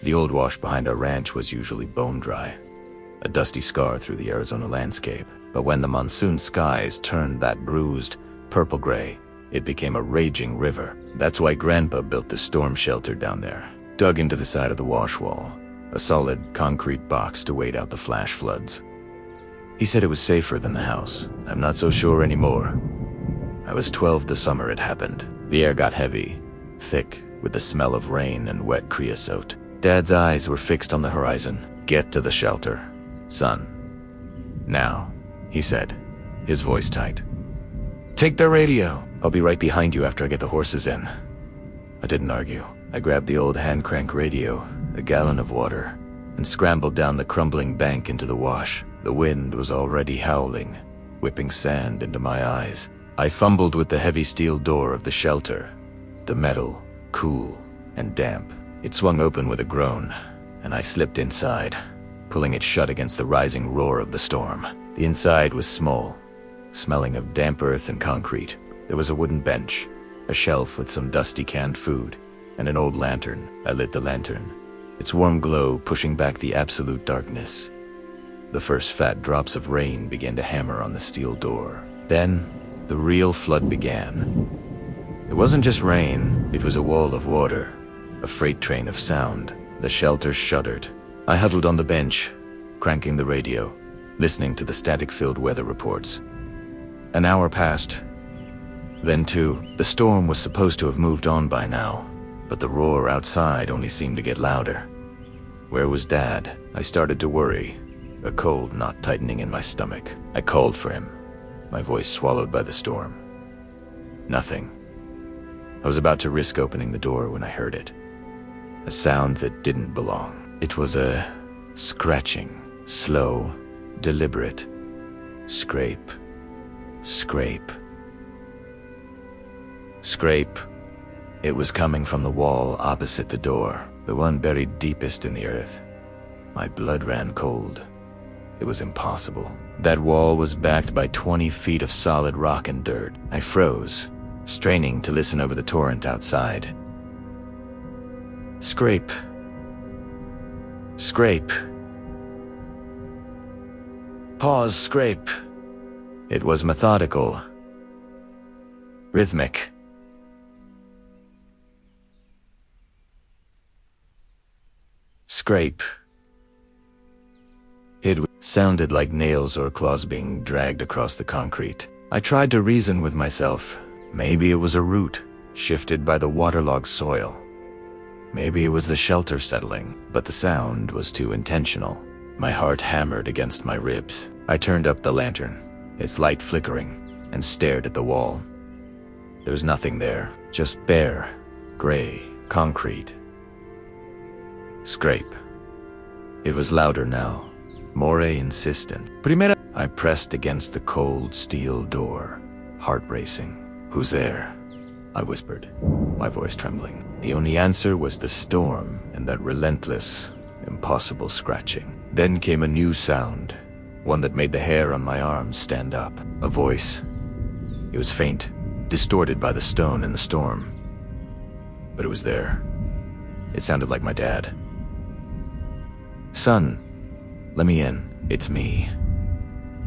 The old wash behind our ranch was usually bone dry, a dusty scar through the Arizona landscape. But when the monsoon skies turned that bruised, purple-gray, it became a raging river. That's why Grandpa built the storm shelter down there, dug into the side of the wash wall, a solid concrete box to wait out the flash floods. He said it was safer than the house. I'm not so sure anymore. I was 12 the summer it happened. The air got heavy, thick, with the smell of rain and wet creosote. Dad's eyes were fixed on the horizon. Get to the shelter, son. Now, he said, his voice tight. Take the radio. I'll be right behind you after I get the horses in. I didn't argue. I grabbed the old hand-crank radio, a gallon of water, and scrambled down the crumbling bank into the wash. The wind was already howling, whipping sand into my eyes. I fumbled with the heavy steel door of the shelter, the metal, cool and damp. It swung open with a groan, and I slipped inside, pulling it shut against the rising roar of the storm. The inside was small, smelling of damp earth and concrete. There was a wooden bench, a shelf with some dusty canned food, and an old lantern. I lit the lantern, its warm glow pushing back the absolute darkness. The first fat drops of rain began to hammer on the steel door. Then, the real flood began. It wasn't just rain, it was a wall of water, a freight train of sound. The shelter shuddered. I huddled on the bench, cranking the radio, listening to the static-filled weather reports. An hour passed. Then two. The storm was supposed to have moved on by now, but the roar outside only seemed to get louder. Where was Dad? I started to worry, a cold knot tightening in my stomach. I called for him, my voice swallowed by the storm. Nothing. I was about to risk opening the door when I heard it. A sound that didn't belong. It was a scratching, slow, deliberate. Scrape, scrape, scrape. It was coming from the wall opposite the door, the one buried deepest in the earth. My blood ran cold. It was impossible. That wall was backed by 20 feet of solid rock and dirt. I froze, straining to listen over the torrent outside. Scrape. Scrape. Pause, scrape. It was methodical. Rhythmic. Scrape. It sounded like nails or claws being dragged across the concrete. I tried to reason with myself. Maybe it was a root, shifted by the waterlogged soil. Maybe it was the shelter settling, but the sound was too intentional. My heart hammered against my ribs. I turned up the lantern, its light flickering, and stared at the wall. There was nothing there, just bare, gray, concrete. Scrape. It was louder now, more insistent. Primera. I pressed against the cold steel door, heart racing. Who's there? I whispered, my voice trembling. The only answer was the storm and that relentless, impossible scratching. Then came a new sound, one that made the hair on my arms stand up. A voice. It was faint, distorted by the stone and the storm. But it was there. It sounded like my dad. Son, let me in. It's me.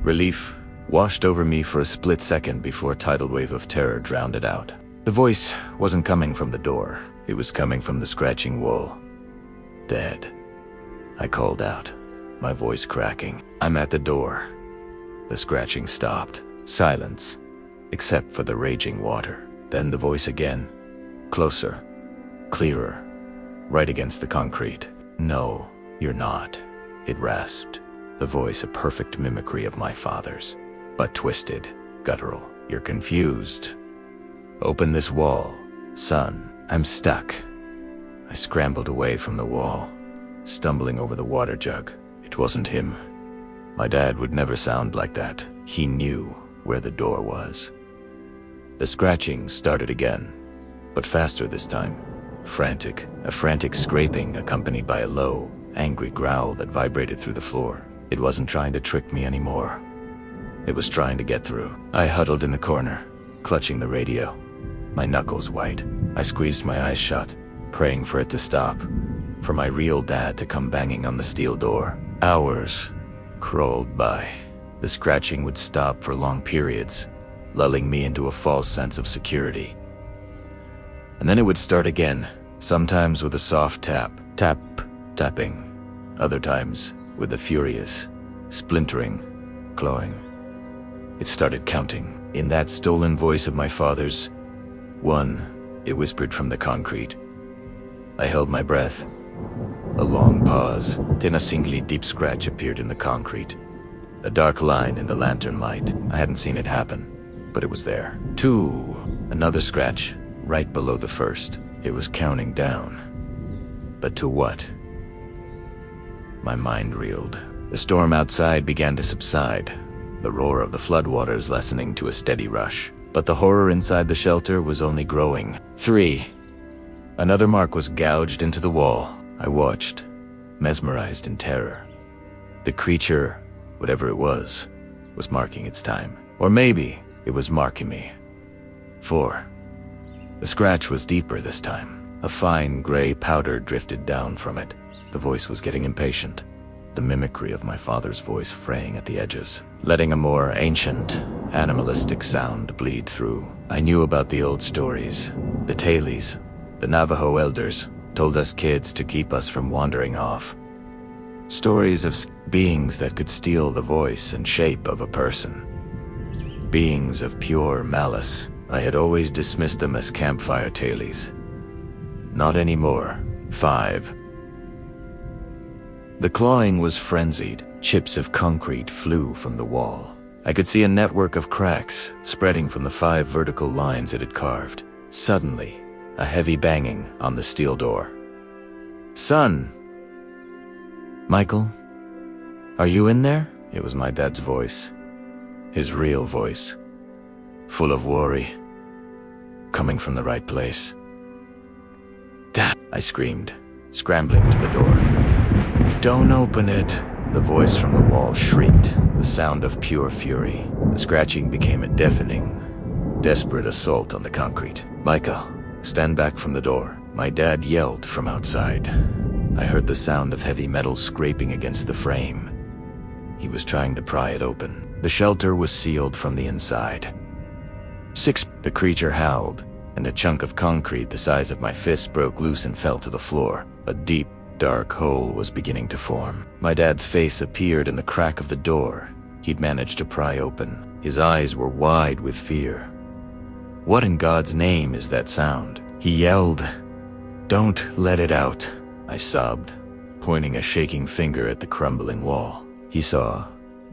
Relief washed over me for a split second before a tidal wave of terror drowned it out. The voice wasn't coming from the door. It was coming from the scratching wall. Dad. I called out, my voice cracking. I'm at the door. The scratching stopped. Silence, except for the raging water. Then the voice again. Closer. Clearer. Right against the concrete. No, you're not. It rasped. The voice a perfect mimicry of my father's, but twisted, guttural. You're confused. Open this wall, son. I'm stuck. I scrambled away from the wall, stumbling over the water jug. It wasn't him. My dad would never sound like that. He knew where the door was. The scratching started again, but faster this time. Frantic, a frantic scraping accompanied by a low, angry growl that vibrated through the floor. It wasn't trying to trick me anymore. It was trying to get through. I huddled in the corner, clutching the radio, my knuckles white. I squeezed my eyes shut, praying for it to stop. for my real dad to come banging on the steel door. Hours crawled by. The scratching would stop for long periods, lulling me into a false sense of security. And then it would start again, sometimes with a soft tapping. Other times with a furious, splintering, clawing. It started counting. In that stolen voice of my father's, 1, it whispered from the concrete. I held my breath. A long pause, then a singularly deep scratch appeared in the concrete. A dark line in the lantern light. I hadn't seen it happen, but it was there. 2, another scratch, right below the first. It was counting down. But to what? My mind reeled. The storm outside began to subside, the roar of the floodwaters lessening to a steady rush. But the horror inside the shelter was only growing. 3, another mark was gouged into the wall. I watched, mesmerized in terror. The creature, whatever it was marking its time. Or maybe it was marking me. 4, the scratch was deeper this time. A fine gray powder drifted down from it. The voice was getting impatient, the mimicry of my father's voice fraying at the edges, letting a more ancient, animalistic sound bleed through. I knew about the old stories. The tailies, the Navajo elders, told us kids to keep us from wandering off. Stories of beings that could steal the voice and shape of a person. Beings of pure malice. I had always dismissed them as campfire tailies. Not anymore. 5. The clawing was frenzied. Chips of concrete flew from the wall. I could see a network of cracks spreading from the 5 vertical lines it had carved. Suddenly, a heavy banging on the steel door. Son! Michael? Are you in there? It was my dad's voice. His real voice. Full of worry. Coming from the right place. Dad! I screamed, scrambling to the door. Don't open it! The voice from the wall shrieked, the sound of pure fury. The scratching became a deafening, desperate assault on the concrete. Michael, stand back from the door. My dad yelled from outside. I heard the sound of heavy metal scraping against the frame. He was trying to pry it open. The shelter was sealed from the inside. 6. The creature howled, and a chunk of concrete the size of my fist broke loose and fell to the floor. A deep, dark hole was beginning to form. My dad's face appeared in the crack of the door he'd managed to pry open. His eyes were wide with fear. What in God's name is that sound? He yelled. Don't let it out, I sobbed, pointing a shaking finger at the crumbling wall. He saw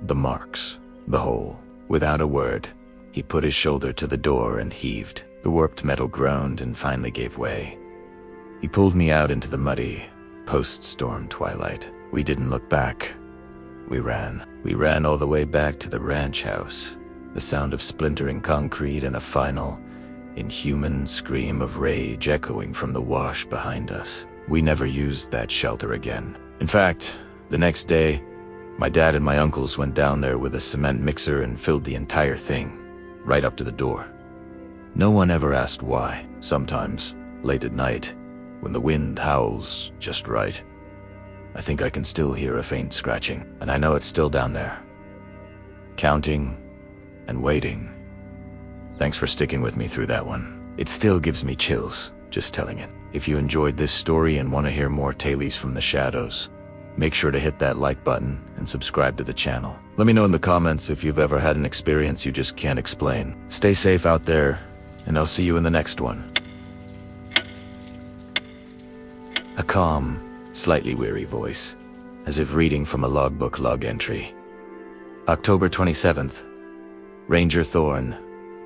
the marks, the hole. Without a word, he put his shoulder to the door and heaved. The warped metal groaned and finally gave way. He pulled me out into the muddy, post-storm twilight. We didn't look back. We ran. We ran all the way back to the ranch house, the sound of splintering concrete and a final, inhuman scream of rage echoing from the wash behind us. We never used that shelter again. In fact, the next day, my dad and my uncles went down there with a cement mixer and filled the entire thing, right up to the door. No one ever asked why. Sometimes, late at night, when the wind howls just right, I think I can still hear a faint scratching, and I know it's still down there. Counting and waiting. Thanks for sticking with me through that one. It still gives me chills, just telling it. If you enjoyed this story and want to hear more Tailies from the shadows, make sure to hit that like button and subscribe to the channel. Let me know in the comments if you've ever had an experience you just can't explain. Stay safe out there, and I'll see you in the next one. A calm, slightly weary voice, as if reading from a logbook log entry. October 27th. Ranger Thorne,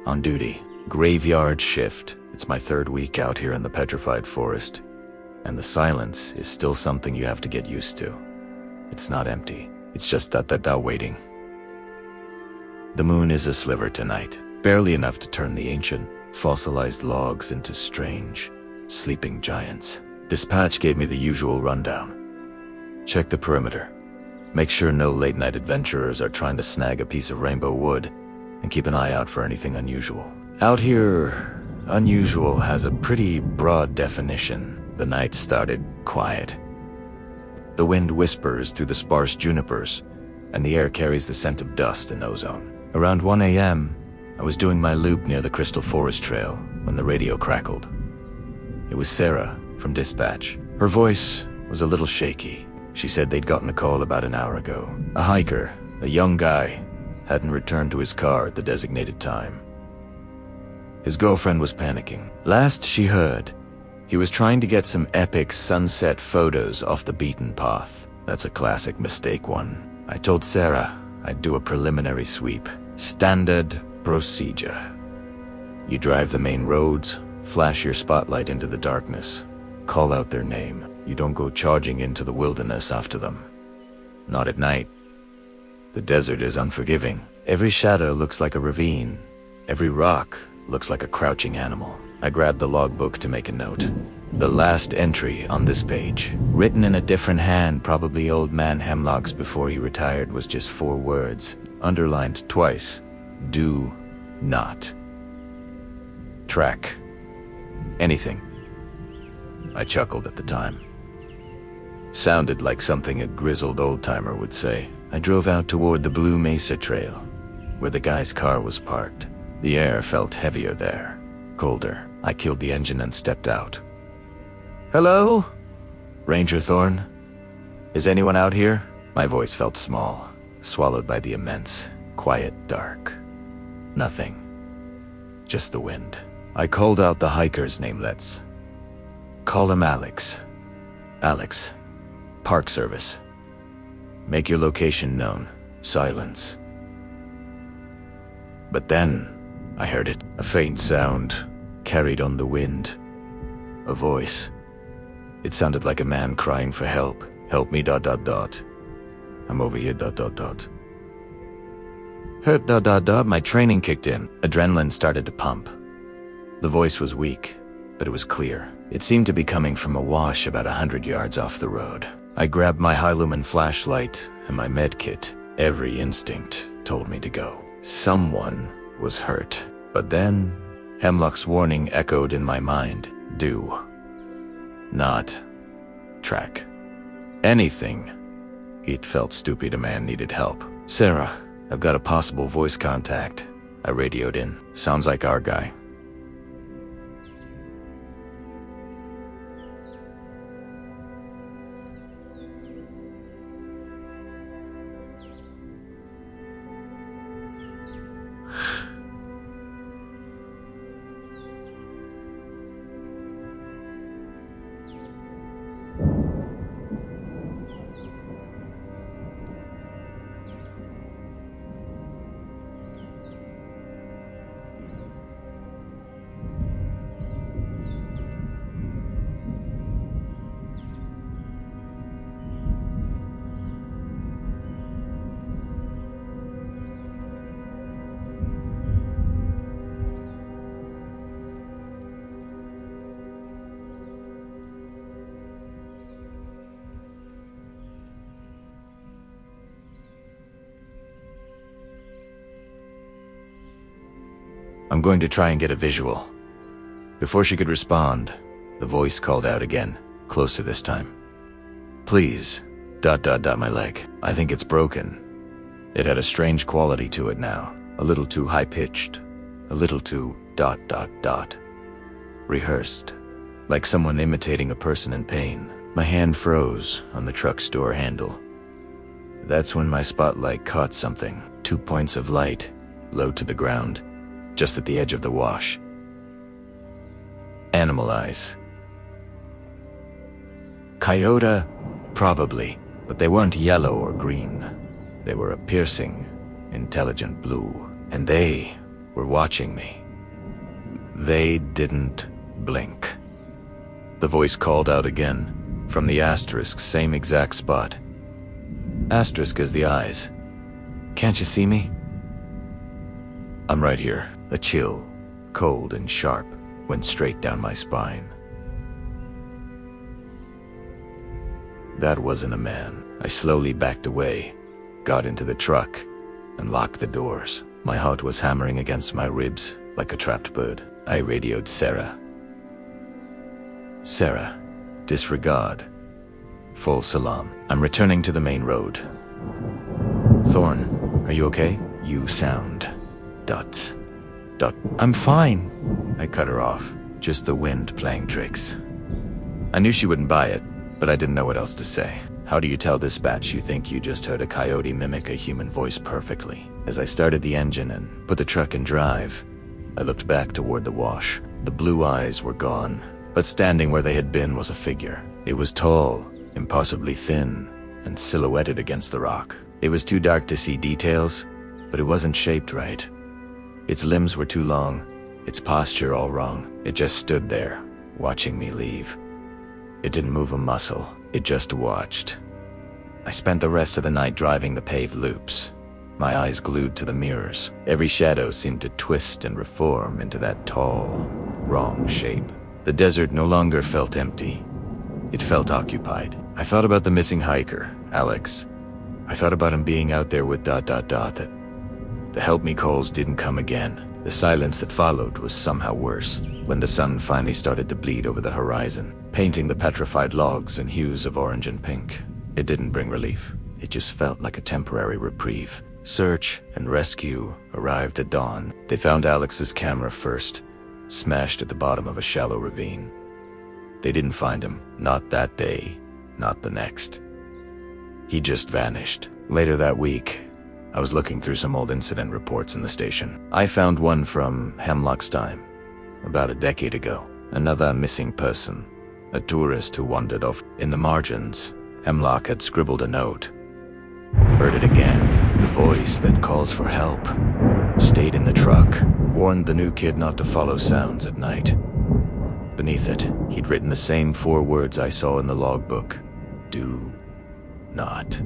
on duty. Graveyard shift. It's my 3rd week out here in the petrified forest, and the silence is still something you have to get used to. It's not empty. It's just that waiting. The moon is a sliver tonight, barely enough to turn the ancient, fossilized logs into strange, sleeping giants. Dispatch gave me the usual rundown. Check the perimeter. Make sure no late-night adventurers are trying to snag a piece of rainbow wood, and keep an eye out for anything unusual. Out here, unusual has a pretty broad definition. The night started quiet, The wind whispers through the sparse junipers, and the air carries the scent of dust and ozone. Around 1 a.m., I was doing my loop near the Crystal Forest Trail when the radio crackled. It was Sarah from dispatch. Her voice was a little shaky. She said they'd gotten a call about an hour ago. A hiker, a young guy, hadn't returned to his car at the designated time. His girlfriend was panicking. Last she heard, he was trying to get some epic sunset photos off the beaten path. That's a classic mistake one. I told Sarah I'd do a preliminary sweep. Standard procedure. You drive the main roads, flash your spotlight into the darkness, call out their name. You don't go charging into the wilderness after them. Not at night. The desert is unforgiving. Every shadow looks like a ravine. Every rock looks like a crouching animal. I grabbed the logbook to make a note. The last entry on this page, written in a different hand, probably old man Hemlock's before he retired, was just 4 words, underlined twice. Do not track anything. I chuckled at the time. Sounded like something a grizzled old-timer would say. I drove out toward the Blue Mesa Trail, where the guy's car was parked. The air felt heavier there, colder. I killed the engine and stepped out. Hello? Ranger Thorne? Is anyone out here? My voice felt small, swallowed by the immense, quiet dark. Nothing. Just the wind. I called out the hiker's name. Let's call him Alex. Alex. Park Service. Make your location known. Silence. But then, I heard it. A faint sound, carried on the wind. A voice. It sounded like a man crying for help. Help me, ... I'm over here, ... Hurt, ... My training kicked in. Adrenaline started to pump. The voice was weak, but it was clear. It seemed to be coming from a wash about 100 yards off the road. I grabbed my high-lumen flashlight and my med kit. Every instinct told me to go. Someone was hurt. But then, Hemlock's warning echoed in my mind. Do not track anything. It felt stupid a man needed help. Sarah, I've got a possible voice contact. I radioed in. Sounds like our guy. I'm going to try and get a visual. Before she could respond, the voice called out again, closer this time. Please, ... my leg. I think it's broken. It had a strange quality to it now, a little too high-pitched, a little too ... rehearsed, like someone imitating a person in pain. My hand froze on the truck's door handle. That's when my spotlight caught something. 2 points of light, low to the ground, just at the edge of the wash. Animal eyes. Coyote, probably, but they weren't yellow or green. They were a piercing, intelligent blue, and they were watching me. They didn't blink. The voice called out again, from the asterisk, same exact spot. Asterisk is the eyes. Can't you see me? I'm right here. A chill, cold and sharp, went straight down my spine. That wasn't a man. I slowly backed away, got into the truck, and locked the doors. My heart was hammering against my ribs like a trapped bird. I radioed Sarah. Sarah, disregard. Full salam. I'm returning to the main road. Thorn, are you okay? You sound... Dot. I'm fine. I cut her off. Just the wind playing tricks. I knew she wouldn't buy it, but I didn't know what else to say. How do you tell dispatch you think you just heard a coyote mimic a human voice perfectly? As I started the engine and put the truck in drive, I looked back toward the wash. The blue eyes were gone, but standing where they had been was a figure. It was tall, impossibly thin, and silhouetted against the rock. It was too dark to see details, but it wasn't shaped right. Its limbs were too long, its posture all wrong. It just stood there, watching me leave. It didn't move a muscle, it just watched. I spent the rest of the night driving the paved loops, my eyes glued to the mirrors. Every shadow seemed to twist and reform into that tall, wrong shape. The desert no longer felt empty. It felt occupied. I thought about the missing hiker, Alex. I thought about him being out there with ... that the help me calls didn't come again. The silence that followed was somehow worse. When the sun finally started to bleed over the horizon, painting the petrified logs in hues of orange and pink, it didn't bring relief. It just felt like a temporary reprieve. Search and rescue arrived at dawn. They found Alex's camera first, smashed at the bottom of a shallow ravine. They didn't find him. Not that day, not the next. He just vanished. Later that week, I was looking through some old incident reports in the station. I found one from Hemlock's time, about a decade ago. Another missing person, a tourist who wandered off. In the margins, Hemlock had scribbled a note. Heard it again, the voice that calls for help. Stayed in the truck, warned the new kid not to follow sounds at night. Beneath it, he'd written the same 4 words I saw in the logbook. Do not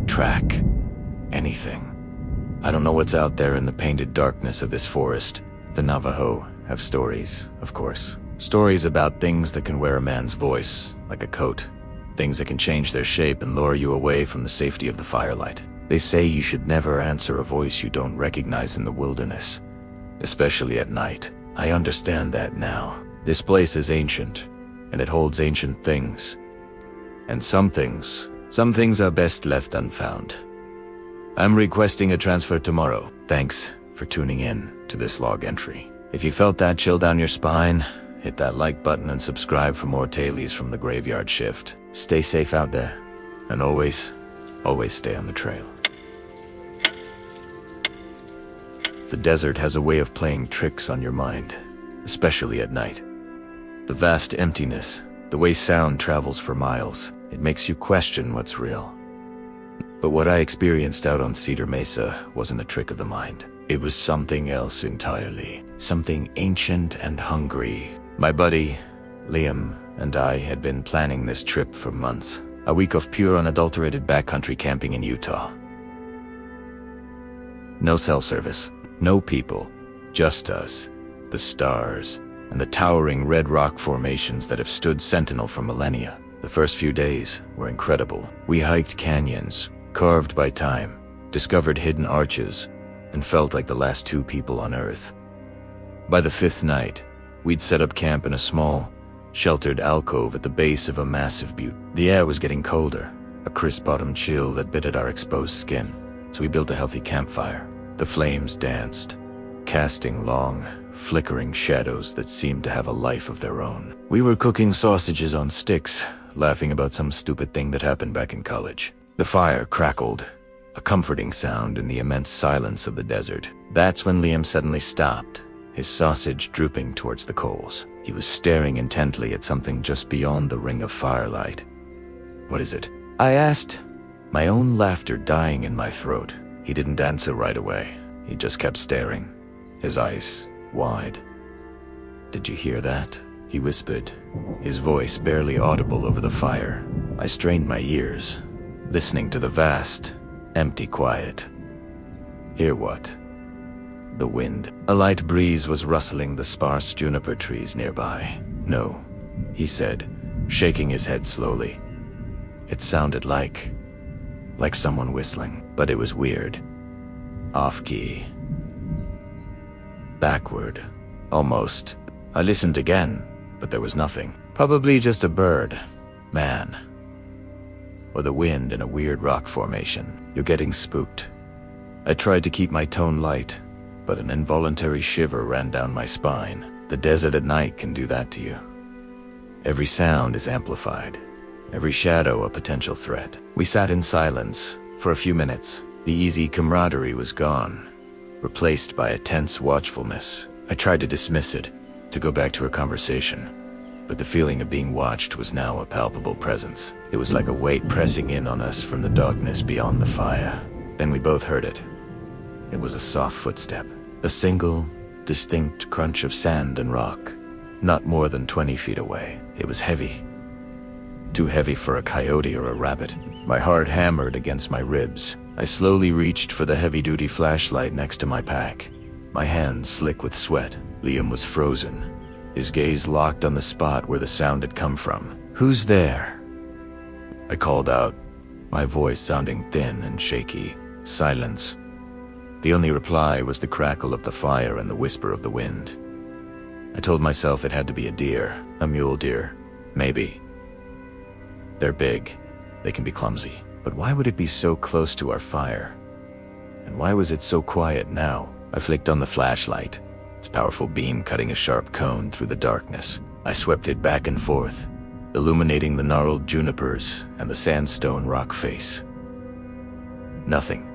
track anything. I don't know what's out there in the painted darkness of this forest. The Navajo have stories, of course. Stories about things that can wear a man's voice, like a coat. Things that can change their shape and lure you away from the safety of the firelight. They say you should never answer a voice you don't recognize in the wilderness, especially at night. I understand that now. This place is ancient, and it holds ancient things. And some things are best left unfound. I'm requesting a transfer tomorrow. Thanks for tuning in to this log entry. If you felt that chill down your spine, hit that like button and subscribe for more tailies from the graveyard shift. Stay safe out there, and always stay on the trail. The desert has a way of playing tricks on your mind, especially at night. The vast emptiness, the way sound travels for miles, it makes you question what's real. But what I experienced out on Cedar Mesa wasn't a trick of the mind. It was something else entirely. Something ancient and hungry. My buddy, Liam, and I had been planning this trip for months. A week of pure unadulterated backcountry camping in Utah. No cell service, no people, just us, the stars, and the towering red rock formations that have stood sentinel for millennia. The first few days were incredible. We hiked canyons, carved by time, discovered hidden arches, and felt like the last 2 people on Earth. By the 5th night, we'd set up camp in a small, sheltered alcove at the base of a massive butte. The air was getting colder, a crisp autumn chill that bit at our exposed skin, so we built a healthy campfire. The flames danced, casting long, flickering shadows that seemed to have a life of their own. We were cooking sausages on sticks, laughing about some stupid thing that happened back in college. The fire crackled, a comforting sound in the immense silence of the desert. That's when Liam suddenly stopped, his sausage drooping towards the coals. He was staring intently at something just beyond the ring of firelight. "What is it?" I asked, my own laughter dying in my throat. He didn't answer right away. He just kept staring, his eyes wide. "Did you hear that?" he whispered, his voice barely audible over the fire. I strained my ears, listening to the vast, empty quiet. Hear what? The wind. A light breeze was rustling the sparse juniper trees nearby. "No," he said, shaking his head slowly. It sounded like someone whistling, but it was weird. Off-key. Backward. Almost. I listened again, but there was nothing. Probably just a bird. Man. or the wind in a weird rock formation. You're getting spooked. I tried to keep my tone light, but an involuntary shiver ran down my spine. The desert at night can do that to you. Every sound is amplified, every shadow a potential threat. We sat in silence for a few minutes. The easy camaraderie was gone, replaced by a tense watchfulness. I tried to dismiss it, to go back to our conversation, but the feeling of being watched was now a palpable presence. It was like a weight pressing in on us from the darkness beyond the fire. Then we both heard it. It was a soft footstep, a single, distinct crunch of sand and rock, not more than 20 feet away. It was heavy. Too heavy for a coyote or a rabbit. My heart hammered against my ribs. I slowly reached for the heavy-duty flashlight next to my pack, my hands slick with sweat. Liam was frozen, his gaze locked on the spot where the sound had come from. "Who's there?" I called out, my voice sounding thin and shaky. Silence. The only reply was the crackle of the fire and the whisper of the wind. I told myself it had to be a deer, a mule deer, maybe. They're big, they can be clumsy. But why would it be so close to our fire? And why was it so quiet now? I flicked on the flashlight, its powerful beam cutting a sharp cone through the darkness. I swept it back and forth, illuminating the gnarled junipers and the sandstone rock face. Nothing.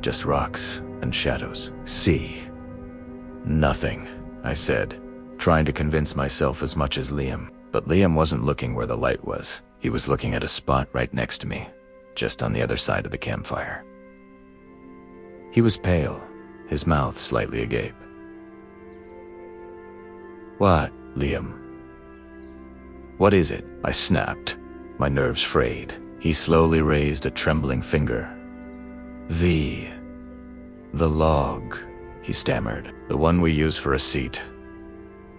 Just rocks and shadows. See. Nothing, I said, trying to convince myself as much as Liam. But Liam wasn't looking where the light was. He was looking at a spot right next to me, just on the other side of the campfire. He was pale, his mouth slightly agape. "What, Liam? What is it?" I snapped, my nerves frayed. He slowly raised a trembling finger. The log," he stammered. "The one we use for a seat."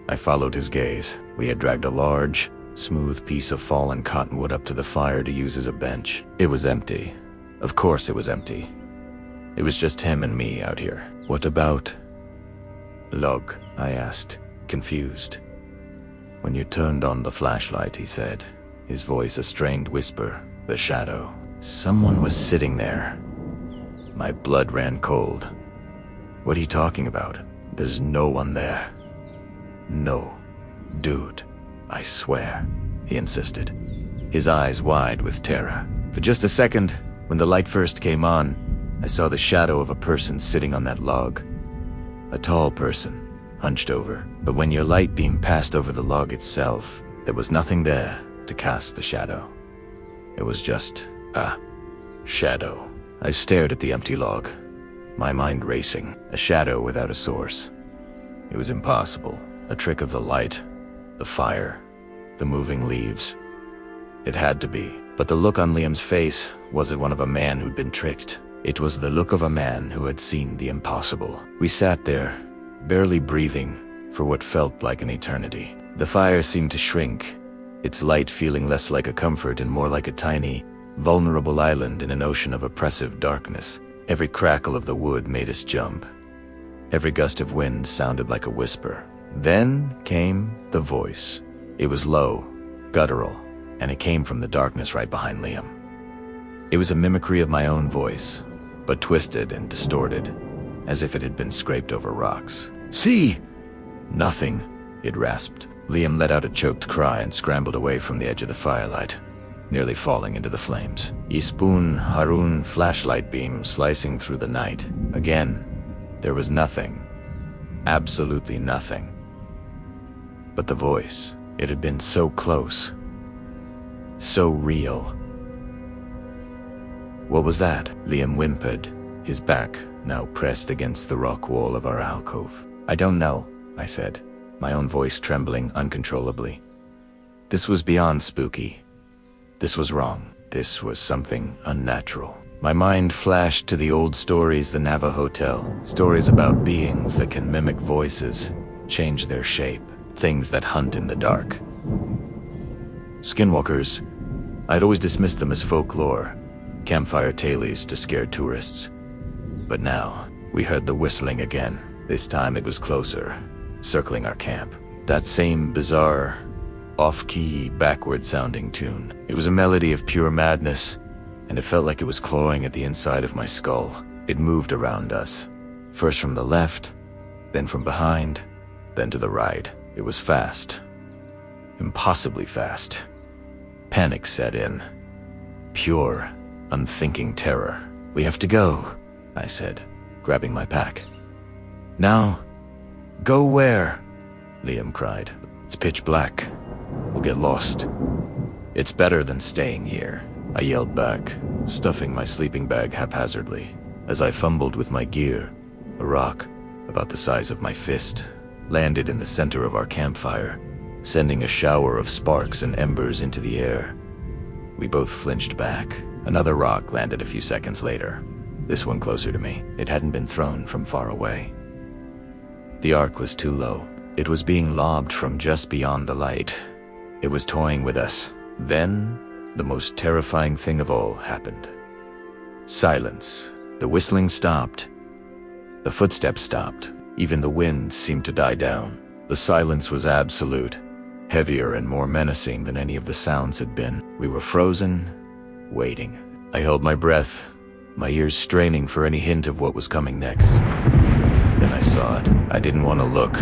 I followed his gaze. We had dragged a large, smooth piece of fallen cottonwood up to the fire to use as a bench. It was empty. Of course it was empty. It was just him and me out here. "What about log?" I asked, confused. "When you turned on the flashlight," he said, his voice a strained whisper, "the shadow. Someone was sitting there." My blood ran cold. "What are you talking about? There's no one there." "No, dude, I swear," he insisted, his eyes wide with terror. For just a second, when the light first came on, I saw the shadow of a person sitting on that log. A tall person, hunched over. But when your light beam passed over the log itself, there was nothing there to cast the shadow. It was just a shadow. I stared at the empty log, my mind racing. A shadow without a source. It was impossible. A trick of the light, the fire, the moving leaves. It had to be. But the look on Liam's face wasn't one of a man who'd been tricked. It was the look of a man who had seen the impossible. We sat there, barely breathing, for what felt like an eternity. The fire seemed to shrink, its light feeling less like a comfort and more like a tiny, vulnerable island in an ocean of oppressive darkness. Every crackle of the wood made us jump. Every gust of wind sounded like a whisper. Then came the voice. It was low, guttural, and it came from the darkness right behind Liam. It was a mimicry of my own voice, but twisted and distorted, as if it had been scraped over rocks. "See!" "Nothing," it rasped. Liam let out a choked cry and scrambled away from the edge of the firelight, nearly falling into the flames. Ispoon Harun flashlight beam slicing through the night. Again, there was nothing. Absolutely nothing. But the voice, it had been so close. So real. "What was that?" Liam whimpered, his back now pressed against the rock wall of our alcove. "I don't know," I said, my own voice trembling uncontrollably. This was beyond spooky. This was wrong. This was something unnatural. My mind flashed to the old stories the Navajo tell. Stories about beings that can mimic voices, change their shape, things that hunt in the dark. Skinwalkers. I'd always dismissed them as folklore, campfire tales to scare tourists. But now, we heard the whistling again. This time it was closer, circling our camp. That same bizarre, off-key, backward-sounding tune. It was a melody of pure madness, and it felt like it was clawing at the inside of my skull. It moved around us, first from the left, then from behind, then to the right. It was fast. Impossibly fast. Panic set in. Pure, unthinking terror. "We have to go," I said, grabbing my pack. "Now? Go where?" Liam cried. "It's pitch black. We'll get lost." "It's better than staying here," I yelled back, stuffing my sleeping bag haphazardly. As I fumbled with my gear, a rock, about the size of my fist, landed in the center of our campfire, sending a shower of sparks and embers into the air. We both flinched back. Another rock landed a few seconds later, this one closer to me. It hadn't been thrown from far away. The arc was too low. It was being lobbed from just beyond the light. It was toying with us. Then, the most terrifying thing of all happened. Silence. The whistling stopped. The footsteps stopped. Even the wind seemed to die down. The silence was absolute, heavier and more menacing than any of the sounds had been. We were frozen, waiting. I held my breath, my ears straining for any hint of what was coming next. Then I saw it. I didn't want to look,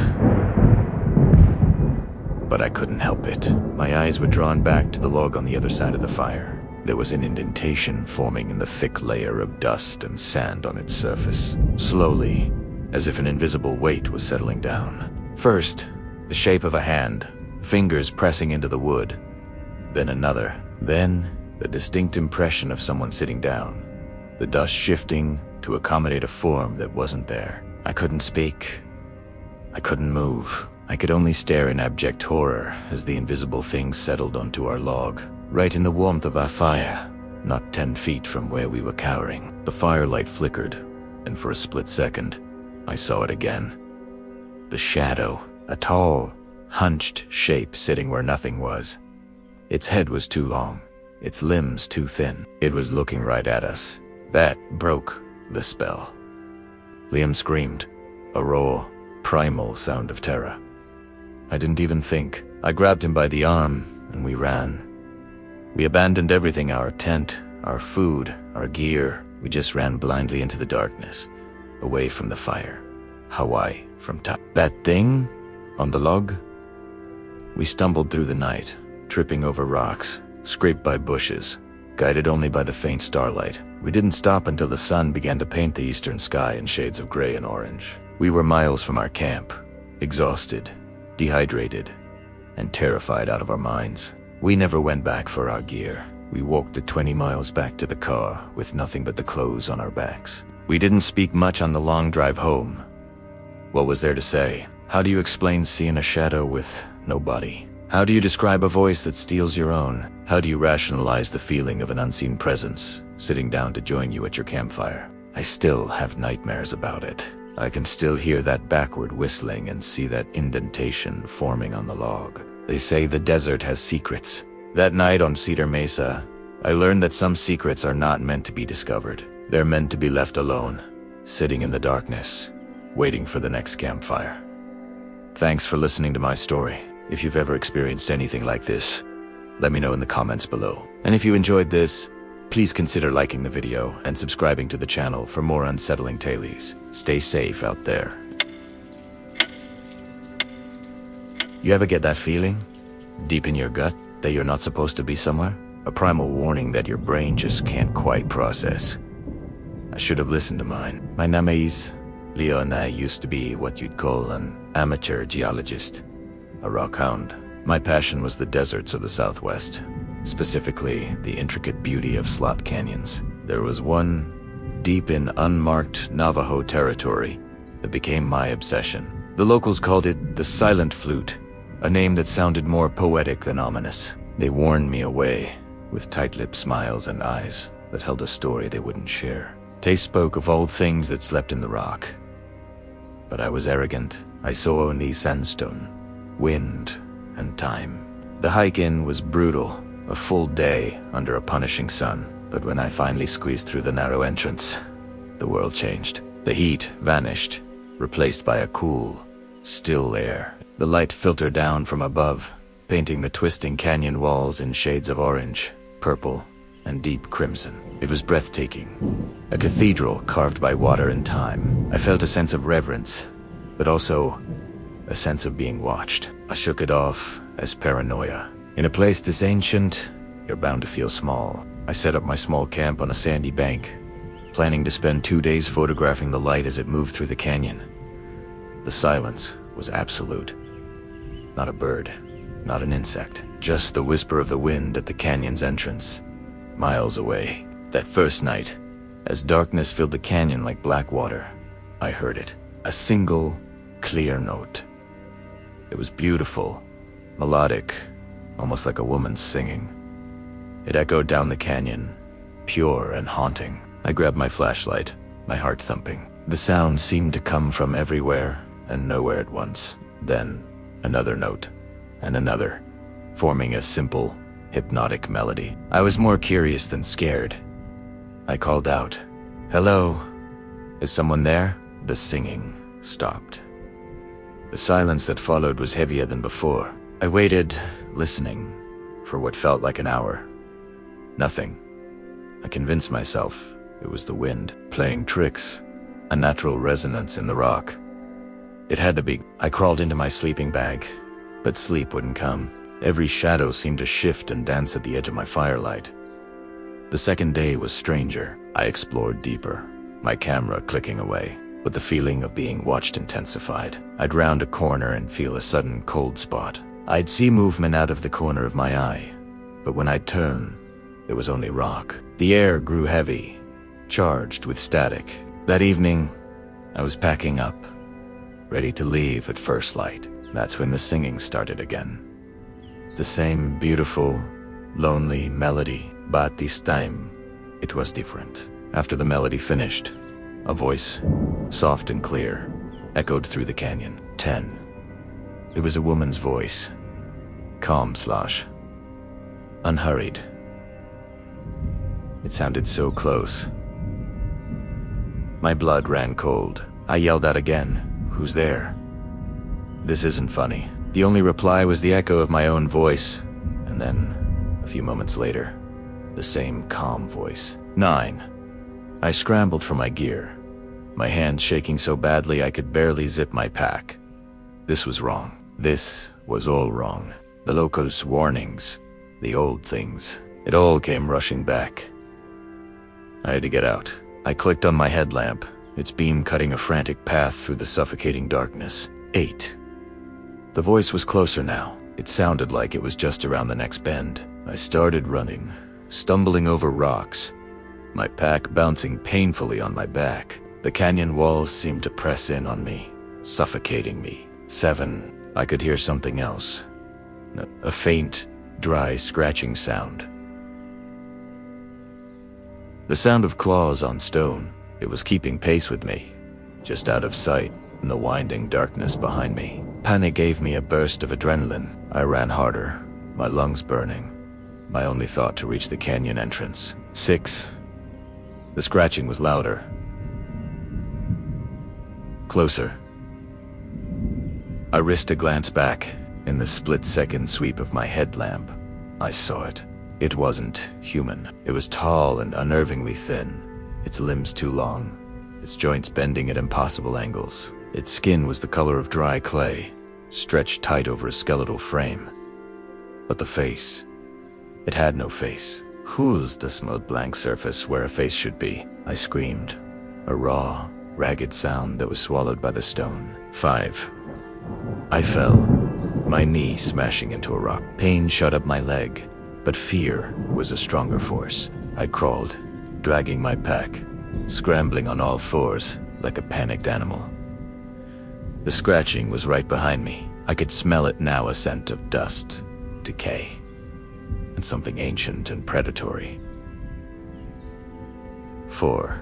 but I couldn't help it. My eyes were drawn back to the log on the other side of the fire. There was an indentation forming in the thick layer of dust and sand on its surface, slowly, as if an invisible weight was settling down. First, the shape of a hand, fingers pressing into the wood. Then another. Then, the distinct impression of someone sitting down, the dust shifting to accommodate a form that wasn't there. I couldn't speak. I couldn't move. I could only stare in abject horror as the invisible thing settled onto our log, right in the warmth of our fire, not 10 feet from where we were cowering. The firelight flickered, and for a split second, I saw it again. The shadow, a tall, hunched shape sitting where nothing was. Its head was too long, its limbs too thin. It was looking right at us. That broke the spell. Liam screamed, a raw, primal sound of terror. I didn't even think. I grabbed him by the arm, and we ran. We abandoned everything, our tent, our food, our gear. We just ran blindly into the darkness, away from the fire. Hawaii from top. That thing? On the log? We stumbled through the night, tripping over rocks, scraped by bushes, guided only by the faint starlight. We didn't stop until the sun began to paint the eastern sky in shades of gray and orange. We were miles from our camp, exhausted, dehydrated, and terrified out of our minds. We never went back for our gear. We walked the 20 miles back to the car with nothing but the clothes on our backs. We didn't speak much on the long drive home. What was there to say? How do you explain seeing a shadow with no body? How do you describe a voice that steals your own? How do you rationalize the feeling of an unseen presence sitting down to join you at your campfire? I still have nightmares about it. I can still hear that backward whistling and see that indentation forming on the log. They say the desert has secrets. That night on Cedar Mesa, I learned that some secrets are not meant to be discovered. They're meant to be left alone, sitting in the darkness, waiting for the next campfire. Thanks for listening to my story. If you've ever experienced anything like this, let me know in the comments below. And if you enjoyed this, please consider liking the video and subscribing to the channel for more unsettling tales. Stay safe out there. You ever get that feeling, deep in your gut, that you're not supposed to be somewhere? A primal warning that your brain just can't quite process. I should have listened to mine. My name is Leo, and I used to be what you'd call an amateur geologist, a rock hound. My passion was the deserts of the Southwest, specifically the intricate beauty of slot canyons. There was one deep in unmarked Navajo territory that became my obsession. The locals called it the Silent Flute, a name that sounded more poetic than ominous. They warned me away, with tight-lipped smiles and eyes that held a story they wouldn't share. They spoke of old things that slept in the rock. But I was arrogant. I saw only sandstone, wind, and time. The hike in was brutal, a full day under a punishing sun. But when I finally squeezed through the narrow entrance, the world changed. The heat vanished, replaced by a cool, still air. The light filtered down from above, painting the twisting canyon walls in shades of orange. purple, and deep crimson. It was breathtaking. A cathedral carved by water and time. I felt a sense of reverence, but also a sense of being watched. I shook it off as paranoia. In a place this ancient, you're bound to feel small. I set up my small camp on a sandy bank, planning to spend 2 days photographing the light as it moved through the canyon. The silence was absolute. Not a bird, not an insect, just the whisper of the wind at the canyon's entrance, miles away. That first night, as darkness filled the canyon like black water, I heard it. A single, clear note. It was beautiful, melodic, almost like a woman's singing. It echoed down the canyon, pure and haunting. I grabbed my flashlight, my heart thumping. The sound seemed to come from everywhere and nowhere at once. Then, another note, and another, forming a simple, hypnotic melody. I was more curious than scared. I called out, "Hello? Is someone there?" The singing stopped. The silence that followed was heavier than before. I waited, listening, for what felt like an hour. Nothing. I convinced myself it was the wind, playing tricks, a natural resonance in the rock. It had to be. I crawled into my sleeping bag, but sleep wouldn't come. Every shadow seemed to shift and dance at the edge of my firelight. The second day was stranger. I explored deeper, my camera clicking away, but the feeling of being watched intensified. I'd round a corner and feel a sudden cold spot. I'd see movement out of the corner of my eye, but when I'd turn, there was only rock. The air grew heavy, charged with static. That evening, I was packing up, ready to leave at first light. That's when the singing started again. The same beautiful, lonely melody, but this time, it was different. After the melody finished, a voice, soft and clear, echoed through the canyon. 10. It was a woman's voice, calm / unhurried. It sounded so close. My blood ran cold. I yelled out again, "Who's there?" This isn't funny. The only reply was the echo of my own voice, and then, a few moments later, the same calm voice. 9. I scrambled for my gear, my hands shaking so badly I could barely zip my pack. This was wrong. This was all wrong. The locals' warnings, the old things, it all came rushing back. I had to get out. I clicked on my headlamp, its beam cutting a frantic path through the suffocating darkness. 8. The voice was closer now. It sounded like it was just around the next bend. I started running, stumbling over rocks, my pack bouncing painfully on my back. The canyon walls seemed to press in on me, suffocating me. 7. I could hear something else. A faint, dry scratching sound. The sound of claws on stone. It was keeping pace with me, just out of sight in the winding darkness behind me. Panic gave me a burst of adrenaline. I ran harder, my lungs burning, my only thought to reach the canyon entrance. 6. The scratching was louder. Closer. I risked a glance back. In the split-second sweep of my headlamp, I saw it. It wasn't human. It was tall and unnervingly thin, its limbs too long, its joints bending at impossible angles. Its skin was the color of dry clay, stretched tight over a skeletal frame. But the face, it had no face. Who's the smooth blank surface where a face should be? I screamed, a raw, ragged sound that was swallowed by the stone. 5. I fell, my knee smashing into a rock. Pain shot up my leg, but fear was a stronger force. I crawled, dragging my pack, scrambling on all fours like a panicked animal. The scratching was right behind me. I could smell it now, a scent of dust, decay, and something ancient and predatory. 4.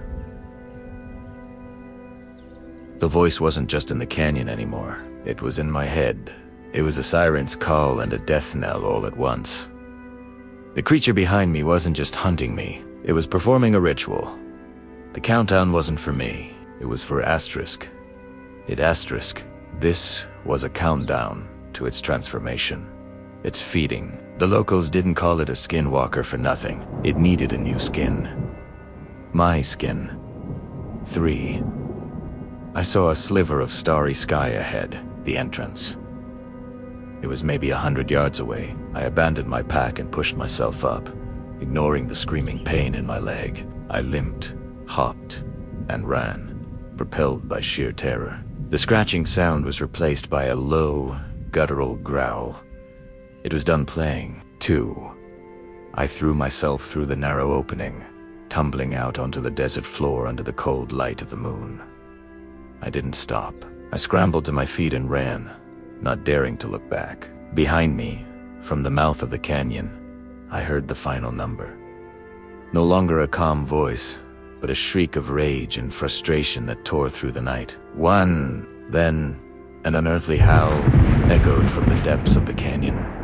The voice wasn't just in the canyon anymore. It was in my head. It was a siren's call and a death knell all at once. The creature behind me wasn't just hunting me. It was performing a ritual. The countdown wasn't for me. It was for Asterisk. This was a countdown to its transformation. It's feeding. The locals didn't call it a skinwalker for nothing. It needed a new skin. My skin. 3. I saw a sliver of starry sky ahead, the entrance. It was maybe 100 yards away. I abandoned my pack and pushed myself up, ignoring the screaming pain in my leg. I limped, hopped, and ran, propelled by sheer terror. The scratching sound was replaced by a low, guttural growl. It was done playing. 2. I threw myself through the narrow opening, tumbling out onto the desert floor under the cold light of the moon. I didn't stop. I scrambled to my feet and ran, not daring to look back. Behind me, from the mouth of the canyon, I heard the final number. No longer a calm voice, but a shriek of rage and frustration that tore through the night. 1. Then, an unearthly howl echoed from the depths of the canyon.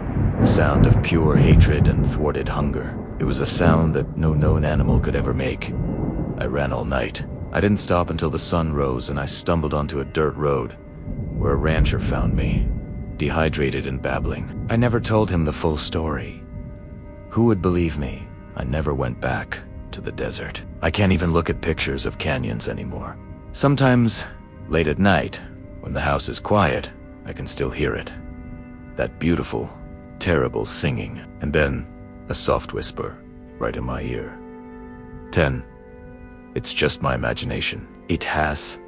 The sound of pure hatred and thwarted hunger. It was a sound that no known animal could ever make. I ran all night. I didn't stop until the sun rose and I stumbled onto a dirt road, where a rancher found me, dehydrated and babbling. I never told him the full story. Who would believe me? I never went back to the desert. I can't even look at pictures of canyons anymore. Sometimes, late at night, when the house is quiet, I can still hear it. That beautiful, terrible singing, and then a soft whisper right in my ear. 10. It's just my imagination. It has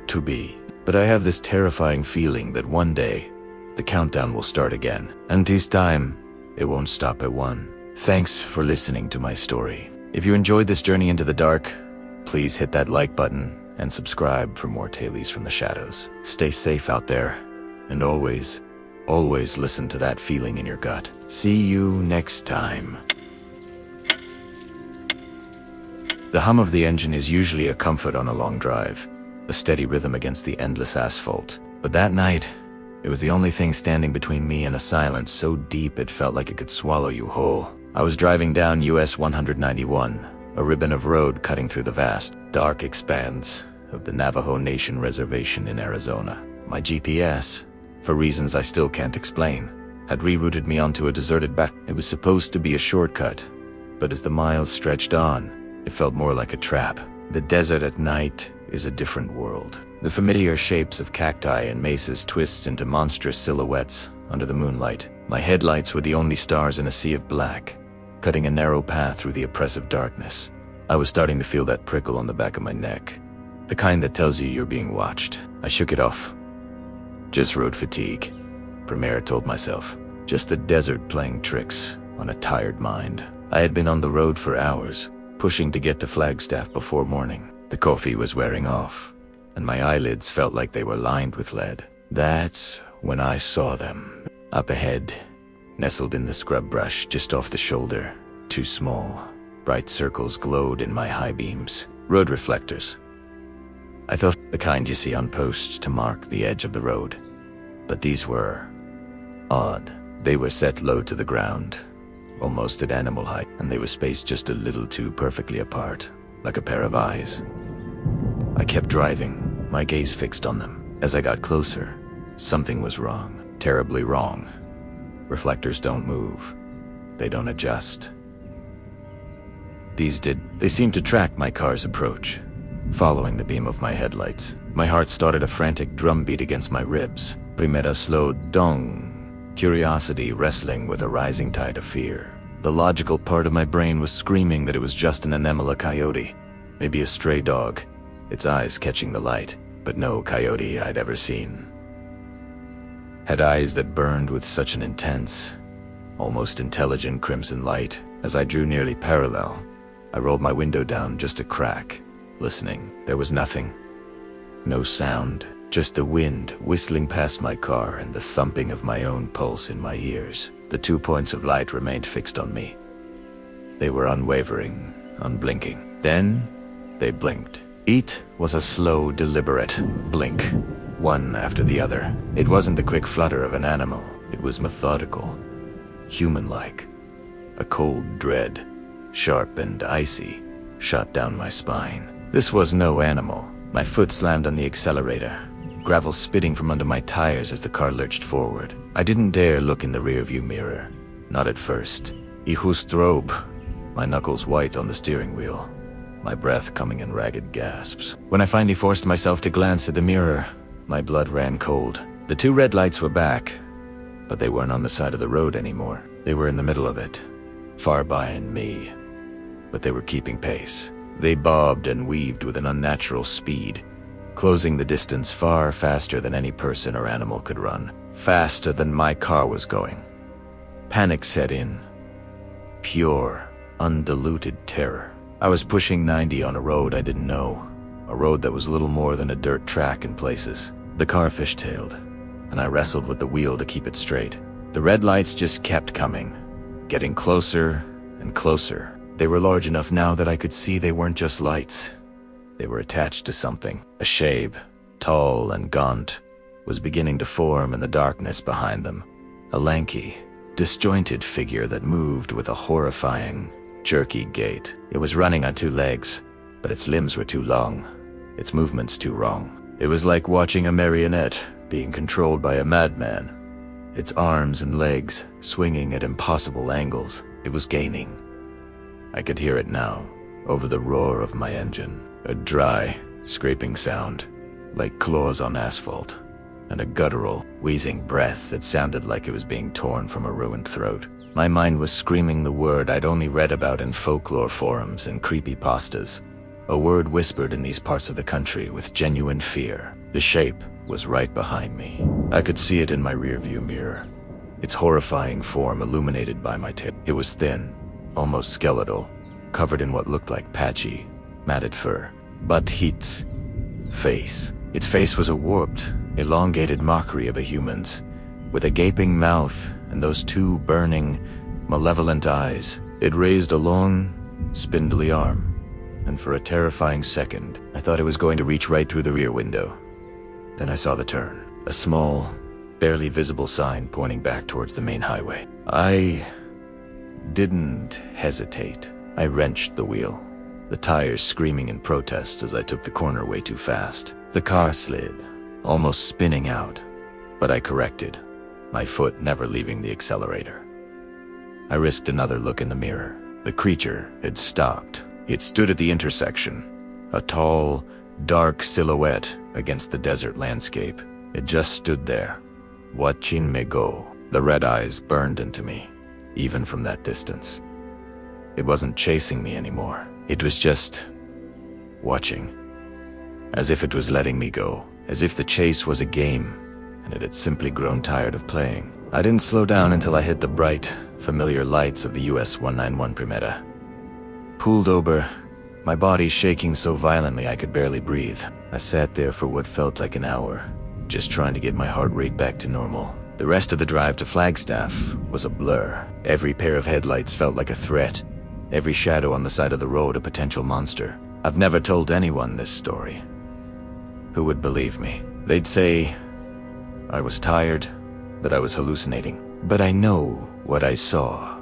to be. But I have this terrifying feeling that one day, the countdown will start again. And this time, it won't stop at 1. Thanks for listening to my story. If you enjoyed this journey into the dark, please hit that like button and subscribe for more tales from the shadows. Stay safe out there, and always listen to that feeling in your gut. See you next time. The hum of the engine is usually a comfort on a long drive, a steady rhythm against the endless asphalt. But that night, it was the only thing standing between me and a silence so deep it felt like it could swallow you whole. I was driving down US 191, a ribbon of road cutting through the vast, dark expanse of the Navajo Nation Reservation in Arizona. My GPS, for reasons I still can't explain, had rerouted me onto a deserted back. It was supposed to be a shortcut, but as the miles stretched on, it felt more like a trap. The desert at night is a different world. The familiar shapes of cacti and mesas twist into monstrous silhouettes under the moonlight. My headlights were the only stars in a sea of black, cutting a narrow path through the oppressive darkness. I was starting to feel that prickle on the back of my neck, the kind that tells you you're being watched. I shook it off. Just road fatigue, Premier told myself. Just the desert playing tricks on a tired mind. I had been on the road for hours, pushing to get to Flagstaff before morning. The coffee was wearing off, and my eyelids felt like they were lined with lead. That's when I saw them. Up ahead, nestled in the scrub brush just off the shoulder, 2 small, bright circles glowed in my high beams. Road reflectors. I thought the kind you see on posts to mark the edge of the road. But these were odd. They were set low to the ground, almost at animal height, and they were spaced just a little too perfectly apart, like a pair of eyes. I kept driving, my gaze fixed on them. As I got closer, something was wrong, terribly wrong. Reflectors don't move. They don't adjust. These did. They seemed to track my car's approach, following the beam of my headlights. My heart started a frantic drumbeat against my ribs. Primera slowed dong, curiosity wrestling with a rising tide of fear. The logical part of my brain was screaming that it was just an anemala coyote, maybe a stray dog, its eyes catching the light, but no coyote I'd ever seen had eyes that burned with such an intense, almost intelligent crimson light. As I drew nearly parallel, I rolled my window down just a crack, listening. There was nothing. No sound, just the wind whistling past my car and the thumping of my own pulse in my ears. The 2 points of light remained fixed on me. They were unwavering, unblinking. Then, they blinked. It was a slow, deliberate blink, one after the other. It wasn't the quick flutter of an animal. It was methodical, human-like. A cold dread, sharp and icy, shot down my spine. This was no animal. My foot slammed on the accelerator. gravel spitting from under my tires as the car lurched forward. I didn't dare look in the rearview mirror. Not at first. Ihus drobe, my knuckles white on the steering wheel, my breath coming in ragged gasps. When I finally forced myself to glance at the mirror, my blood ran cold. The two red lights were back, but they weren't on the side of the road anymore. They were in the middle of it, far behind me. But they were keeping pace. They bobbed and weaved with an unnatural speed, closing the distance far faster than any person or animal could run, faster than my car was going. Panic set in. Pure, undiluted terror. I was pushing 90 on a road I didn't know, a road that was little more than a dirt track in places. The car fishtailed, and I wrestled with the wheel to keep it straight. The red lights just kept coming, getting closer and closer. They were large enough now that I could see they weren't just lights. They were attached to something. A shape, tall and gaunt, was beginning to form in the darkness behind them. A lanky, disjointed figure that moved with a horrifying, jerky gait. It was running on two legs, but its limbs were too long, its movements too wrong. It was like watching a marionette being controlled by a madman. Its arms and legs swinging at impossible angles. It was gaining. I could hear it now, over the roar of my engine. A dry, scraping sound, like claws on asphalt, and a guttural, wheezing breath that sounded like it was being torn from a ruined throat. My mind was screaming the word I'd only read about in folklore forums and creepypastas, a word whispered in these parts of the country with genuine fear. The shape was right behind me. I could see it in my rearview mirror, its horrifying form illuminated by my tail. It was thin, almost skeletal, covered in what looked like patchy, matted fur. But its face. Its face was a warped, elongated mockery of a human's, with a gaping mouth and those two burning, malevolent eyes. It raised a long, spindly arm, and for a terrifying second, I thought it was going to reach right through the rear window. Then I saw the turn, a small, barely visible sign pointing back towards the main highway. I didn't hesitate. I wrenched the wheel, the tires screaming in protest as I took the corner way too fast. The car slid, almost spinning out, but I corrected, my foot never leaving the accelerator. I risked another look in the mirror. The creature had stopped. It stood at the intersection, a tall, dark silhouette against the desert landscape. It just stood there, watching me go. The red eyes burned into me, even from that distance. It wasn't chasing me anymore. It was just watching, as if it was letting me go, as if the chase was a game, and it had simply grown tired of playing. I didn't slow down until I hit the bright, familiar lights of the US 191 Primera. Pulled over, my body shaking so violently I could barely breathe. I sat there for what felt like an hour, just trying to get my heart rate back to normal. The rest of the drive to Flagstaff was a blur. Every pair of headlights felt like a threat, every shadow on the side of the road a potential monster. I've never told anyone this story. Who would believe me? They'd say I was tired, that I was hallucinating. But I know what I saw.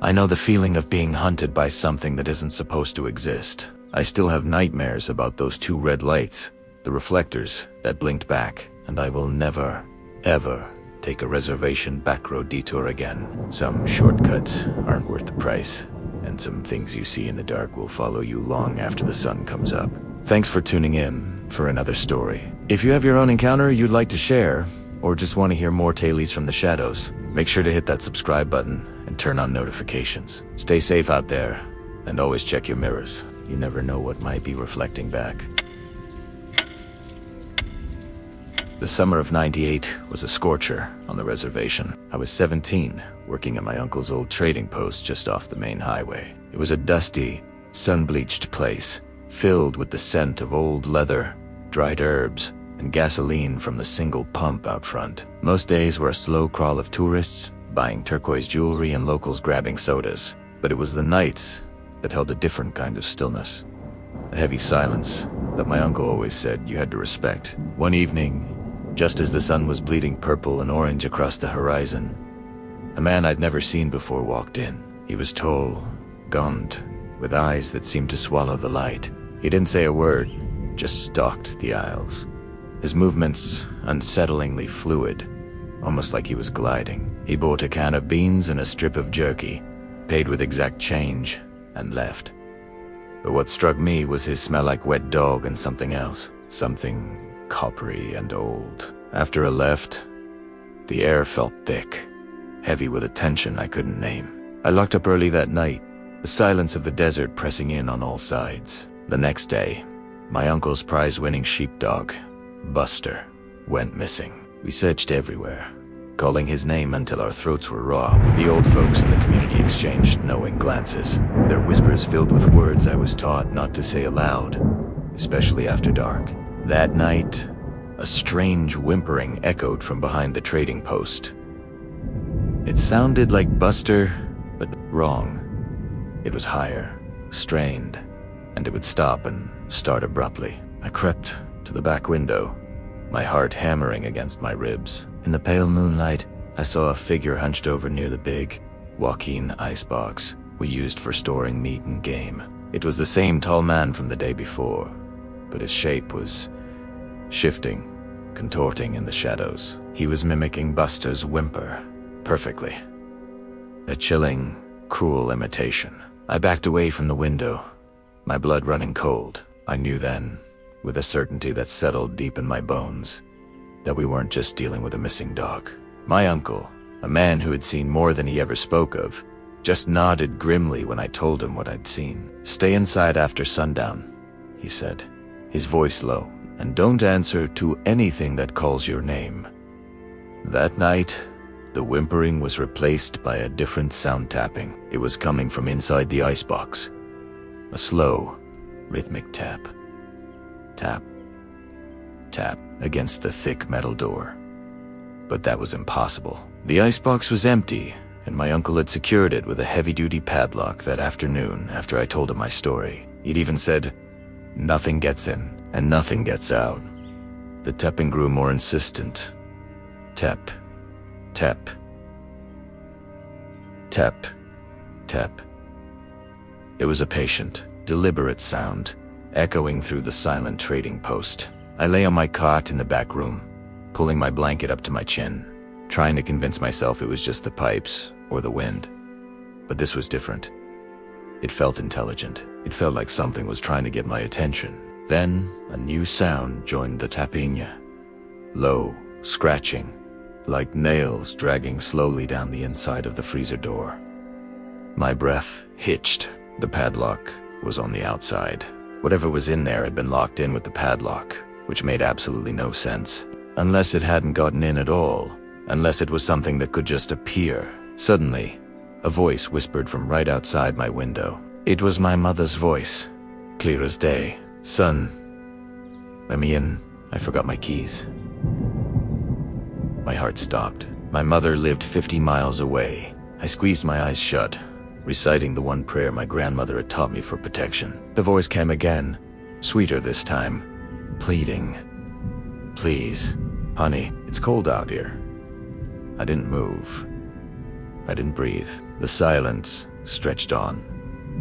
I know the feeling of being hunted by something that isn't supposed to exist. I still have nightmares about those two red lights, the reflectors that blinked back, and I will never, ever take a reservation backroad detour again. Some shortcuts aren't worth the price, and some things you see in the dark will follow you long after the sun comes up. Thanks for tuning in for another story. If you have your own encounter you'd like to share, or just want to hear more tales from the shadows, make sure to hit that subscribe button and turn on notifications. Stay safe out there, and always check your mirrors. You never know what might be reflecting back. The summer of '98 was a scorcher on the reservation. I was 17, working at my uncle's old trading post just off the main highway. It was a dusty, sun-bleached place, filled with the scent of old leather, dried herbs, and gasoline from the single pump out front. Most days were a slow crawl of tourists, buying turquoise jewelry and locals grabbing sodas. But it was the nights that held a different kind of stillness. A heavy silence that my uncle always said you had to respect. One evening, just as the sun was bleeding purple and orange across the horizon, a man I'd never seen before walked in. He was tall, gaunt, with eyes that seemed to swallow the light. He didn't say a word, just stalked the aisles. his movements unsettlingly fluid, almost like he was gliding. He bought a can of beans and a strip of jerky, paid with exact change, and left. But what struck me was his smell like wet dog and something else. Something coppery and old. After I left, the air felt thick, heavy with a tension I couldn't name. I locked up early that night, the silence of the desert pressing in on all sides. The next day, my uncle's prize-winning sheepdog, Buster, went missing. We searched everywhere, calling his name until our throats were raw. The old folks in the community exchanged knowing glances, their whispers filled with words I was taught not to say aloud, especially after dark. That night, a strange whimpering echoed from behind the trading post. It sounded like Buster, but wrong. It was higher, strained, and it would stop and start abruptly. I crept to the back window, my heart hammering against my ribs. In the pale moonlight, I saw a figure hunched over near the big, Joaquin icebox we used for storing meat and game. It was the same tall man from the day before, but his shape was shifting, contorting in the shadows. He was mimicking Buster's whimper perfectly. A chilling, cruel imitation. I backed away from the window, my blood running cold. I knew then, with a certainty that settled deep in my bones, that we weren't just dealing with a missing dog. My uncle, a man who had seen more than he ever spoke of, just nodded grimly when I told him what I'd seen. "Stay inside after sundown," he said, his voice low, "and don't answer to anything that calls your name." That night, the whimpering was replaced by a different sound tapping. It was coming from inside the icebox. A slow, rhythmic tap. Tap. Tap against the thick metal door. But that was impossible. The icebox was empty, and my uncle had secured it with a heavy-duty padlock that afternoon after I told him my story. He'd even said, "Nothing gets in, and nothing gets out." The tapping grew more insistent. Tap. Tap. Tap. Tap. It was a patient, deliberate sound, echoing through the silent trading post. I lay on my cot in the back room, pulling my blanket up to my chin, trying to convince myself it was just the pipes or the wind. But this was different. It felt intelligent. It felt like something was trying to get my attention. Then, a new sound joined the tapping. Low, scratching, like nails dragging slowly down the inside of the freezer door. My breath hitched. The padlock was on the outside. Whatever was in there had been locked in with the padlock, which made absolutely no sense. Unless it hadn't gotten in at all. Unless it was something that could just appear. Suddenly, a voice whispered from right outside my window. It was my mother's voice, clear as day. "Son, let me in. I forgot my keys." My heart stopped. My mother lived 50 miles away. I squeezed my eyes shut, reciting the one prayer my grandmother had taught me for protection. The voice came again, sweeter this time, pleading. "Please, honey, it's cold out here." I didn't move. I didn't breathe. The silence stretched on,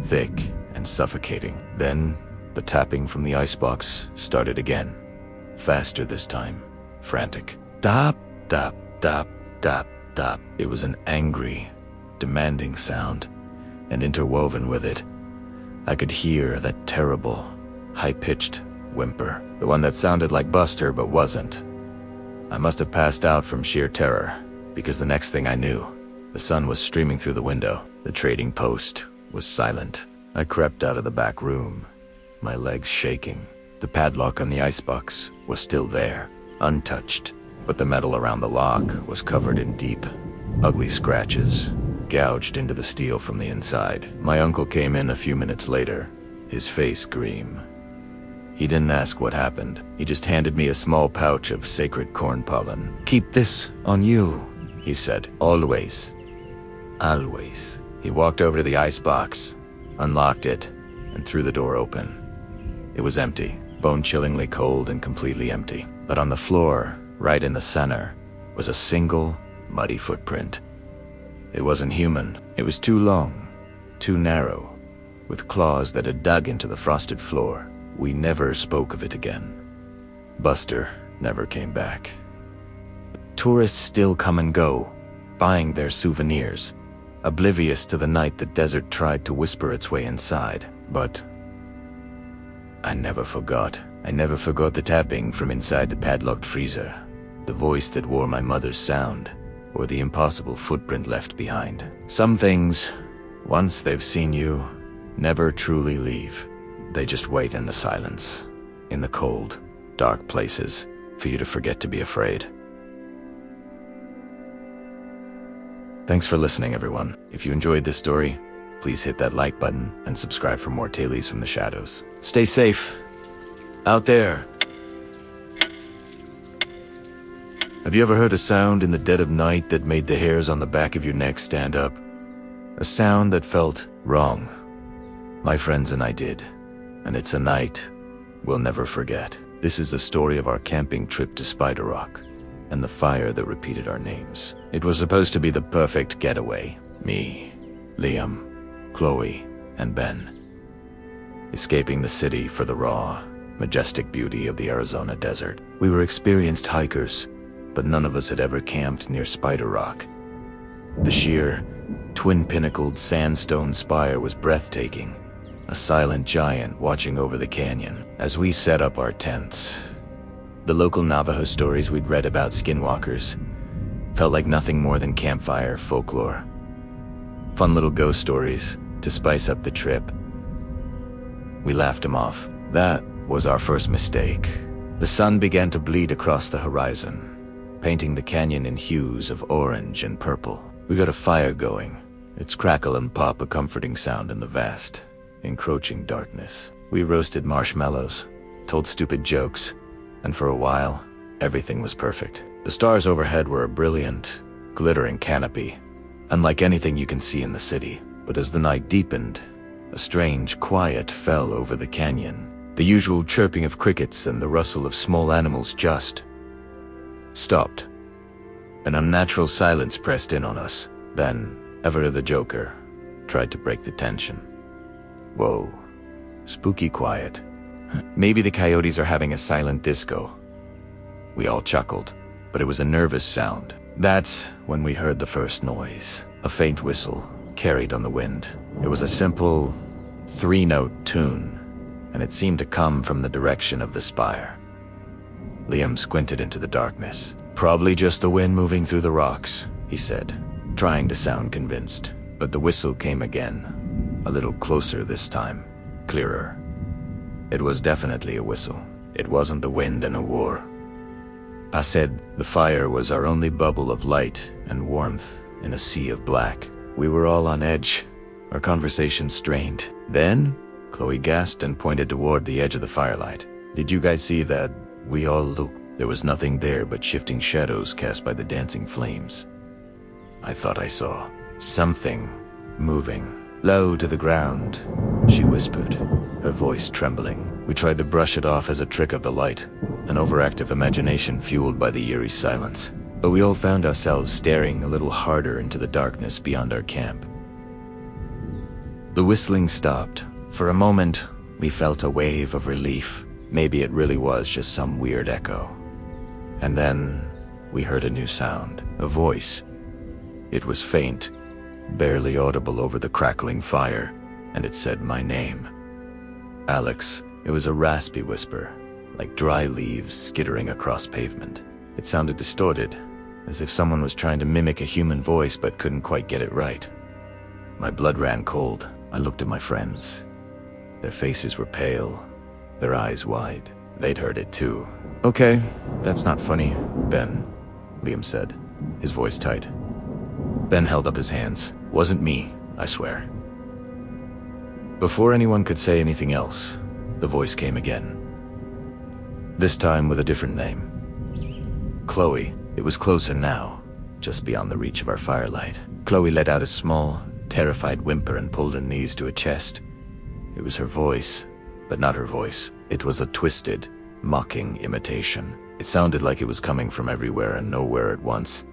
thick and suffocating. Then, the tapping from the icebox started again. Faster this time, frantic. Tap, tap, tap, tap, tap. It was an angry, demanding sound, and interwoven with it, I could hear that terrible, high-pitched whimper, the one that sounded like Buster but wasn't. I must have passed out from sheer terror, because the next thing I knew, the sun was streaming through the window. The trading post was silent. I crept out of the back room, my legs shaking. The padlock on the icebox was still there, untouched, but the metal around the lock was covered in deep, ugly scratches, gouged into the steel from the inside. My uncle came in a few minutes later, his face green. He didn't ask what happened. He just handed me a small pouch of sacred corn pollen. "Keep this on you," he said. "Always. Always." He walked over to the icebox, unlocked it, and threw the door open. It was empty, bone-chillingly cold and completely empty. But on the floor, right in the center, was a single, muddy footprint. It wasn't human. It was too long, too narrow, with claws that had dug into the frosted floor. We never spoke of it again. Buster never came back. Tourists still come and go, buying their souvenirs, oblivious to the night the desert tried to whisper its way inside. But I never forgot. I never forgot the tapping from inside the padlocked freezer, the voice that wore my mother's sound, or the impossible footprint left behind. Some things, once they've seen you, never truly leave. They just wait in the silence, in the cold, dark places, for you to forget to be afraid. Thanks for listening, everyone. If you enjoyed this story, please hit that like button and subscribe for more Tales from the Shadows. Stay safe out there. Have you ever heard a sound in the dead of night that made the hairs on the back of your neck stand up? A sound that felt wrong. My friends and I did, and it's a night we'll never forget. This is the story of our camping trip to Spider Rock, and the fire that repeated our names. It was supposed to be the perfect getaway. Me, Liam, Chloe, and Ben. Escaping the city for the raw, majestic beauty of the Arizona desert. We were experienced hikers, but none of us had ever camped near Spider Rock. The sheer, twin-pinnacled sandstone spire was breathtaking, a silent giant watching over the canyon. As we set up our tents, the local Navajo stories we'd read about skinwalkers felt like nothing more than campfire folklore. Fun little ghost stories to spice up the trip. We laughed them off. That was our first mistake. The sun began to bleed across the horizon, painting the canyon in hues of orange and purple. We got a fire going, its crackle and pop a comforting sound in the vast, encroaching darkness. We roasted marshmallows, told stupid jokes, and for a while, everything was perfect. The stars overhead were a brilliant, glittering canopy, unlike anything you can see in the city. But as the night deepened, a strange quiet fell over the canyon. The usual chirping of crickets and the rustle of small animals just stopped. An unnatural silence pressed in on us. Then, ever the Joker, tried to break the tension. Whoa, spooky quiet. Maybe the coyotes are having a silent disco. We all chuckled, but it was a nervous sound. That's when we heard the first noise. A faint whistle, carried on the wind. It was a simple, three-note tune, and it seemed to come from the direction of the spire. Liam squinted into the darkness. Probably just the wind moving through the rocks, he said, trying to sound convinced. But the whistle came again, a little closer this time, clearer. It was definitely a whistle. It wasn't the wind in a war. I said the fire was our only bubble of light and warmth in a sea of black. We were all on edge, our conversation strained. Then, Chloe gasped and pointed toward the edge of the firelight. Did you guys see that? We all looked. There was nothing there but shifting shadows cast by the dancing flames. I thought I saw something moving. Low to the ground, she whispered, her voice trembling. We tried to brush it off as a trick of the light, an overactive imagination fueled by the eerie silence. But we all found ourselves staring a little harder into the darkness beyond our camp. The whistling stopped. For a moment, we felt a wave of relief. Maybe it really was just some weird echo. And then, we heard a new sound, a voice. It was faint, barely audible over the crackling fire, and it said my name. Alex. It was a raspy whisper, like dry leaves skittering across pavement. It sounded distorted, as if someone was trying to mimic a human voice but couldn't quite get it right. My blood ran cold. I looked at my friends. Their faces were pale, their eyes wide. They'd heard it too. Okay, that's not funny, Ben, Liam said, his voice tight. Ben held up his hands. Wasn't me, I swear. Before anyone could say anything else, the voice came again. This time with a different name. Chloe. It was closer now, just beyond the reach of our firelight. Chloe let out a small, terrified whimper and pulled her knees to her chest. It was her voice, but not her voice. It was a twisted, mocking imitation. It sounded like it was coming from everywhere and nowhere at once.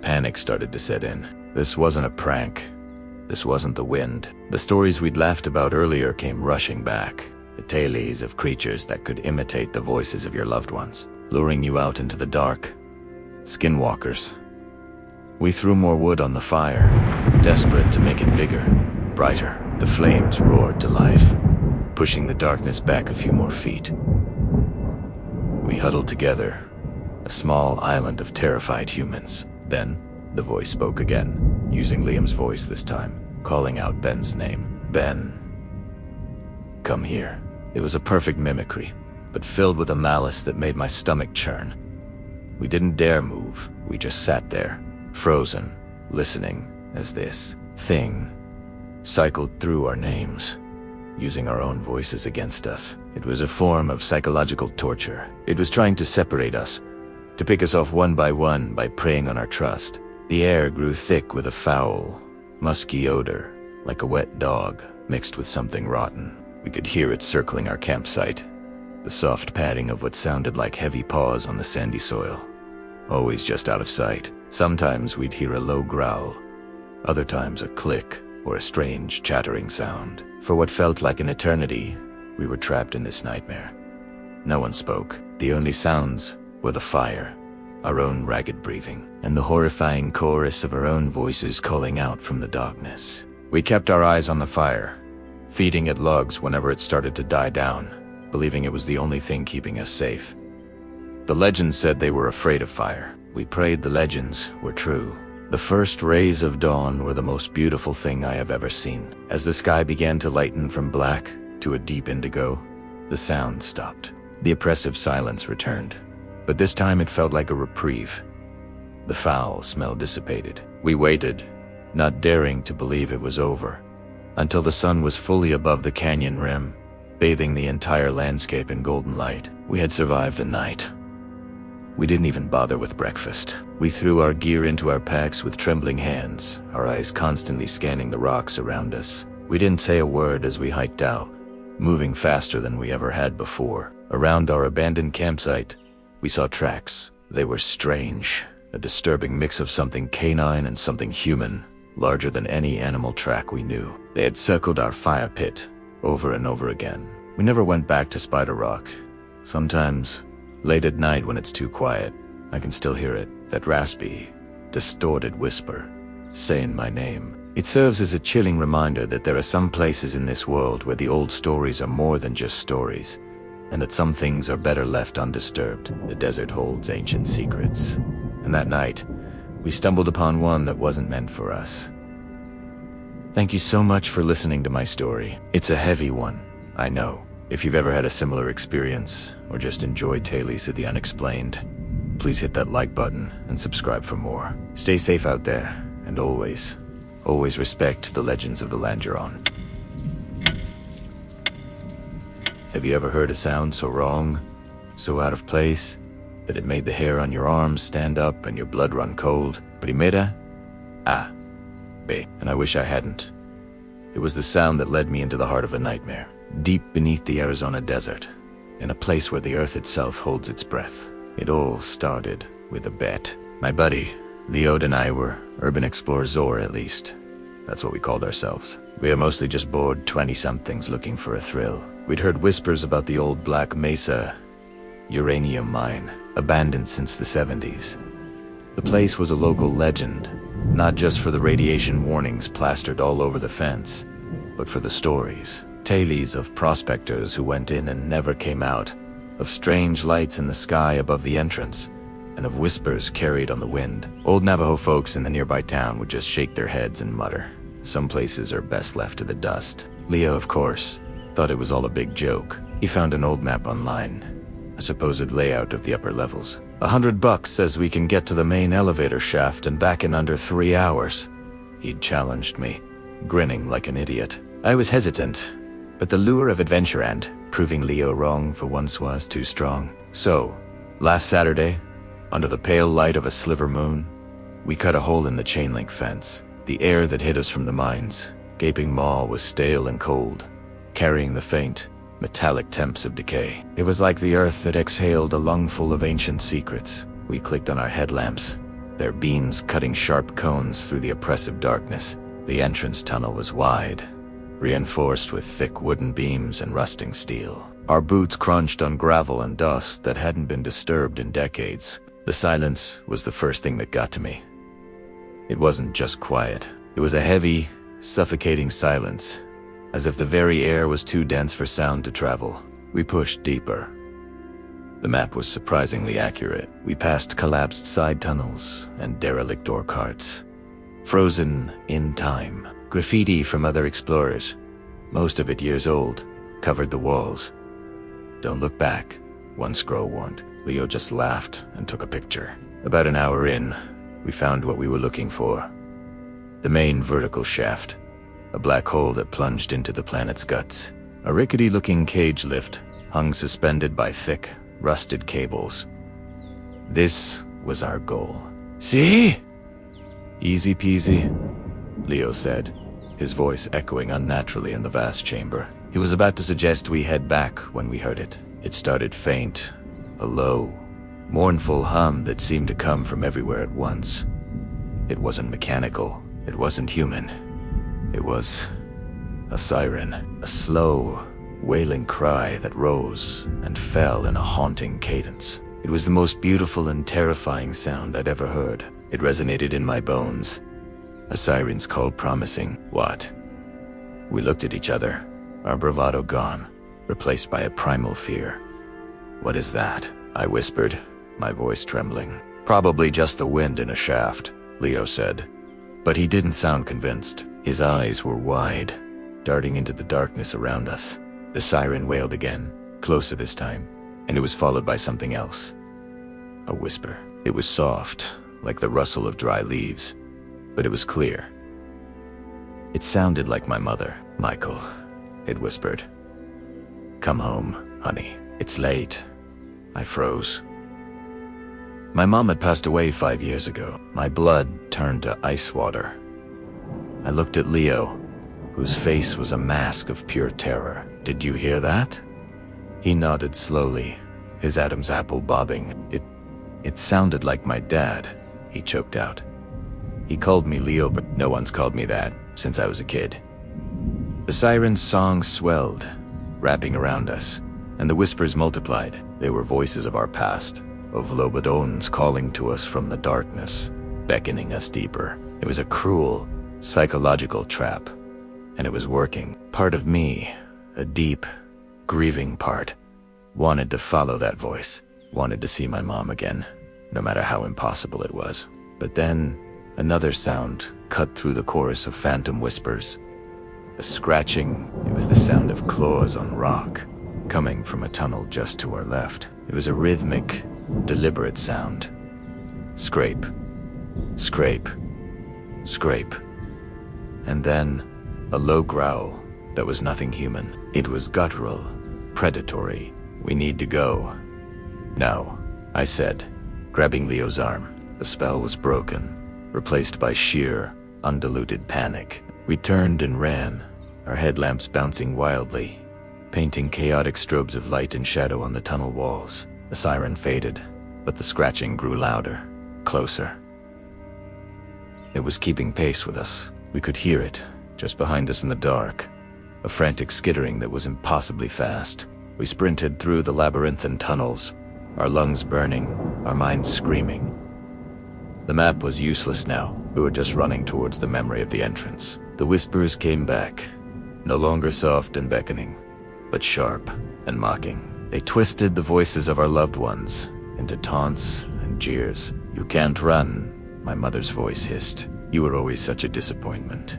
Panic started to set in. This wasn't a prank. This wasn't the wind. The stories we'd laughed about earlier came rushing back. the tales of creatures that could imitate the voices of your loved ones, luring you out into the dark. Skinwalkers. We threw more wood on the fire, desperate to make it bigger, brighter. The flames roared to life, pushing the darkness back a few more feet. We huddled together, a small island of terrified humans. Then, the voice spoke again, using Liam's voice this time, calling out Ben's name. Ben. Come here. It was a perfect mimicry, but filled with a malice that made my stomach churn. We didn't dare move. We just sat there, frozen, listening as this thing cycled through our names, using our own voices against us. It was a form of psychological torture. It was trying to separate us, to pick us off one by preying on our trust. The air grew thick with a foul, musky odor, like a wet dog mixed with something rotten. We could hear it circling our campsite, the soft padding of what sounded like heavy paws on the sandy soil, always just out of sight. Sometimes we'd hear a low growl, other times a click or a strange chattering sound. For what felt like an eternity, we were trapped in this nightmare. No one spoke. The only sounds were the fire, our own ragged breathing, and the horrifying chorus of our own voices calling out from the darkness. We kept our eyes on the fire, feeding it logs whenever it started to die down, believing it was the only thing keeping us safe. The legends said they were afraid of fire. We prayed the legends were true. The first rays of dawn were the most beautiful thing I have ever seen. As the sky began to lighten from black to a deep indigo, the sound stopped. The oppressive silence returned, but this time it felt like a reprieve. The foul smell dissipated. We waited, not daring to believe it was over, until the sun was fully above the canyon rim, bathing the entire landscape in golden light. We had survived the night. We didn't even bother with breakfast. We threw our gear into our packs with trembling hands, our eyes constantly scanning the rocks around us. We didn't say a word as we hiked out, moving faster than we ever had before. Around our abandoned campsite, we saw tracks. They were strange, a disturbing mix of something canine and something human, larger than any animal track we knew. They had circled our fire pit over and over again. We never went back to Spider Rock. Sometimes, late at night when it's too quiet, I can still hear it, that raspy, distorted whisper, saying my name. It serves as a chilling reminder that there are some places in this world where the old stories are more than just stories, and that some things are better left undisturbed. The desert holds ancient secrets. And that night, we stumbled upon one that wasn't meant for us. Thank you so much for listening to my story. It's a heavy one, I know. If you've ever had a similar experience, or just enjoyed tales of the unexplained, please hit that like button and subscribe for more. Stay safe out there, and always respect the legends of the land you're on. Have you ever heard a sound so wrong, so out of place, that it made the hair on your arms stand up and your blood run cold? Primera? B. And I wish I hadn't. It was the sound that led me into the heart of a nightmare, deep beneath the Arizona desert, in a place where the earth itself holds its breath. It all started with a bet. My buddy, Leo, and I were urban explorers, or at least, that's what we called ourselves. We are mostly just bored 20-somethings looking for a thrill. We'd heard whispers about the old Black Mesa uranium mine, abandoned since the 70s. The place was a local legend, not just for the radiation warnings plastered all over the fence, but for the stories. Tales of prospectors who went in and never came out, of strange lights in the sky above the entrance, and of whispers carried on the wind. Old Navajo folks in the nearby town would just shake their heads and mutter. Some places are best left to the dust. Leo, of course, thought it was all a big joke. He found an old map online, a supposed layout of the upper levels. $100 says we can get to the main elevator shaft and back in under 3 hours. He'd challenged me, grinning like an idiot. I was hesitant, but the lure of adventure and proving Leo wrong for once was too strong. So, last Saturday, under the pale light of a sliver moon, we cut a hole in the chain link fence. The air that hit us from the mine's gaping maw was stale and cold, carrying the faint, metallic temps of decay. It was like the earth that exhaled a lungful of ancient secrets. We clicked on our headlamps, their beams cutting sharp cones through the oppressive darkness. The entrance tunnel was wide, reinforced with thick wooden beams and rusting steel. Our boots crunched on gravel and dust that hadn't been disturbed in decades. The silence was the first thing that got to me. It wasn't just quiet. It was a heavy, suffocating silence, as if the very air was too dense for sound to travel. We pushed deeper. The map was surprisingly accurate. We passed collapsed side tunnels and derelict ore carts. Frozen in time. Graffiti from other explorers, most of it years old, covered the walls. "Don't look back," one scroll warned. Leo just laughed and took a picture. About an hour in, we found what we were looking for. The main vertical shaft, a black hole that plunged into the planet's guts. A rickety-looking cage lift hung suspended by thick, rusted cables. This was our goal. "See? Easy peasy," Leo said, his voice echoing unnaturally in the vast chamber. He was about to suggest we head back when we heard it. It started faint, a low, mournful hum that seemed to come from everywhere at once. It wasn't mechanical. It wasn't human. It was a siren, a slow, wailing cry that rose and fell in a haunting cadence. It was the most beautiful and terrifying sound I'd ever heard. It resonated in my bones. A siren's call promising what? We looked at each other, our bravado gone, replaced by a primal fear. "What is that?" I whispered, my voice trembling. "Probably just the wind in a shaft," Leo said. But he didn't sound convinced. His eyes were wide, darting into the darkness around us. The siren wailed again, closer this time, and it was followed by something else. A whisper. It was soft, like the rustle of dry leaves, but it was clear. It sounded like my mother. "Michael," it whispered. "Come home, honey. It's late." I froze. My mom had passed away 5 years ago. My blood turned to ice water. I looked at Leo, whose face was a mask of pure terror. "Did you hear that?" He nodded slowly, his Adam's apple bobbing. It sounded like my dad," he choked out. "He called me Leo, but no one's called me that since I was a kid." The siren's song swelled, wrapping around us, and the whispers multiplied. They were voices of our past, of Lobodons calling to us from the darkness, beckoning us deeper. It was a cruel, psychological trap, and it was working. Part of me, a deep, grieving part, wanted to follow that voice, wanted to see my mom again, no matter how impossible it was. But then, another sound cut through the chorus of phantom whispers. A scratching. It was the sound of claws on rock, coming from a tunnel just to our left. It was a rhythmic, deliberate sound. Scrape, scrape, scrape. And then, a low growl that was nothing human. It was guttural, predatory. "We need to go." "No," I said, grabbing Leo's arm. The spell was broken, replaced by sheer, undiluted panic. We turned and ran, our headlamps bouncing wildly, painting chaotic strobes of light and shadow on the tunnel walls. The siren faded, but the scratching grew louder, closer. It was keeping pace with us. We could hear it, just behind us in the dark, a frantic skittering that was impossibly fast. We sprinted through the labyrinthine tunnels, our lungs burning, our minds screaming. The map was useless now. We were just running towards the memory of the entrance. The whispers came back, no longer soft and beckoning, but sharp and mocking. They twisted the voices of our loved ones into taunts and jeers. "You can't run," my mother's voice hissed. "You were always such a disappointment."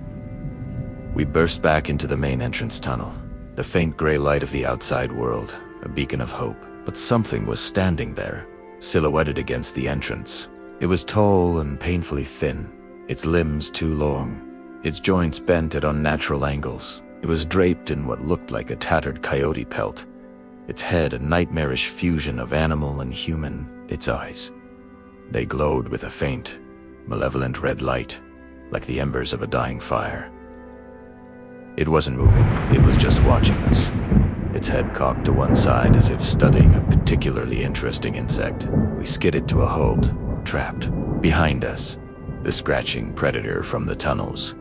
We burst back into the main entrance tunnel, the faint gray light of the outside world, a beacon of hope. But something was standing there, silhouetted against the entrance. It was tall and painfully thin, its limbs too long, its joints bent at unnatural angles. It was draped in what looked like a tattered coyote pelt, its head a nightmarish fusion of animal and human. Its eyes, they glowed with a faint, malevolent red light, like the embers of a dying fire. It wasn't moving, it was just watching us, its head cocked to one side as if studying a particularly interesting insect. We skidded to a halt, trapped. Behind us, the scratching predator from the tunnels.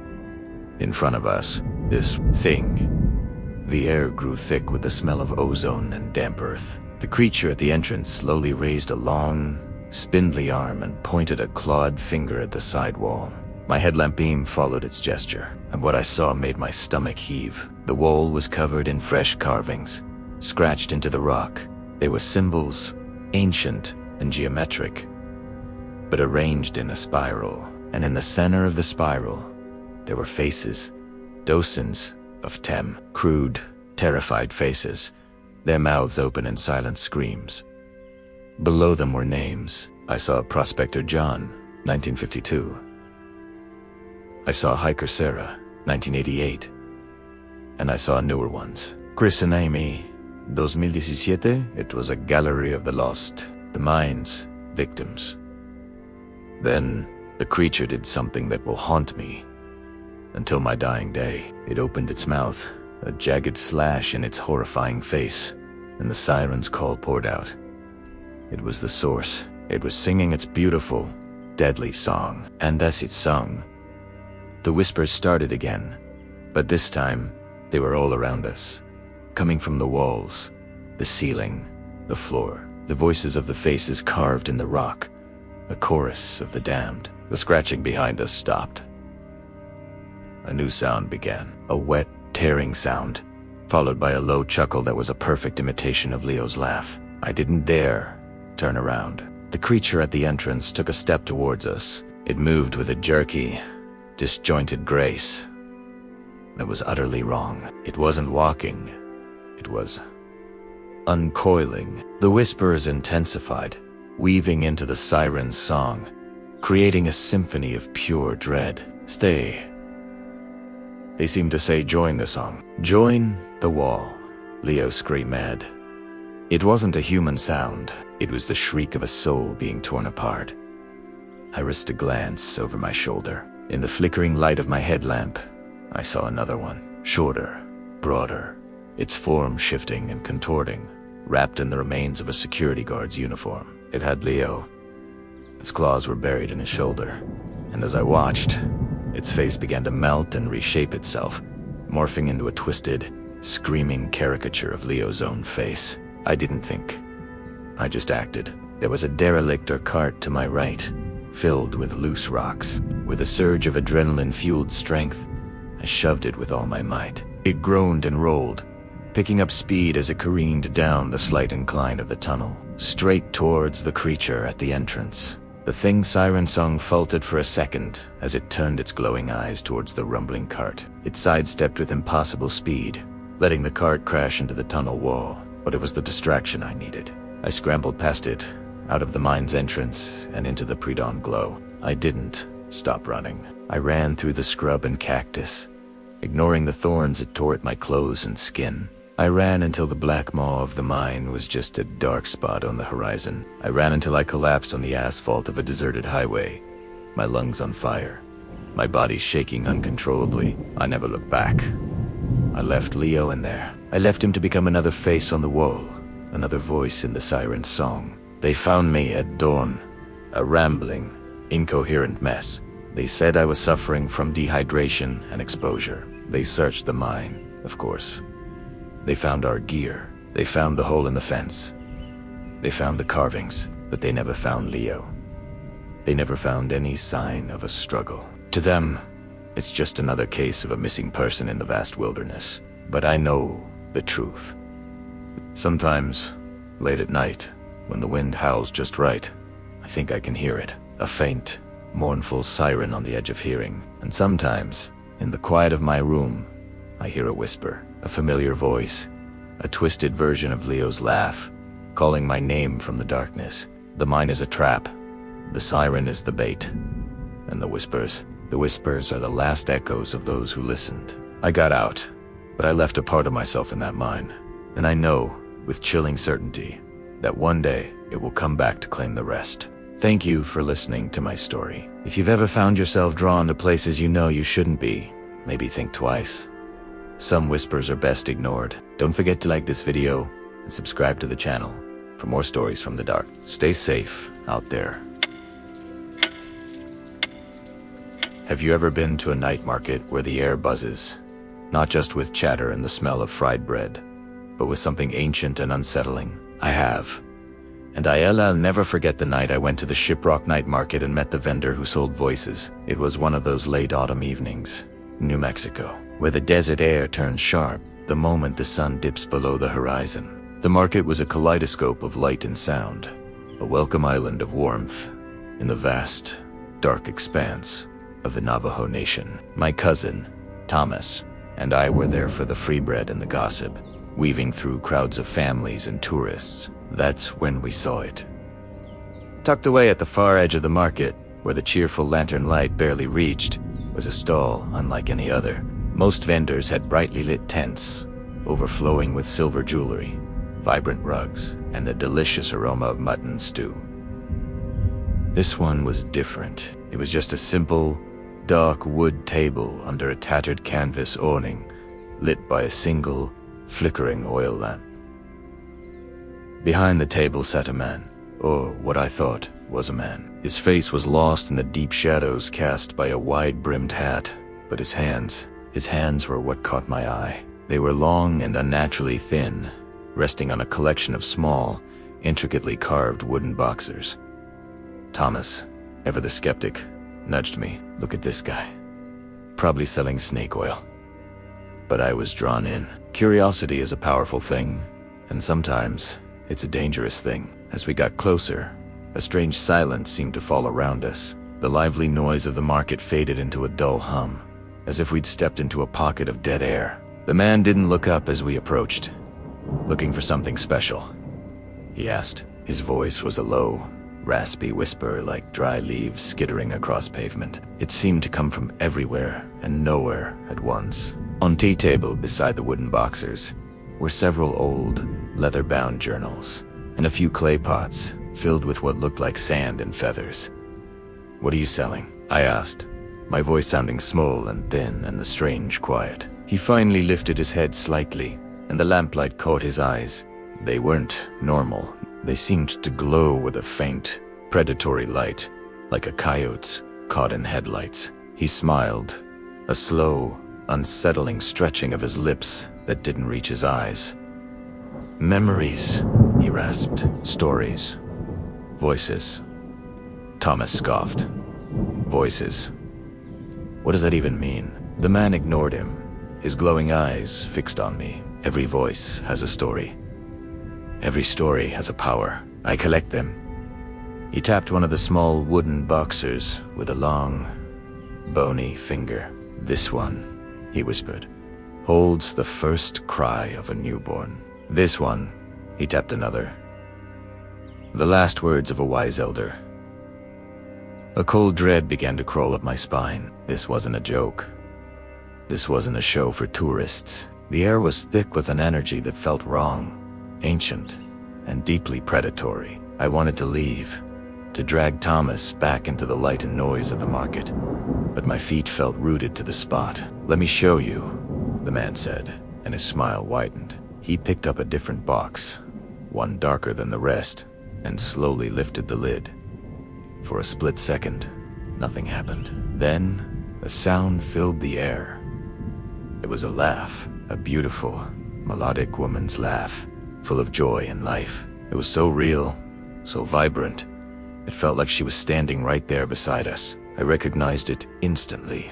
In front of us, This thing. The air grew thick with the smell of ozone and damp earth. The creature at the entrance slowly raised a long, spindly arm and pointed a clawed finger at the side wall. My headlamp beam followed its gesture, and what I saw made my stomach heave. The wall was covered in fresh carvings, scratched into the rock. They were symbols, ancient and geometric, but arranged in a spiral. And in the center of the spiral, there were faces, dozens of them, crude, terrified faces, their mouths open in silent screams. Below them were names. I saw Prospector John, 1952. I saw Hiker Sarah, 1988. And I saw newer ones. Chris and Amy, 2017. It was a gallery of the lost, the mind's victims. Then, the creature did something that will haunt me until my dying day. It opened its mouth, a jagged slash in its horrifying face, and the siren's call poured out. It was the source. It was singing its beautiful, deadly song. And as it sung, the whispers started again, but this time, they were all around us, coming from the walls, the ceiling, the floor, the voices of the faces carved in the rock, a chorus of the damned. The scratching behind us stopped. A new sound began, a wet, tearing sound, followed by a low chuckle that was a perfect imitation of Leo's laugh. I didn't dare turn around. The creature at the entrance took a step towards us. It moved with a jerky, disjointed grace that was utterly wrong. It wasn't walking. It was uncoiling. The whispers intensified, weaving into the siren's song, creating a symphony of pure dread. Stay. They seemed to say join the song. Join the wall. Leo screamed. It wasn't a human sound. It was the shriek of a soul being torn apart. I risked a glance over my shoulder. In the flickering light of my headlamp, I saw another one. Shorter, broader, its form shifting and contorting, wrapped in the remains of a security guard's uniform. It had Leo. Its claws were buried in his shoulder, and as I watched, its face began to melt and reshape itself, morphing into a twisted, screaming caricature of Leo's own face. I didn't think. I just acted. There was a derelict or cart to my right, filled with loose rocks. With a surge of adrenaline-fueled strength, I shoved it with all my might. It groaned and rolled, picking up speed as it careened down the slight incline of the tunnel, straight towards the creature at the entrance. The thing siren song faltered for a second as it turned its glowing eyes towards the rumbling cart. It sidestepped with impossible speed, letting the cart crash into the tunnel wall. But it was the distraction I needed. I scrambled past it, out of the mine's entrance and into the pre-dawn glow. I didn't stop running. I ran through the scrub and cactus, ignoring the thorns that tore at my clothes and skin. I ran until the black maw of the mine was just a dark spot on the horizon. I ran until I collapsed on the asphalt of a deserted highway, my lungs on fire, my body shaking uncontrollably. I never looked back. I left Leo in there. I left him to become another face on the wall, another voice in the siren's song. They found me at dawn, a rambling, incoherent mess. They said I was suffering from dehydration and exposure. They searched the mine, of course. They found our gear. They found the hole in the fence. They found the carvings, but they never found Leo. They never found any sign of a struggle. To them, it's just another case of a missing person in the vast wilderness. But I know the truth. Sometimes, late at night, when the wind howls just right, I think I can hear it. A faint, mournful siren on the edge of hearing. And sometimes, in the quiet of my room, I hear a whisper, a familiar voice, a twisted version of Leo's laugh, calling my name from the darkness. The mine is a trap. The siren is the bait. And the whispers are the last echoes of those who listened. I got out, but I left a part of myself in that mine. And I know, with chilling certainty, that one day it will come back to claim the rest. Thank you for listening to my story. If you've ever found yourself drawn to places you know you shouldn't be, maybe think twice. Some whispers are best ignored. Don't forget to like this video and subscribe to the channel for more stories from the dark. Stay safe out there. Have you ever been to a night market where the air buzzes, not just with chatter and the smell of fried bread, but with something ancient and unsettling. I have. And I'll never forget the night I went to the Shiprock night market and met the vendor who sold voices. It was one of those late autumn evenings, New Mexico, where the desert air turns sharp the moment the sun dips below the horizon. The market was a kaleidoscope of light and sound, a welcome island of warmth in the vast, dark expanse of the Navajo Nation. My cousin, Thomas, and I were there for the free bread and the gossip, weaving through crowds of families and tourists. That's when we saw it. Tucked away at the far edge of the market, where the cheerful lantern light barely reached, was a stall unlike any other. Most vendors had brightly lit tents, overflowing with silver jewelry, vibrant rugs, and the delicious aroma of mutton stew. This one was different. It was just a simple, dark wood table under a tattered canvas awning, lit by a single, flickering oil lamp. Behind the table sat a man, or what I thought was a man. His face was lost in the deep shadows cast by a wide-brimmed hat, but his hands were what caught my eye. They were long and unnaturally thin, resting on a collection of small, intricately carved wooden boxers. Thomas, ever the skeptic, nudged me. Look at this guy. Probably selling snake oil. But I was drawn in. Curiosity is a powerful thing, and sometimes it's a dangerous thing. As we got closer, a strange silence seemed to fall around us. The lively noise of the market faded into a dull hum, as if we'd stepped into a pocket of dead air. The man didn't look up as we approached. "Looking for something special?" he asked. His voice was a low, raspy whisper like dry leaves skittering across pavement. It seemed to come from everywhere and nowhere at once. On tea table beside the wooden boxers were several old, leather-bound journals and a few clay pots filled with what looked like sand and feathers. "What are you selling?" I asked, my voice sounding small and thin and the strange quiet. He finally lifted his head slightly, and the lamplight caught his eyes. They weren't normal. They seemed to glow with a faint, predatory light, like a coyote's caught in headlights. He smiled, a slow, unsettling stretching of his lips that didn't reach his eyes. "Memories," he rasped. "Stories. Voices." Thomas scoffed. "Voices? What does that even mean?" The man ignored him, his glowing eyes fixed on me. "Every voice has a story. Every story has a power. I collect them." He tapped one of the small wooden boxers with a long, bony finger. "This one," he whispered, "holds the first cry of a newborn. This one," he tapped another. "The last words of a wise elder." A cold dread began to crawl up my spine. This wasn't a joke. This wasn't a show for tourists. The air was thick with an energy that felt wrong, ancient, and deeply predatory. I wanted to leave, to drag Thomas back into the light and noise of the market, but my feet felt rooted to the spot. "Let me show you," the man said, and his smile widened. He picked up a different box, one darker than the rest, and slowly lifted the lid. For a split second, nothing happened. Then, a sound filled the air. It was a laugh, a beautiful, melodic woman's laugh, full of joy and life. It was so real, so vibrant. It felt like she was standing right there beside us. I recognized it instantly.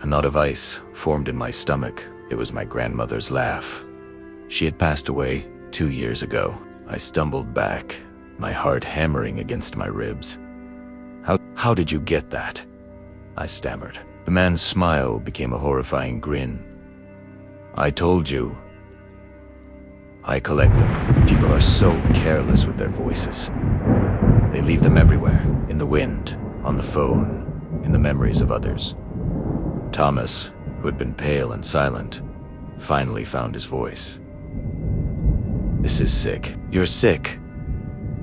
A knot of ice formed in my stomach. It was my grandmother's laugh. She had passed away 2 years ago. I stumbled back, my heart hammering against my ribs. How did you get that?" I stammered. The man's smile became a horrifying grin. "I told you. I collect them. People are so careless with their voices. They leave them everywhere, in the wind, on the phone, in the memories of others." Thomas, who had been pale and silent, finally found his voice. "This is sick. You're sick."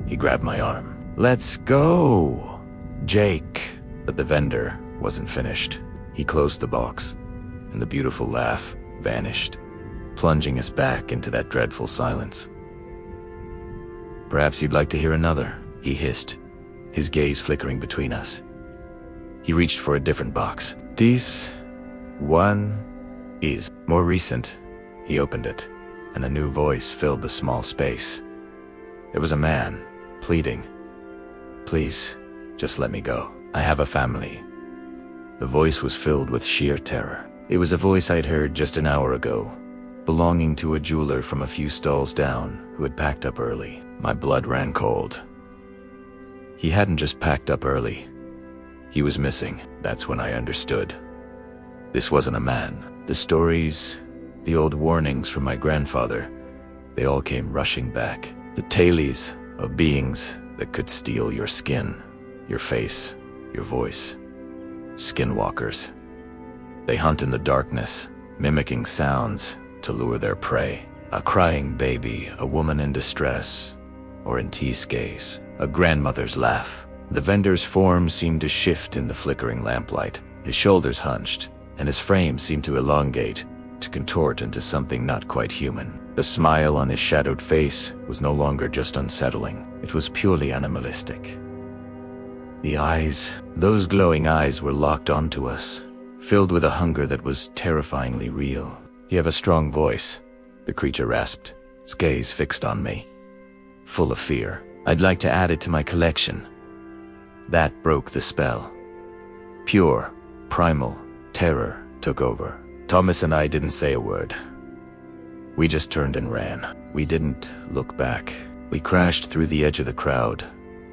He grabbed my arm. "Let's go, Jake." But the vendor wasn't finished. He closed the box, and the beautiful laugh vanished, plunging us back into that dreadful silence. "Perhaps you'd like to hear another," he hissed, his gaze flickering between us. He reached for a different box. "This one Please. More recent. He opened it, and a new voice filled the small space. It was a man, pleading. Please, just let me go. I have a family. The voice was filled with sheer terror. It was a voice I'd heard just an hour ago, belonging to a jeweler from a few stalls down who had packed up early. My blood ran cold. He hadn't just packed up early. He was missing. That's when I understood. This wasn't a man. The stories, the old warnings from my grandfather, they all came rushing back. The tales of beings that could steal your skin, your face, your voice. Skinwalkers. They hunt in the darkness, mimicking sounds to lure their prey. A crying baby, a woman in distress, or in T-skays, a grandmother's laugh. The vendor's form seemed to shift in the flickering lamplight. His shoulders hunched, and his frame seemed to elongate, to contort into something not quite human. The smile on his shadowed face was no longer just unsettling. It was purely animalistic. The eyes, those glowing eyes were locked onto us, filled with a hunger that was terrifyingly real. You have a strong voice, the creature rasped, its gaze fixed on me, full of fear. I'd like to add it to my collection. That broke the spell. Pure, primal terror took over. Thomas and I didn't say a word. We just turned and ran. We didn't look back. We crashed through the edge of the crowd,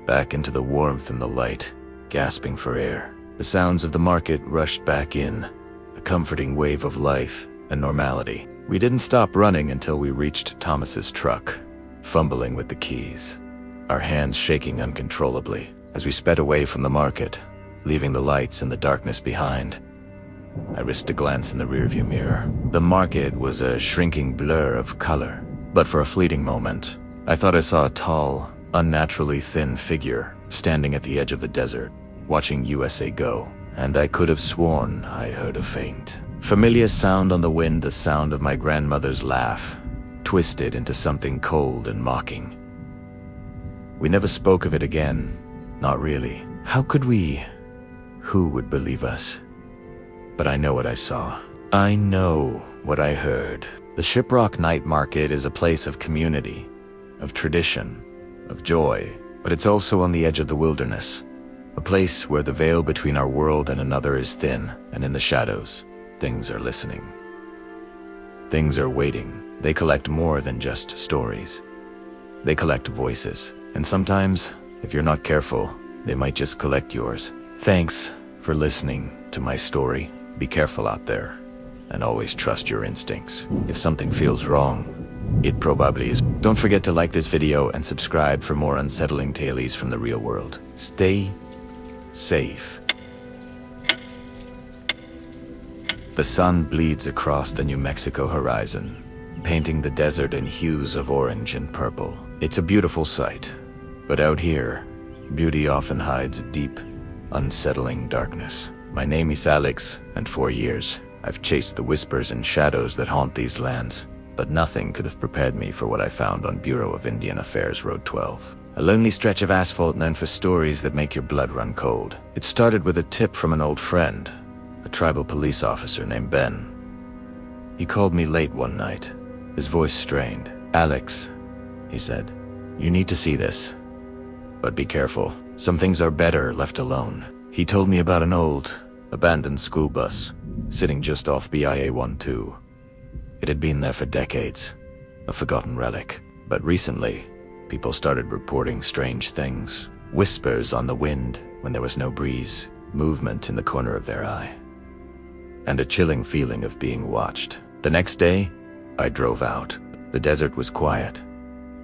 back into the warmth and the light, gasping for air. The sounds of the market rushed back in, a comforting wave of life and normality. We didn't stop running until we reached Thomas's truck, fumbling with the keys, our hands shaking uncontrollably as we sped away from the market, leaving the lights and the darkness behind. I risked a glance in the rearview mirror. The market was a shrinking blur of color, but for a fleeting moment, I thought I saw a tall, unnaturally thin figure standing at the edge of the desert, watching USA go, and I could have sworn I heard a faint, familiar sound on the wind, the sound of my grandmother's laugh, twisted into something cold and mocking. We never spoke of it again, not really. How could we? Who would believe us? But I know what I saw. I know what I heard. The Shiprock Night Market is a place of community, of tradition, of joy, but it's also on the edge of the wilderness, a place where the veil between our world and another is thin, and in the shadows, things are listening. Things are waiting. They collect more than just stories. They collect voices, and sometimes, if you're not careful, they might just collect yours. Thanks for listening to my story. Be careful out there, and always trust your instincts. If something feels wrong, it probably is. Don't forget to like this video and subscribe for more unsettling tales from the real world. Stay safe. The sun bleeds across the New Mexico horizon, painting the desert in hues of orange and purple. It's a beautiful sight, but out here, beauty often hides a deep, unsettling darkness. My name is Alex, and for years, I've chased the whispers and shadows that haunt these lands, but nothing could have prepared me for what I found on Bureau of Indian Affairs Road 12. A lonely stretch of asphalt known for stories that make your blood run cold. It started with a tip from an old friend, a tribal police officer named Ben. He called me late one night, his voice strained. "Alex," he said, "you need to see this. But be careful. Some things are better left alone." He told me about an old, abandoned school bus, sitting just off BIA-12. It had been there for decades, a forgotten relic. But recently, people started reporting strange things. Whispers on the wind when there was no breeze, movement in the corner of their eye, and a chilling feeling of being watched. The next day, I drove out. The desert was quiet,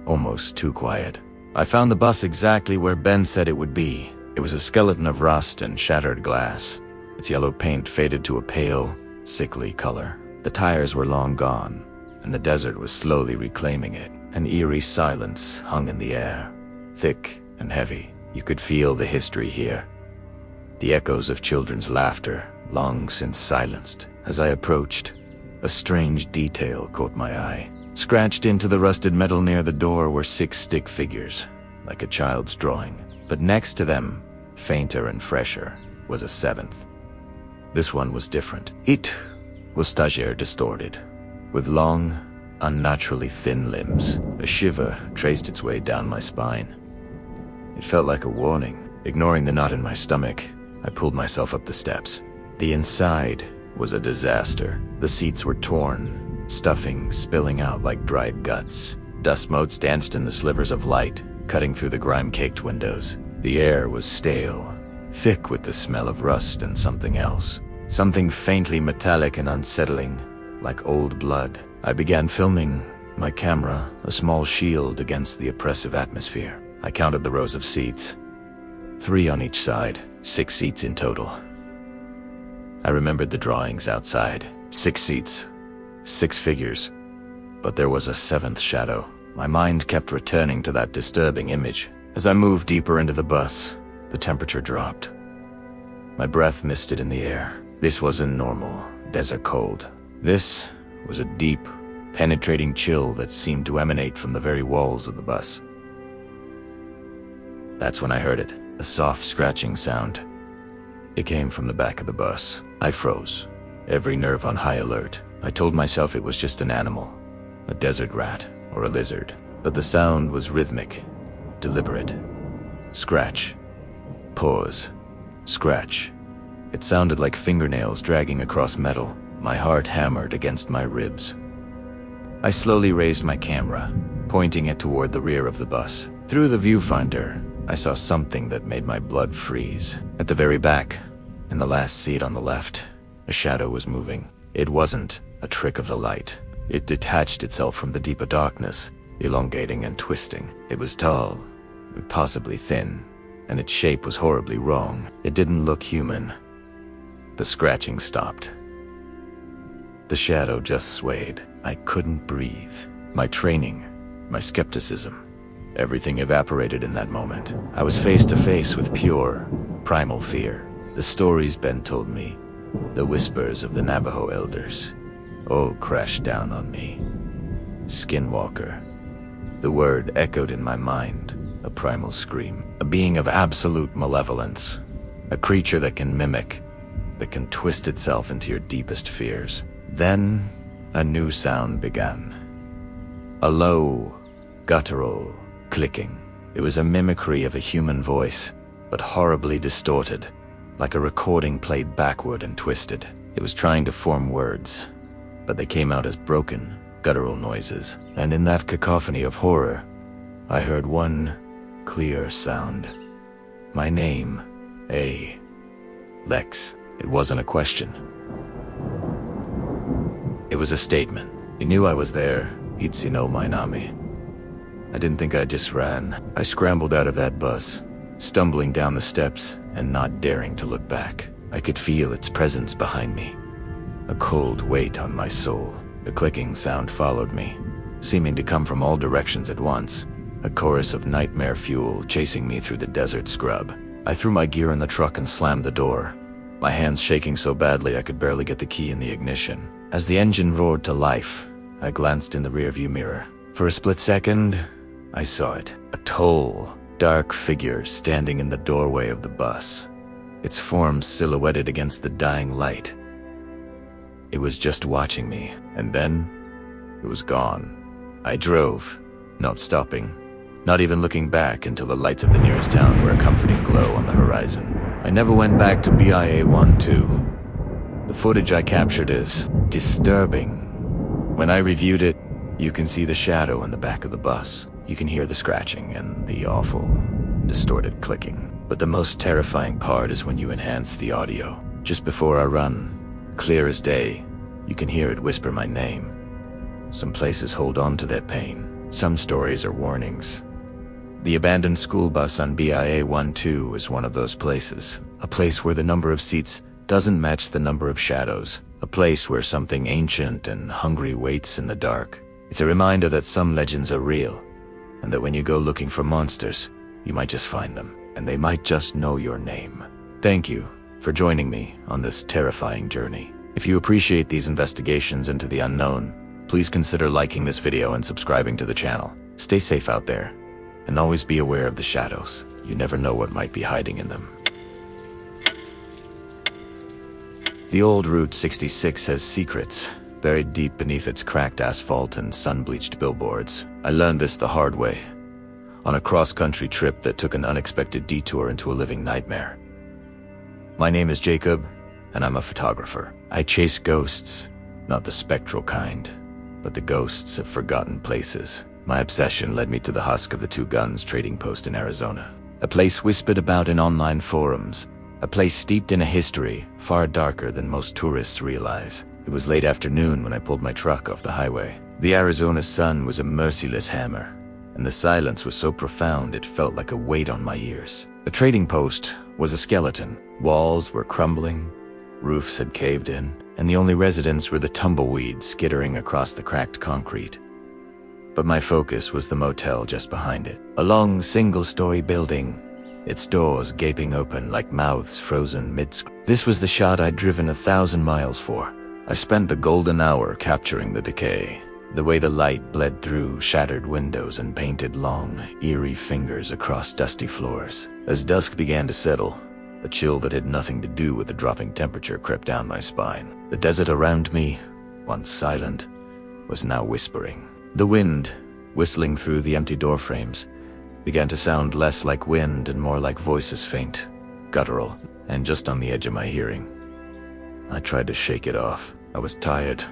almost too quiet. I found the bus exactly where Ben said it would be. It was a skeleton of rust and shattered glass, its yellow paint faded to a pale, sickly color. The tires were long gone, and the desert was slowly reclaiming it. An eerie silence hung in the air, thick and heavy. You could feel the history here, the echoes of children's laughter, long since silenced. As I approached, a strange detail caught my eye. Scratched into the rusted metal near the door were 6 stick figures, like a child's drawing. But next to them, fainter and fresher, was a 7th. This one was different. It was stagiaire distorted, with long, unnaturally thin limbs. A shiver traced its way down my spine. It felt like a warning. Ignoring the knot in my stomach, I pulled myself up the steps. The inside was a disaster. The seats were torn, stuffing spilling out like dried guts. Dust motes danced in the slivers of light, cutting through the grime-caked windows. The air was stale, thick with the smell of rust and something else. Something faintly metallic and unsettling, like old blood. I began filming, my camera a small shield against the oppressive atmosphere. I counted the rows of seats. 3 on each side, 6 seats in total. I remembered the drawings outside. 6 seats, 6 figures, but there was a 7th shadow. My mind kept returning to that disturbing image. As I moved deeper into the bus, the temperature dropped. My breath misted in the air. This wasn't normal, desert cold. This was a deep, penetrating chill that seemed to emanate from the very walls of the bus. That's when I heard it, a soft scratching sound. It came from the back of the bus. I froze, every nerve on high alert. I told myself it was just an animal, a desert rat or a lizard. But the sound was rhythmic, deliberate. Scratch, pause, scratch. It sounded like fingernails dragging across metal. My heart hammered against my ribs. I slowly raised my camera, pointing it toward the rear of the bus. Through the viewfinder, I saw something that made my blood freeze. At the very back, in the last seat on the left, a shadow was moving. It wasn't a trick of the light. It detached itself from the deeper darkness, elongating and twisting. It was tall, and possibly thin, and its shape was horribly wrong. It didn't look human. The scratching stopped. The shadow just swayed. I couldn't breathe. My training, my skepticism, everything evaporated in that moment. I was face to face with pure, primal fear. The stories Ben told me, the whispers of the Navajo elders, all crashed down on me. Skinwalker. The word echoed in my mind, a primal scream. A being of absolute malevolence. A creature that can mimic, that can twist itself into your deepest fears. Then, a new sound began. A low, guttural clicking. It was a mimicry of a human voice, but horribly distorted, like a recording played backward and twisted. It was trying to form words, but they came out as broken, guttural noises. And in that cacophony of horror, I heard one clear sound. My name, Lex. It wasn't a question. It was a statement. He knew I was there. Itsino Mainami. I didn't think I just ran. I scrambled out of that bus, stumbling down the steps and not daring to look back. I could feel its presence behind me, a cold weight on my soul. The clicking sound followed me, seeming to come from all directions at once, a chorus of nightmare fuel chasing me through the desert scrub. I threw my gear in the truck and slammed the door, my hands shaking so badly I could barely get the key in the ignition. As the engine roared to life, I glanced in the rearview mirror. For a split second, I saw it. A tall, dark figure standing in the doorway of the bus, its form silhouetted against the dying light. It was just watching me, and then it was gone. I drove, not stopping, not even looking back until the lights of the nearest town were a comforting glow on the horizon. I never went back to BIA 1-2. The footage I captured is disturbing. When I reviewed it, you can see the shadow in the back of the bus. You can hear the scratching and the awful, distorted clicking. But the most terrifying part is when you enhance the audio. Just before I run, clear as day, you can hear it whisper my name. Some places hold on to their pain. Some stories are warnings. The abandoned school bus on BIA 1-2 is one of those places. A place where the number of seats doesn't match the number of shadows. A place where something ancient and hungry waits in the dark. It's a reminder that some legends are real, and that when you go looking for monsters, you might just find them, and they might just know your name. Thank you for joining me on this terrifying journey. If you appreciate these investigations into the unknown, please consider liking this video and subscribing to the channel. Stay safe out there, and always be aware of the shadows. You never know what might be hiding in them. The old Route 66 has secrets, buried deep beneath its cracked asphalt and sun-bleached billboards. I learned this the hard way, on a cross-country trip that took an unexpected detour into a living nightmare. My name is Jacob, and I'm a photographer. I chase ghosts, not the spectral kind, but the ghosts of forgotten places. My obsession led me to the Husk of the Two Guns trading post in Arizona, a place whispered about in online forums, a place steeped in a history far darker than most tourists realize. It was late afternoon when I pulled my truck off the highway. The Arizona sun was a merciless hammer, and the silence was so profound it felt like a weight on my ears. The trading post was a skeleton. Walls were crumbling, roofs had caved in, and the only residents were the tumbleweeds skittering across the cracked concrete. But my focus was the motel just behind it. A long, single-story building, its doors gaping open like mouths frozen mid-scream. This was the shot I'd driven 1,000 miles for. I spent the golden hour capturing the decay, the way the light bled through shattered windows and painted long, eerie fingers across dusty floors. As dusk began to settle, a chill that had nothing to do with the dropping temperature crept down my spine. The desert around me, once silent, was now whispering. The wind, whistling through the empty door frames, began to sound less like wind and more like voices, faint, guttural, and just on the edge of my hearing. I tried to shake it off. I was tired,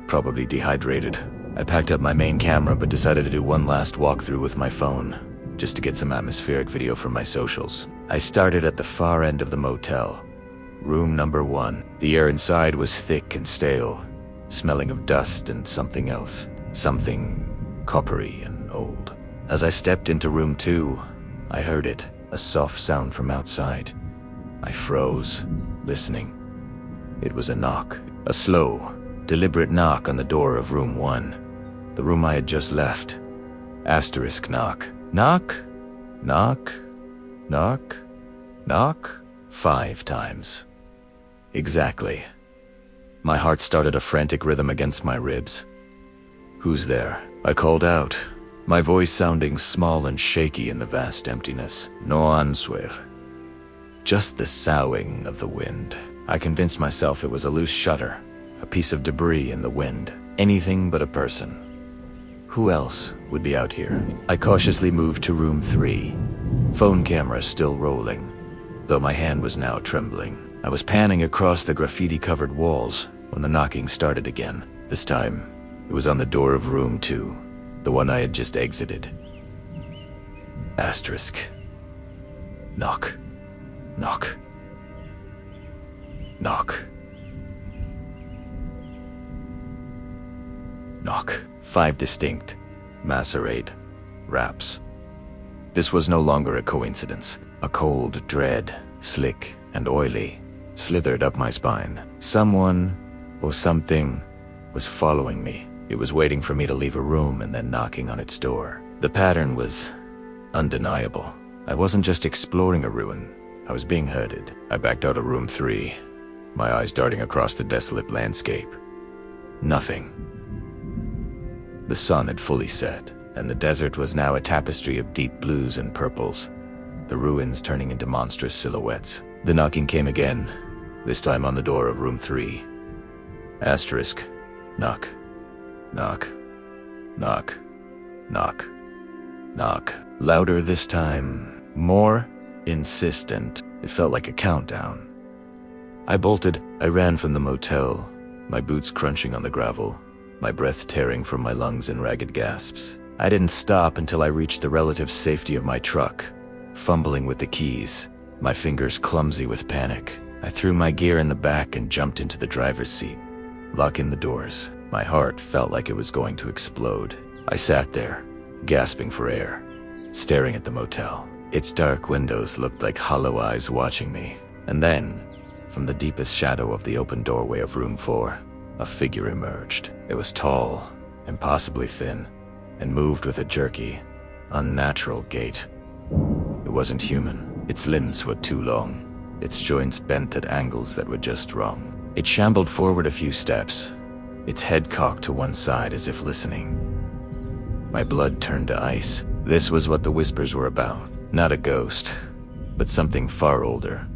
probably dehydrated. I packed up my main camera but decided to do one last walkthrough with my phone, just to get some atmospheric video from my socials. I started at the far end of the motel, room number 1. The air inside was thick and stale, smelling of dust and something else, something coppery and old. As I stepped into room 2, I heard it, a soft sound from outside. I froze, listening. It was a knock, a slow, deliberate knock on the door of room 1, the room I had just left. Asterisk knock. Knock, knock, knock, knock, 5 times. Exactly. My heart started a frantic rhythm against my ribs. "Who's there?" I called out, my voice sounding small and shaky in the vast emptiness. No answer. Just the soughing of the wind. I convinced myself it was a loose shutter, a piece of debris in the wind, anything but a person. Who else would be out here? I cautiously moved to room 3, phone camera still rolling, though my hand was now trembling. I was panning across the graffiti-covered walls when the knocking started again. This time, it was on the door of room 2, the one I had just exited. Asterisk. Knock. Knock. Knock. Knock. 5 distinct, macerate, raps. This was no longer a coincidence. A cold dread, slick and oily, slithered up my spine. Someone, or something, was following me. It was waiting for me to leave a room and then knocking on its door. The pattern was undeniable. I wasn't just exploring a ruin, I was being herded. I backed out of room 3, my eyes darting across the desolate landscape. Nothing. The sun had fully set, and the desert was now a tapestry of deep blues and purples, the ruins turning into monstrous silhouettes. The knocking came again, this time on the door of room 3. Asterisk. Knock. Knock. Knock. Knock. Knock. Louder this time. More insistent. It felt like a countdown. I bolted. I ran from the motel, my boots crunching on the gravel, my breath tearing from my lungs in ragged gasps. I didn't stop until I reached the relative safety of my truck, fumbling with the keys, my fingers clumsy with panic. I threw my gear in the back and jumped into the driver's seat, locking the doors. My heart felt like it was going to explode. I sat there, gasping for air, staring at the motel. Its dark windows looked like hollow eyes watching me. And then, from the deepest shadow of the open doorway of room 4, a figure emerged. It was tall, impossibly thin, and moved with a jerky, unnatural gait. It wasn't human. Its limbs were too long, its joints bent at angles that were just wrong. It shambled forward a few steps, its head cocked to one side as if listening. My blood turned to ice. This was what the whispers were about. Not a ghost, but something far older,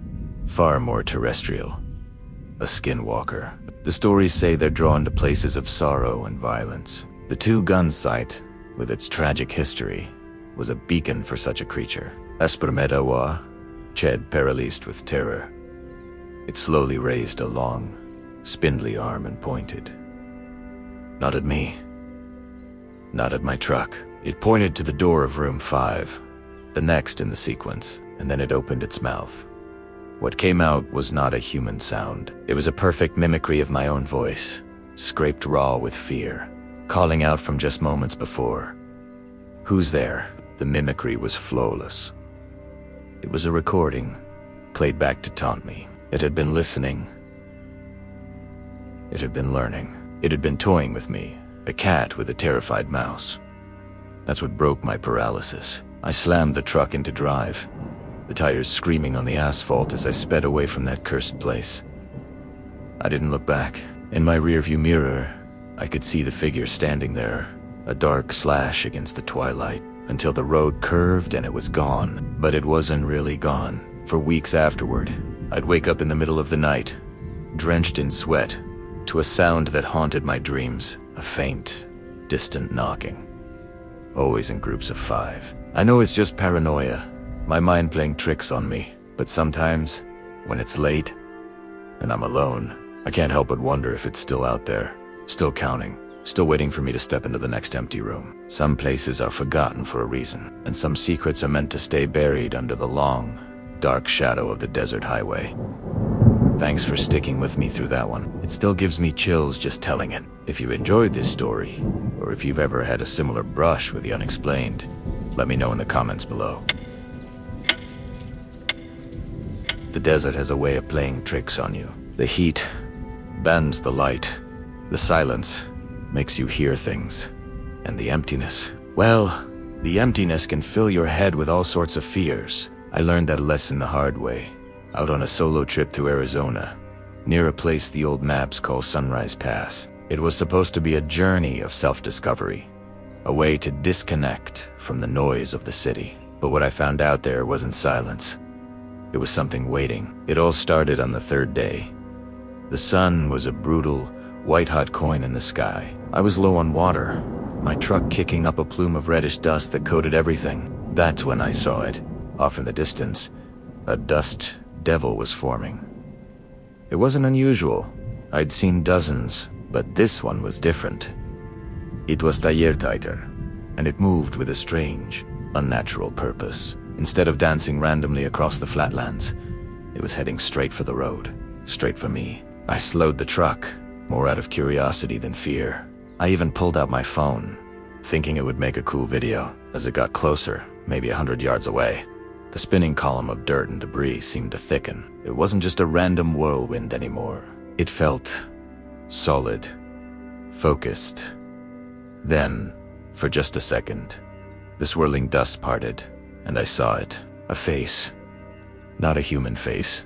far more terrestrial. a skinwalker. The stories say they're drawn to places of sorrow and violence. The Two Guns site, with its tragic history, was a beacon for such a creature. Espermeta wa, Ched paralyzed with terror. It slowly raised a long, spindly arm and pointed. Not at me. Not at my truck. It pointed to the door of room 5, the next in the sequence, and then it opened its mouth. What came out was not a human sound. It was a perfect mimicry of my own voice, scraped raw with fear, calling out from just moments before. Who's there? The mimicry was flawless. It was a recording, played back to taunt me. It had been listening. It had been learning. It had been toying with me, a cat with a terrified mouse. That's what broke my paralysis. I slammed the truck into drive, the tires screaming on the asphalt as I sped away from that cursed place. I didn't look back. In my rearview mirror, I could see the figure standing there, a dark slash against the twilight, until the road curved and it was gone. But it wasn't really gone. For weeks afterward, I'd wake up in the middle of the night, drenched in sweat, to a sound that haunted my dreams, a faint, distant knocking. Always in groups of 5. I know it's just paranoia, my mind playing tricks on me, but sometimes, when it's late, and I'm alone, I can't help but wonder if it's still out there, still counting, still waiting for me to step into the next empty room. Some places are forgotten for a reason, and some secrets are meant to stay buried under the long, dark shadow of the desert highway. Thanks for sticking with me through that one. It still gives me chills just telling it. If you enjoyed this story, or if you've ever had a similar brush with the unexplained, let me know in the comments below. The desert has a way of playing tricks on you. The heat bends the light. The silence makes you hear things. And the emptiness, well, the emptiness can fill your head with all sorts of fears. I learned that lesson the hard way, out on a solo trip to Arizona, near a place the old maps call Sunrise Pass. It was supposed to be a journey of self-discovery, a way to disconnect from the noise of the city. But what I found out there wasn't silence. It was something waiting. It all started on the 3rd day. The sun was a brutal, white-hot coin in the sky. I was low on water, my truck kicking up a plume of reddish dust that coated everything. That's when I saw it. Off in the distance, a dust devil was forming. It wasn't unusual. I'd seen dozens, but this one was different. It was Tayertiter, and it moved with a strange, unnatural purpose. Instead of dancing randomly across the flatlands, it was heading straight for the road, straight for me. I slowed the truck, more out of curiosity than fear. I even pulled out my phone, thinking it would make a cool video. As it got closer, maybe 100 yards away, the spinning column of dirt and debris seemed to thicken. It wasn't just a random whirlwind anymore. It felt solid, focused. Then, for just a second, the swirling dust parted, and I saw it. A face. Not a human face,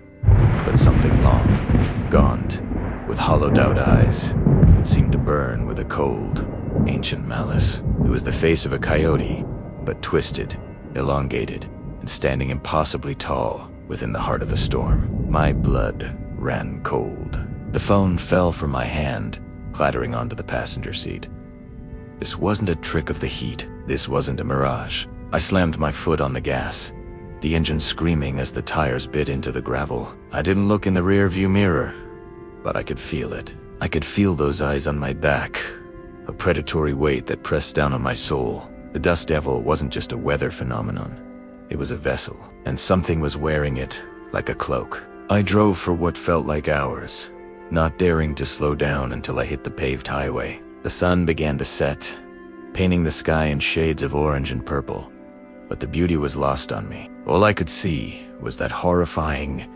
but something long, gaunt, with hollowed-out eyes. It seemed to burn with a cold, ancient malice. It was the face of a coyote, but twisted, elongated, and standing impossibly tall within the heart of the storm. My blood ran cold. The phone fell from my hand, clattering onto the passenger seat. This wasn't a trick of the heat. This wasn't a mirage. I slammed my foot on the gas, the engine screaming as the tires bit into the gravel. I didn't look in the rearview mirror, but I could feel it. I could feel those eyes on my back, a predatory weight that pressed down on my soul. The dust devil wasn't just a weather phenomenon. It was a vessel, and something was wearing it like a cloak. I drove for what felt like hours, not daring to slow down until I hit the paved highway. The sun began to set, painting the sky in shades of orange and purple, but the beauty was lost on me. All I could see was that horrifying,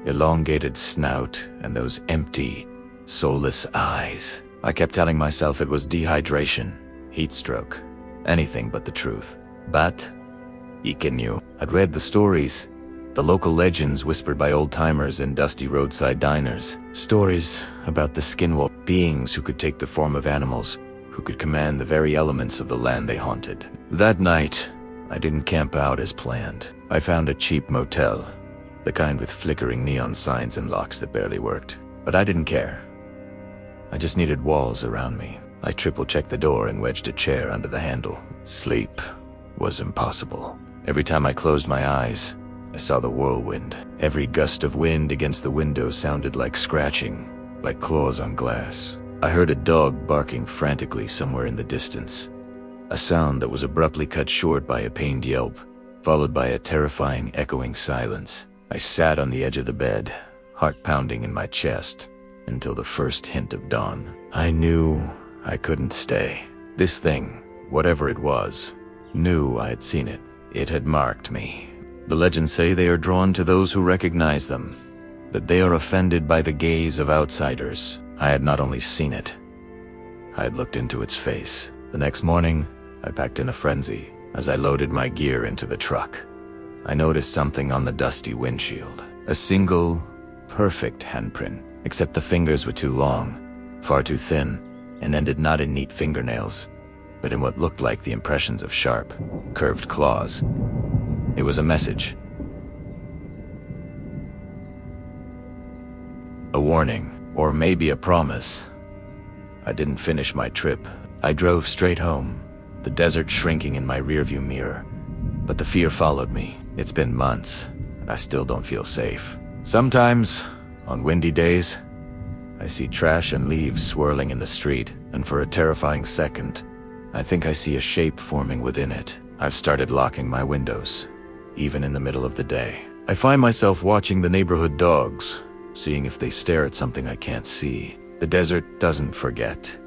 elongated snout and those empty, soulless eyes. I kept telling myself it was dehydration, heat stroke, anything but the truth. But Ike knew. I'd read the stories, the local legends whispered by old-timers in dusty roadside diners. Stories about the skinwalker, beings who could take the form of animals, who could command the very elements of the land they haunted. That night, I didn't camp out as planned. I found a cheap motel, the kind with flickering neon signs and locks that barely worked. But I didn't care. I just needed walls around me. I triple-checked the door and wedged a chair under the handle. Sleep was impossible. Every time I closed my eyes, I saw the whirlwind. Every gust of wind against the window sounded like scratching, like claws on glass. I heard a dog barking frantically somewhere in the distance, a sound that was abruptly cut short by a pained yelp, followed by a terrifying, echoing silence. I sat on the edge of the bed, heart pounding in my chest, until the first hint of dawn. I knew I couldn't stay. This thing, whatever it was, knew I had seen it. It had marked me. The legends say they are drawn to those who recognize them, that they are offended by the gaze of outsiders. I had not only seen it, I had looked into its face. The next morning, I packed in a frenzy. As I loaded my gear into the truck, I noticed something on the dusty windshield. A single, perfect handprint, except the fingers were too long, far too thin, and ended not in neat fingernails, but in what looked like the impressions of sharp, curved claws. It was a message. A warning, or maybe a promise. I didn't finish my trip. I drove straight home, the desert shrinking in my rearview mirror. But the fear followed me. It's been months, and I still don't feel safe. Sometimes, on windy days, I see trash and leaves swirling in the street, and for a terrifying second, I think I see a shape forming within it. I've started locking my windows, even in the middle of the day. I find myself watching the neighborhood dogs, seeing if they stare at something I can't see. The desert doesn't forget,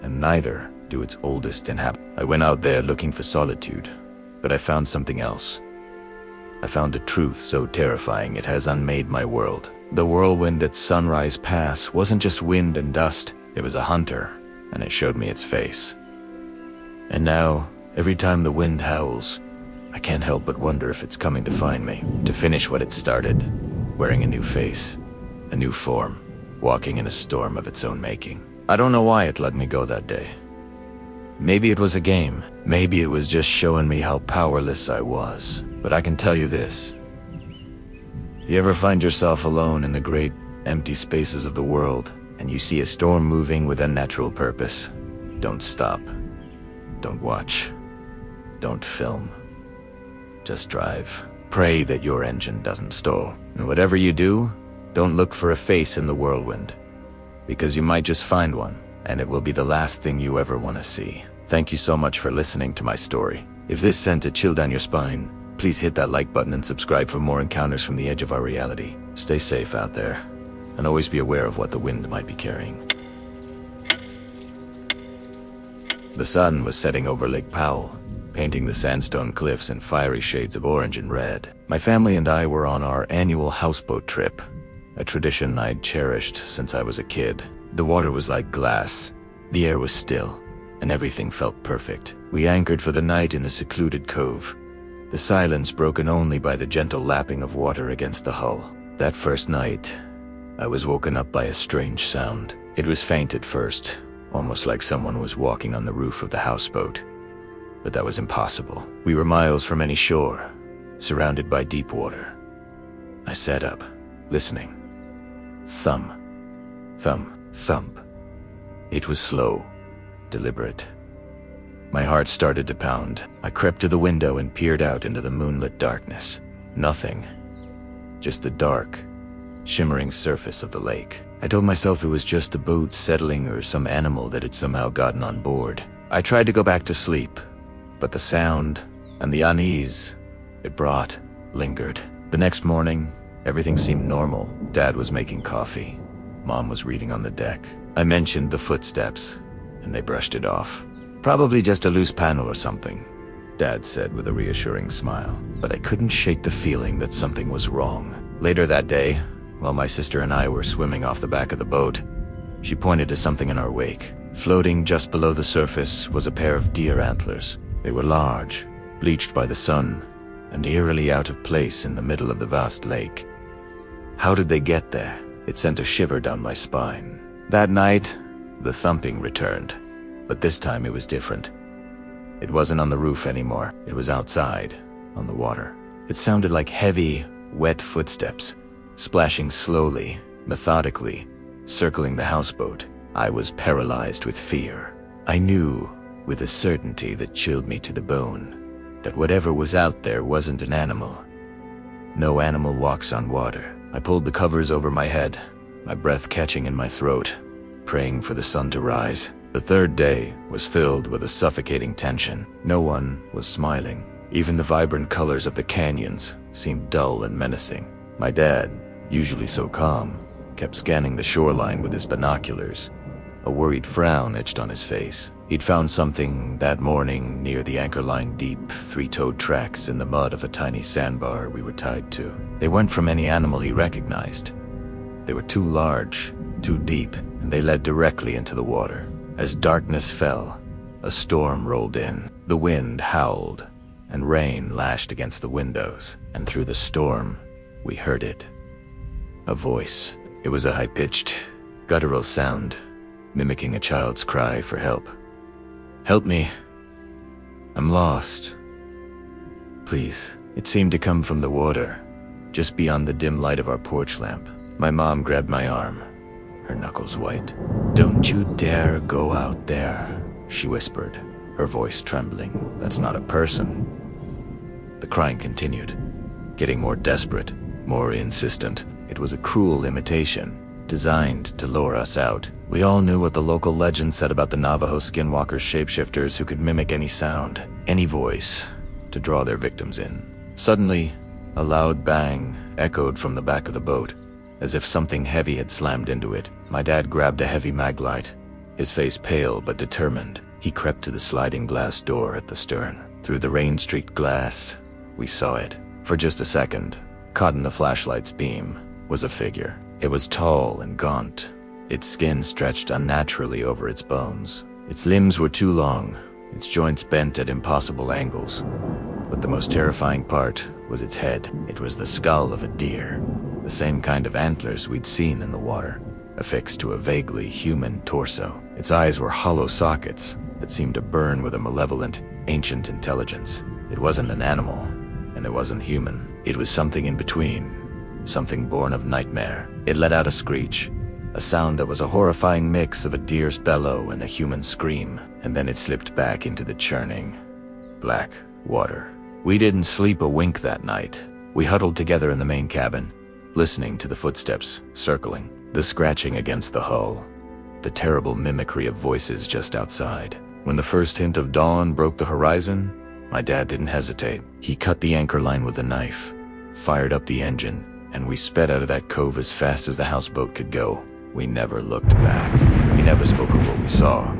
and neither do its oldest inhabitants. I went out there looking for solitude, but I found something else. I found a truth so terrifying it has unmade my world. The whirlwind at Sunrise Pass wasn't just wind and dust, it was a hunter, and it showed me its face. And now, every time the wind howls, I can't help but wonder if it's coming to find me, to finish what it started, wearing a new face, a new form, walking in a storm of its own making. I don't know why it let me go that day. Maybe it was a game. Maybe it was just showing me how powerless I was. But I can tell you this. You ever find yourself alone in the great, empty spaces of the world, and you see a storm moving with unnatural purpose? Don't stop. Don't watch. Don't film. Just drive. Pray that your engine doesn't stall. And whatever you do, don't look for a face in the whirlwind, because you might just find one, and it will be the last thing you ever want to see. Thank you so much for listening to my story. If this sent a chill down your spine, please hit that like button and subscribe for more encounters from the edge of our reality. Stay safe out there, and always be aware of what the wind might be carrying. The sun was setting over Lake Powell, painting the sandstone cliffs in fiery shades of orange and red. My family and I were on our annual houseboat trip, a tradition I'd cherished since I was a kid. The water was like glass, the air was still, and everything felt perfect. We anchored for the night in a secluded cove, the silence broken only by the gentle lapping of water against the hull. That first night, I was woken up by a strange sound. It was faint at first, almost like someone was walking on the roof of the houseboat. But that was impossible. We were miles from any shore, surrounded by deep water. I sat up, listening. Thump, thump, thump. It was slow, deliberate. My heart started to pound. I crept to the window and peered out into the moonlit darkness. Nothing. Just the dark, shimmering surface of the lake. I told myself it was just a boat settling or some animal that had somehow gotten on board. I tried to go back to sleep, but the sound and the unease it brought lingered. The next morning, everything seemed normal. Dad was making coffee. Mom was reading on the deck. I mentioned the footsteps, and they brushed it off. Probably just a loose panel or something, Dad said with a reassuring smile. But I couldn't shake the feeling that something was wrong. Later that day, while my sister and I were swimming off the back of the boat, she pointed to something in our wake. Floating just below the surface was a pair of deer antlers. They were large, bleached by the sun, and eerily out of place in the middle of the vast lake. How did they get there? It sent a shiver down my spine. That night, the thumping returned, but this time it was different. It wasn't on the roof anymore. It was outside, on the water. It sounded like heavy, wet footsteps, splashing slowly, methodically, circling the houseboat. I was paralyzed with fear. I knew, with a certainty that chilled me to the bone, that whatever was out there wasn't an animal. No animal walks on water. I pulled the covers over my head, my breath catching in my throat, praying for the sun to rise. The third day was filled with a suffocating tension. No one was smiling. Even the vibrant colors of the canyons seemed dull and menacing. My dad, usually so calm, kept scanning the shoreline with his binoculars, a worried frown etched on his face. He'd found something that morning near the anchor-line deep, three-toed tracks in the mud of a tiny sandbar we were tied to. They weren't from any animal he recognized. They were too large, too deep, and they led directly into the water. As darkness fell, a storm rolled in. The wind howled, and rain lashed against the windows, and through the storm, we heard it. A voice. It was a high-pitched, guttural sound, mimicking a child's cry for help. "Help me. I'm lost. Please." It seemed to come from the water, just beyond the dim light of our porch lamp. My mom grabbed my arm, her knuckles white. "Don't you dare go out there," she whispered, her voice trembling. "That's not a person." The crying continued, getting more desperate, more insistent. It was a cruel imitation, designed to lure us out. We all knew what the local legend said about the Navajo skinwalker shapeshifters who could mimic any sound, any voice, to draw their victims in. Suddenly, a loud bang echoed from the back of the boat, as if something heavy had slammed into it. My dad grabbed a heavy maglite, his face pale but determined. He crept to the sliding glass door at the stern. Through the rain-streaked glass, we saw it. For just a second, caught in the flashlight's beam, was a figure. It was tall and gaunt, its skin stretched unnaturally over its bones. Its limbs were too long, its joints bent at impossible angles. But the most terrifying part was its head. It was the skull of a deer, the same kind of antlers we'd seen in the water, affixed to a vaguely human torso. Its eyes were hollow sockets that seemed to burn with a malevolent, ancient intelligence. It wasn't an animal, and it wasn't human. It was something in between, something born of nightmare. It let out a screech, a sound that was a horrifying mix of a deer's bellow and a human scream, and then it slipped back into the churning, black water. We didn't sleep a wink that night. We huddled together in the main cabin, listening to the footsteps circling, the scratching against the hull, the terrible mimicry of voices just outside. When the first hint of dawn broke the horizon, my dad didn't hesitate. He cut the anchor line with a knife, fired up the engine, and we sped out of that cove as fast as the houseboat could go. We never looked back. We never spoke of what we saw,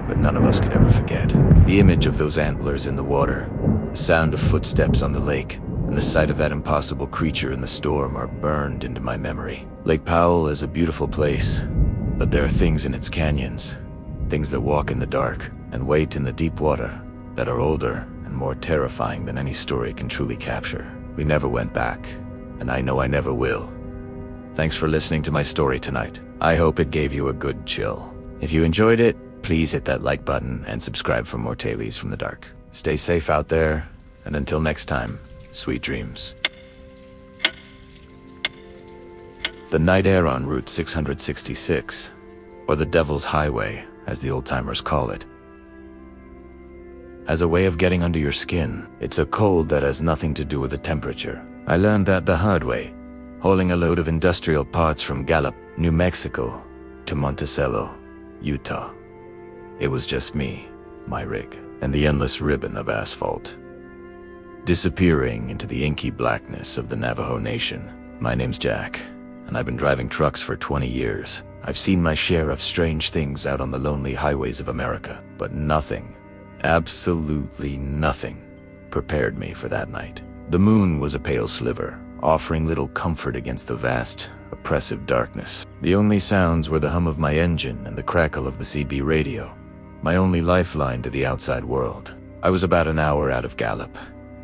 but none of us could ever forget. The image of those antlers in the water, the sound of footsteps on the lake, and the sight of that impossible creature in the storm are burned into my memory. Lake Powell is a beautiful place, but there are things in its canyons, things that walk in the dark and wait in the deep water, that are older and more terrifying than any story can truly capture. We never went back, and I know I never will. Thanks for listening to my story tonight. I hope it gave you a good chill. If you enjoyed it, please hit that like button and subscribe for more Tales from the Dark. Stay safe out there, and until next time, sweet dreams. The night air on Route 666, or the Devil's Highway, as the old-timers call it, has a way of getting under your skin. It's a cold that has nothing to do with the temperature. I learned that the hard way, hauling a load of industrial parts from Gallup, New Mexico, to Monticello, Utah. It was just me, my rig, and the endless ribbon of asphalt, disappearing into the inky blackness of the Navajo Nation. My name's Jack, and I've been driving trucks for 20 years. I've seen my share of strange things out on the lonely highways of America, but nothing, absolutely nothing, prepared me for that night. The moon was a pale sliver, offering little comfort against the vast, oppressive darkness. The only sounds were the hum of my engine and the crackle of the CB radio, my only lifeline to the outside world. I was about an hour out of Gallup,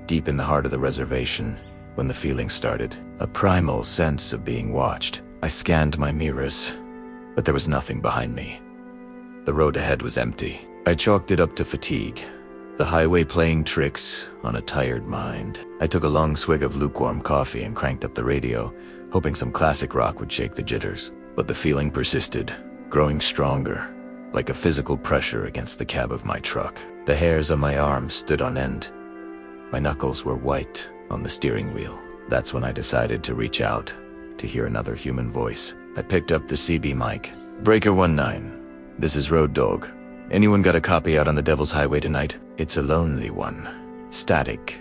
deep in the heart of the reservation, when the feeling started, a primal sense of being watched. I scanned my mirrors, but there was nothing behind me. The road ahead was empty. I chalked it up to fatigue, the highway playing tricks on a tired mind. I took a long swig of lukewarm coffee and cranked up the radio, hoping some classic rock would shake the jitters. But the feeling persisted, growing stronger, like a physical pressure against the cab of my truck. The hairs on my arms stood on end. My knuckles were white on the steering wheel. That's when I decided to reach out, to hear another human voice. I picked up the CB mic. Breaker 19. This is Road Dog. Anyone got a copy out on the Devil's Highway tonight? It's a lonely one. Static.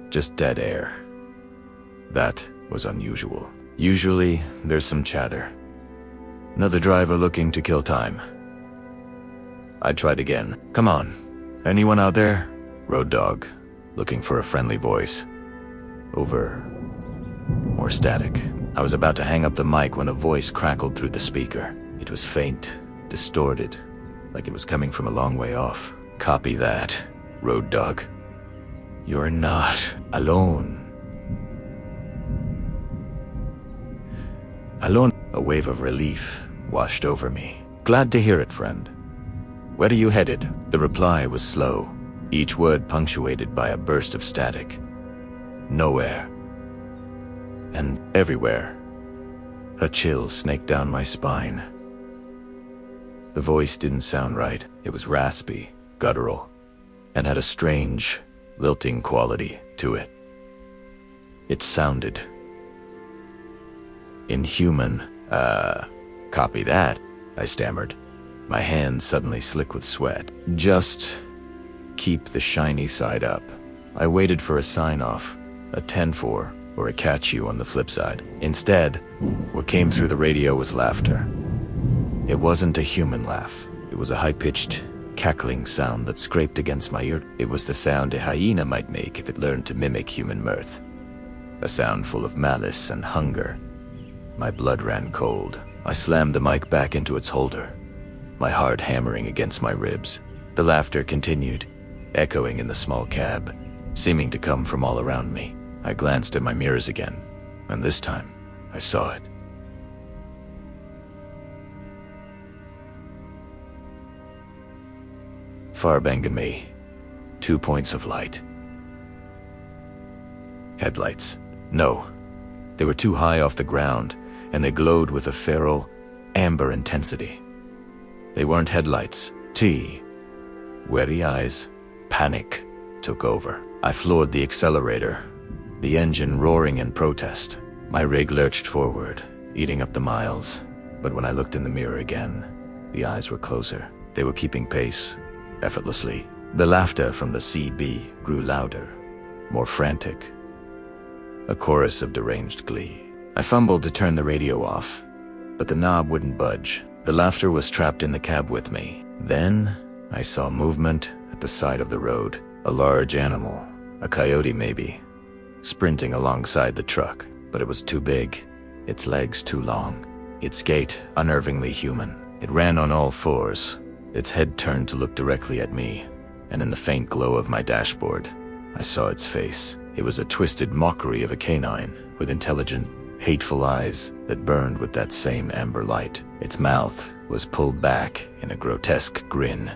Just dead air. That was unusual. Usually, there's some chatter. Another driver looking to kill time. I tried again. Come on. Anyone out there? Road Dog, looking for a friendly voice. Over. More static. I was about to hang up the mic when a voice crackled through the speaker. It was faint, distorted, like it was coming from a long way off. Copy that, Road Dog. You're not alone. Alone. A wave of relief washed over me. Glad to hear it, friend. Where are you headed? The reply was slow, each word punctuated by a burst of static. Nowhere. And everywhere. A chill snaked down my spine. The voice didn't sound right. It was raspy, guttural, and had a strange, lilting quality to it. It sounded inhuman. Copy that, I stammered, my hands suddenly slick with sweat. Just keep the shiny side up. I waited for a sign-off, a 10-4, or a catch you on the flip side. Instead, what came through the radio was laughter. It wasn't a human laugh. It was a high-pitched, cackling sound that scraped against my ear. It was the sound a hyena might make if it learned to mimic human mirth. A sound full of malice and hunger. My blood ran cold. I slammed the mic back into its holder, my heart hammering against my ribs. The laughter continued, echoing in the small cab, seeming to come from all around me. I glanced at my mirrors again, and this time, I saw it. Far banging me, 2 points of light. Headlights. No, they were too high off the ground, and they glowed with a feral, amber intensity. They weren't headlights. Wary eyes, panic took over. I floored the accelerator, the engine roaring in protest. My rig lurched forward, eating up the miles. But when I looked in the mirror again, the eyes were closer. They were keeping pace, effortlessly. The laughter from the CB grew louder, more frantic. A chorus of deranged glee. I fumbled to turn the radio off, but the knob wouldn't budge. The laughter was trapped in the cab with me. Then, I saw movement at the side of the road. A large animal, a coyote maybe, sprinting alongside the truck. But it was too big, its legs too long, its gait unnervingly human. It ran on all fours, its head turned to look directly at me, and in the faint glow of my dashboard, I saw its face. It was a twisted mockery of a canine, with intelligent, hateful eyes that burned with that same amber light. Its mouth was pulled back in a grotesque grin,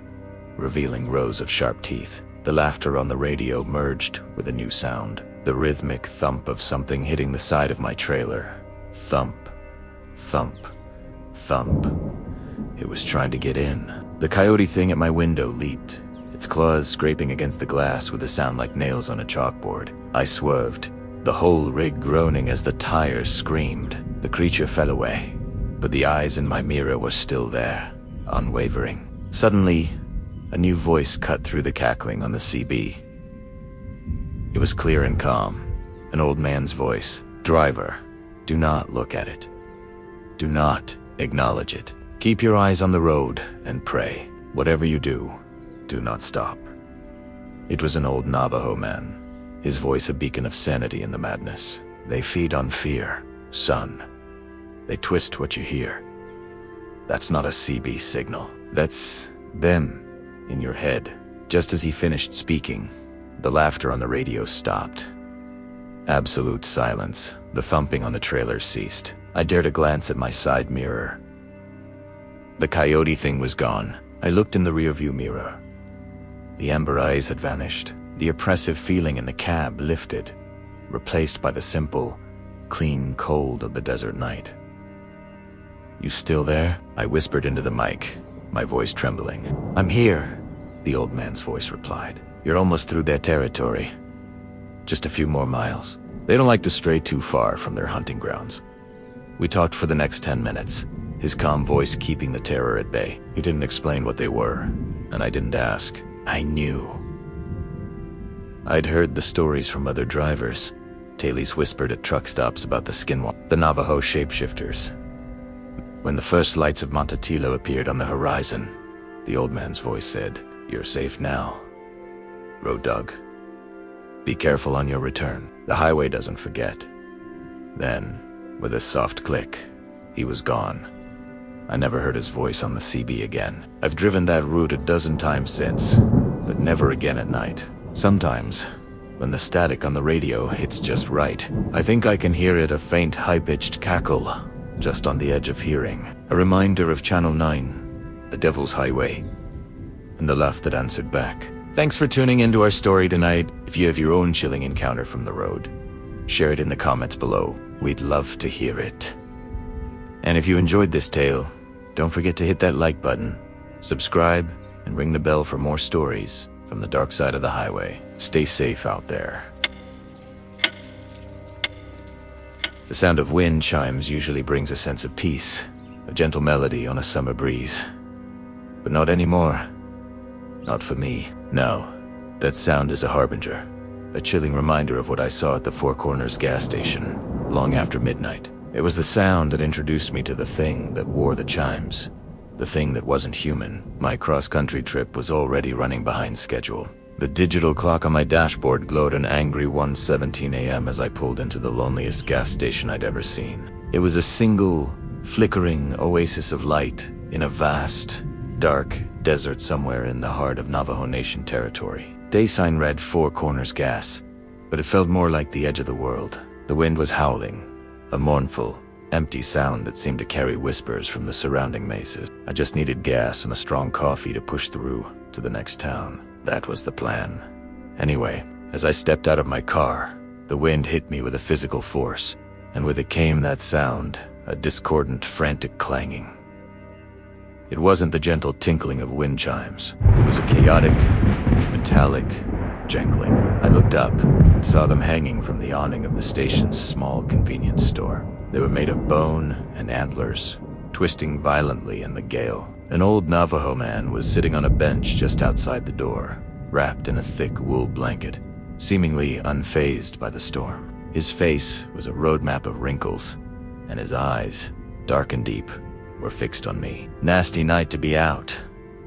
revealing rows of sharp teeth. The laughter on the radio merged with a new sound, the rhythmic thump of something hitting the side of my trailer. Thump, thump, thump. It was trying to get in. The coyote thing at my window leaped, its claws scraping against the glass with a sound like nails on a chalkboard. I swerved, the whole rig groaning as the tires screamed. The creature fell away, but the eyes in my mirror were still there, unwavering. Suddenly, a new voice cut through the cackling on the CB. It was clear and calm, an old man's voice. Driver, do not look at it. Do not acknowledge it. Keep your eyes on the road and pray. Whatever you do, do not stop. It was an old Navajo man, his voice a beacon of sanity in the madness. They feed on fear, son. They twist what you hear. That's not a CB signal. That's them in your head. Just as he finished speaking, the laughter on the radio stopped. Absolute silence. The thumping on the trailer ceased. I dared a glance at my side mirror. The coyote thing was gone. I looked in the rearview mirror. The amber eyes had vanished. The oppressive feeling in the cab lifted, replaced by the simple, clean cold of the desert night. You still there?" I whispered into the mic, my voice trembling. "I'm here," the old man's voice replied. "You're almost through their territory. Just a few more miles. They don't like to stray too far from their hunting grounds." We talked for the next 10 minutes, his calm voice keeping the terror at bay. He didn't explain what they were, and I didn't ask. I knew. I'd heard the stories from other drivers. Tailies whispered at truck stops about the Skinwalker, the Navajo shapeshifters. When the first lights of Montetilo appeared on the horizon, the old man's voice said, "You're safe now, Road Dog. Be careful on your return. The highway doesn't forget." Then, with a soft click, he was gone. I never heard his voice on the CB again. I've driven that route a dozen times since, but never again at night. Sometimes, when the static on the radio hits just right, I think I can hear it, a faint, high-pitched cackle, just on the edge of hearing. A reminder of Channel 9, the Devil's Highway, and the laugh that answered back. Thanks for tuning into our story tonight. If you have your own chilling encounter from the road, share it in the comments below. We'd love to hear it. And if you enjoyed this tale, don't forget to hit that like button, subscribe, and ring the bell for more stories from the dark side of the highway. Stay safe out there. The sound of wind chimes usually brings a sense of peace, a gentle melody on a summer breeze. But not anymore. Not for me. No, that sound is a harbinger, a chilling reminder of what I saw at the Four Corners gas station long after midnight. It was the sound that introduced me to the thing that wore the chimes, the thing that wasn't human. My cross-country trip was already running behind schedule. The digital clock on my dashboard glowed an angry 1:17 a.m. as I pulled into the loneliest gas station I'd ever seen. It was a single, flickering oasis of light in a vast, dark desert somewhere in the heart of Navajo Nation territory. Day sign read Four Corners Gas, but it felt more like the edge of the world. The wind was howling, a mournful, empty sound that seemed to carry whispers from the surrounding mesas. I just needed gas and a strong coffee to push through to the next town. That was the plan. Anyway, as I stepped out of my car, the wind hit me with a physical force, and with it came that sound, a discordant, frantic clanging. It wasn't the gentle tinkling of wind chimes. It was a chaotic, metallic jangling. I looked up and saw them hanging from the awning of the station's small convenience store. They were made of bone and antlers, twisting violently in the gale. An old Navajo man was sitting on a bench just outside the door, wrapped in a thick wool blanket, seemingly unfazed by the storm. His face was a roadmap of wrinkles, and his eyes, dark and deep, were fixed on me. "Nasty night to be out,"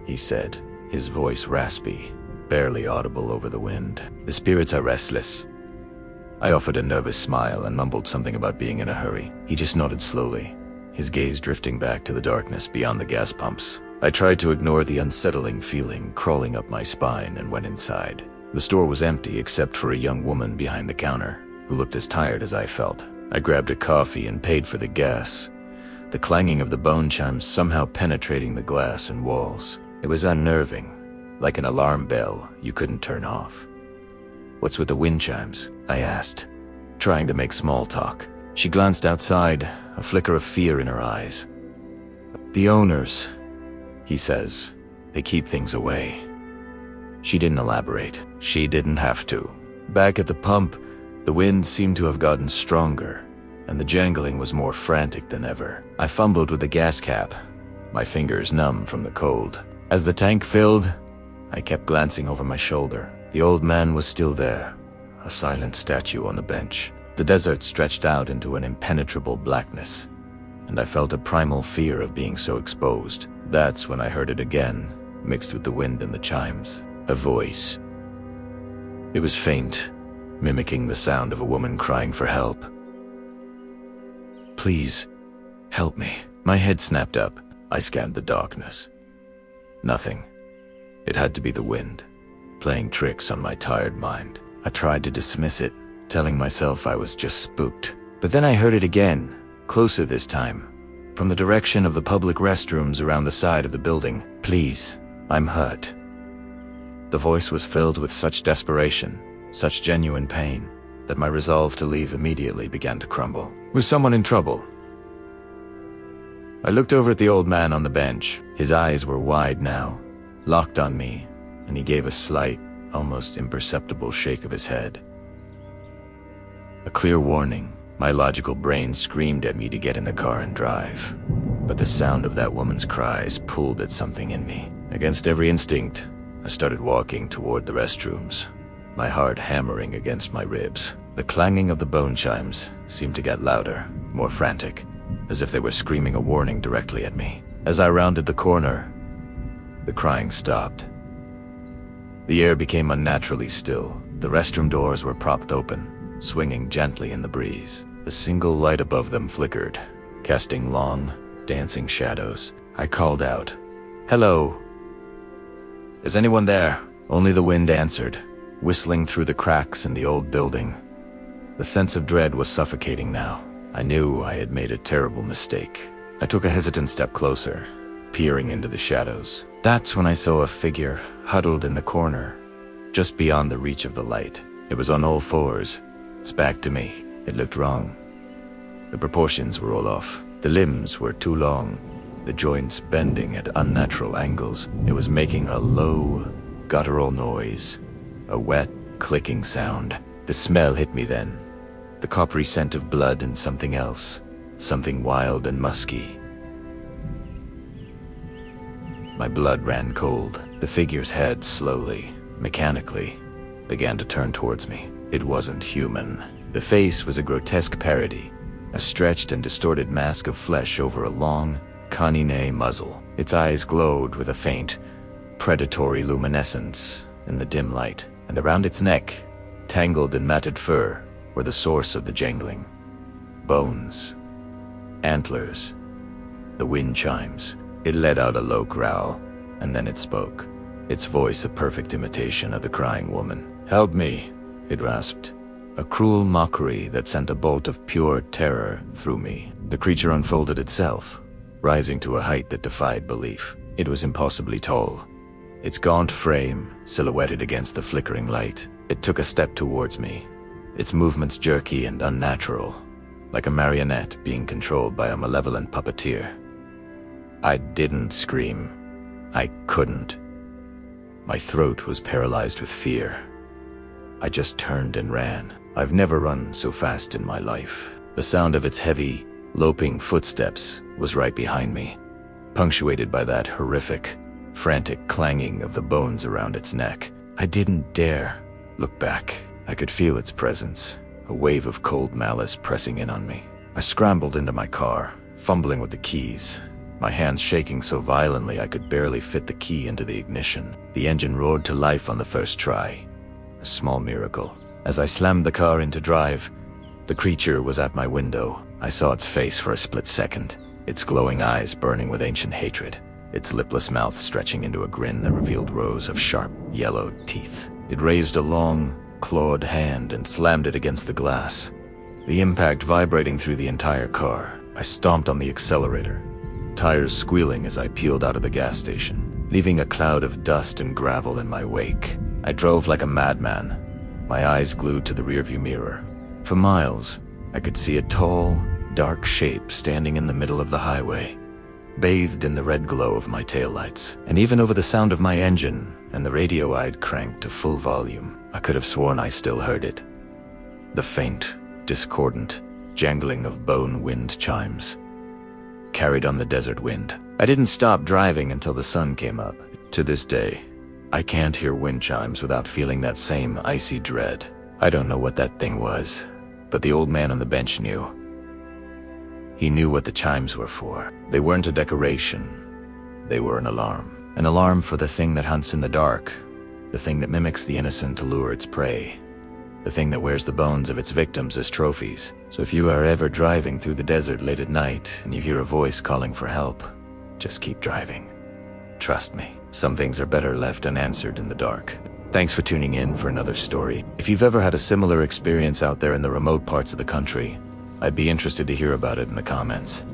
he said, his voice raspy, barely audible over the wind. "The spirits are restless." I offered a nervous smile and mumbled something about being in a hurry. He just nodded slowly, his gaze drifting back to the darkness beyond the gas pumps. I tried to ignore the unsettling feeling crawling up my spine and went inside. The store was empty except for a young woman behind the counter, who looked as tired as I felt. I grabbed a coffee and paid for the gas, the clanging of the bone chimes somehow penetrating the glass and walls. It was unnerving, like an alarm bell you couldn't turn off. "What's with the wind chimes?" I asked, trying to make small talk. She glanced outside, a flicker of fear in her eyes. "The owners," he says, "they keep things away." She didn't elaborate. She didn't have to. Back at the pump, the wind seemed to have gotten stronger, and the jangling was more frantic than ever. I fumbled with the gas cap, my fingers numb from the cold. As the tank filled, I kept glancing over my shoulder. The old man was still there, a silent statue on the bench. The desert stretched out into an impenetrable blackness, and I felt a primal fear of being so exposed. That's when I heard it again, mixed with the wind and the chimes. A voice. It was faint, mimicking the sound of a woman crying for help. "Please, help me." My head snapped up. I scanned the darkness. Nothing. It had to be the wind, playing tricks on my tired mind. I tried to dismiss it, telling myself I was just spooked. But then I heard it again, closer this time, from the direction of the public restrooms around the side of the building. "Please, I'm hurt." The voice was filled with such desperation, such genuine pain, that my resolve to leave immediately began to crumble. Was someone in trouble? I looked over at the old man on the bench. His eyes were wide now, locked on me, and he gave a slight, almost imperceptible shake of his head. A clear warning. My logical brain screamed at me to get in the car and drive. But the sound of that woman's cries pulled at something in me. Against every instinct, I started walking toward the restrooms, my heart hammering against my ribs. The clanging of the bone chimes seemed to get louder, more frantic, as if they were screaming a warning directly at me. As I rounded the corner, the crying stopped. The air became unnaturally still. The restroom doors were propped open, swinging gently in the breeze. A single light above them flickered, casting long, dancing shadows. I called out, "Hello? Is anyone there?" Only the wind answered, whistling through the cracks in the old building. The sense of dread was suffocating now. I knew I had made a terrible mistake. I took a hesitant step closer, peering into the shadows. That's when I saw a figure huddled in the corner, just beyond the reach of the light. It was on all fours, its back to me. It looked wrong. The proportions were all off. The limbs were too long, the joints bending at unnatural angles. It was making a low, guttural noise, a wet, clicking sound. The smell hit me then, the coppery scent of blood and something else, something wild and musky. My blood ran cold. The figure's head slowly, mechanically, began to turn towards me. It wasn't human. The face was a grotesque parody, a stretched and distorted mask of flesh over a long, canine muzzle. Its eyes glowed with a faint, predatory luminescence in the dim light, and around its neck, tangled in matted fur, were the source of the jangling. Bones, antlers, the wind chimes. It let out a low growl, and then it spoke, its voice a perfect imitation of the crying woman. "Help me," it rasped, a cruel mockery that sent a bolt of pure terror through me. The creature unfolded itself, rising to a height that defied belief. It was impossibly tall, its gaunt frame silhouetted against the flickering light. It took a step towards me, its movements jerky and unnatural, like a marionette being controlled by a malevolent puppeteer. I didn't scream. I couldn't. My throat was paralyzed with fear. I just turned and ran. I've never run so fast in my life. The sound of its heavy, loping footsteps was right behind me, punctuated by that horrific, frantic clanging of the bones around its neck. I didn't dare look back. I could feel its presence, a wave of cold malice pressing in on me. I scrambled into my car, fumbling with the keys, my hands shaking so violently I could barely fit the key into the ignition. The engine roared to life on the first try, a small miracle. As I slammed the car into drive, the creature was at my window. I saw its face for a split second, its glowing eyes burning with ancient hatred, its lipless mouth stretching into a grin that revealed rows of sharp, yellowed teeth. It raised a long, clawed hand and slammed it against the glass, the impact vibrating through the entire car. I stomped on the accelerator, tires squealing as I peeled out of the gas station, leaving a cloud of dust and gravel in my wake. I drove like a madman, my eyes glued to the rearview mirror. For miles, I could see a tall, dark shape standing in the middle of the highway, bathed in the red glow of my taillights. And even over the sound of my engine and the radio I'd cranked to full volume, I could have sworn I still heard it. The faint, discordant jangling of bone wind chimes, carried on the desert wind. I didn't stop driving until the sun came up. To this day, I can't hear wind chimes without feeling that same icy dread. I don't know what that thing was, but the old man on the bench knew. He knew what the chimes were for. They weren't a decoration. They were an alarm. An alarm for the thing that hunts in the dark, the thing that mimics the innocent to lure its prey, the thing that wears the bones of its victims as trophies. So if you are ever driving through the desert late at night and you hear a voice calling for help, just keep driving. Trust me, some things are better left unanswered in the dark. Thanks for tuning in for another story. If you've ever had a similar experience out there in the remote parts of the country, I'd be interested to hear about it in the comments.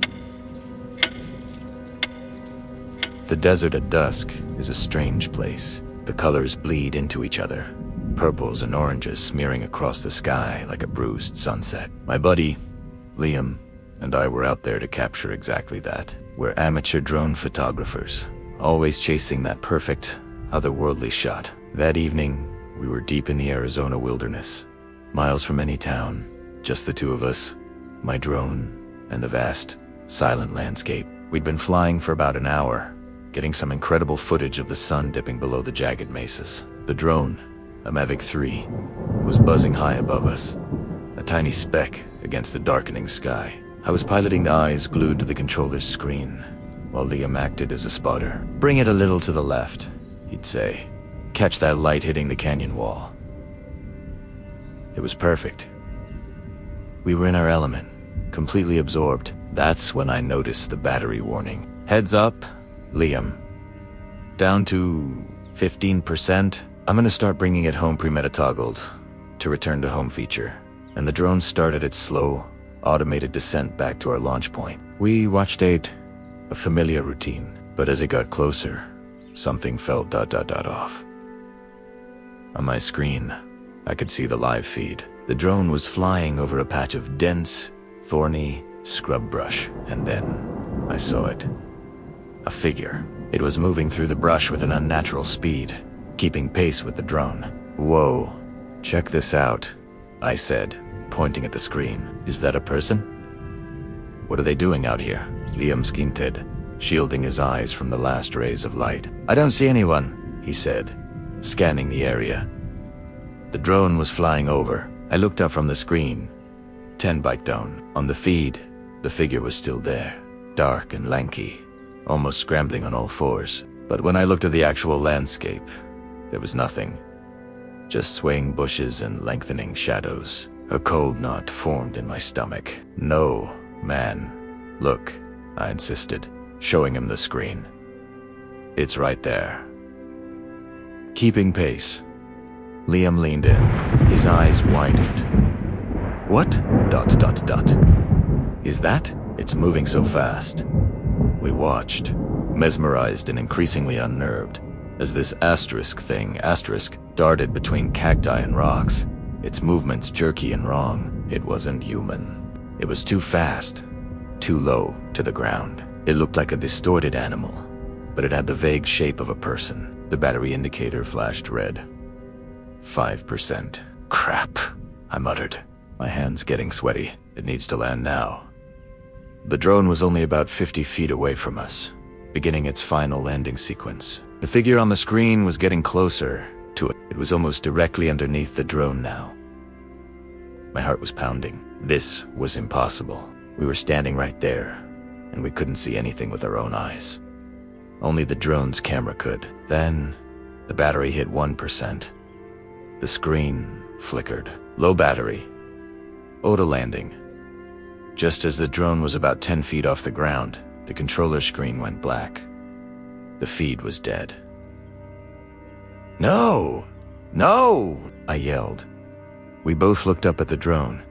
The desert at dusk is a strange place. The colors bleed into each other, purples and oranges smearing across the sky like a bruised sunset. My buddy, Liam, and I were out there to capture exactly that. We're amateur drone photographers, always chasing that perfect, otherworldly shot. That evening, we were deep in the Arizona wilderness, miles from any town, just the two of us, my drone, and the vast, silent landscape. We'd been flying for about an hour, getting some incredible footage of the sun dipping below the jagged mesas. The drone, a Mavic 3, was buzzing high above us, a tiny speck against the darkening sky. I was piloting the eyes glued to the controller's screen, while Liam acted as a spotter. "Bring it a little to the left," he'd say. "Catch that light hitting the canyon wall." It was perfect. We were in our element, completely absorbed. That's when I noticed the battery warning. "Heads up, Liam. Down to 15%. I'm gonna start bringing it home pre-meta toggled to return to home feature." And the drone started its slow, automated descent back to our launch point. We watched a familiar routine, but as it got closer, something felt off. On my screen, I could see the live feed. The drone was flying over a patch of dense, thorny scrub brush, and then I saw it. A figure. It was moving through the brush with an unnatural speed, keeping pace with the drone. "Whoa, check this out," I said, pointing at the screen. "Is that a person? What are they doing out here?" Liam squinted, shielding his eyes from the last rays of light. "I don't see anyone," he said, scanning the area. The drone was flying over. I looked up from the screen. 10 byte down. On the feed, the figure was still there, dark and lanky, almost scrambling on all fours. But when I looked at the actual landscape, there was nothing. Just swaying bushes and lengthening shadows. A cold knot formed in my stomach. "No, man. Look," I insisted, showing him the screen. "It's right there." Keeping pace, Liam leaned in, his eyes widened. "What? ... Is that? It's moving so fast." We watched, mesmerized and increasingly unnerved, as this asterisk darted between cacti and rocks, its movements jerky and wrong. It wasn't human. It was too fast, too low to the ground. It looked like a distorted animal, but it had the vague shape of a person. The battery indicator flashed red. 5%. "Crap," I muttered, my hands getting sweaty. "It needs to land now." The drone was only about 50 feet away from us, beginning its final landing sequence. The figure on the screen was getting closer to it. It was almost directly underneath the drone now. My heart was pounding. This was impossible. We were standing right there, and we couldn't see anything with our own eyes. Only the drone's camera could. Then, the battery hit 1%. The screen flickered. Low battery. Auto landing. Just as the drone was about 10 feet off the ground, the controller screen went black. The feed was dead. "No! No!" I yelled. We both looked up at the drone,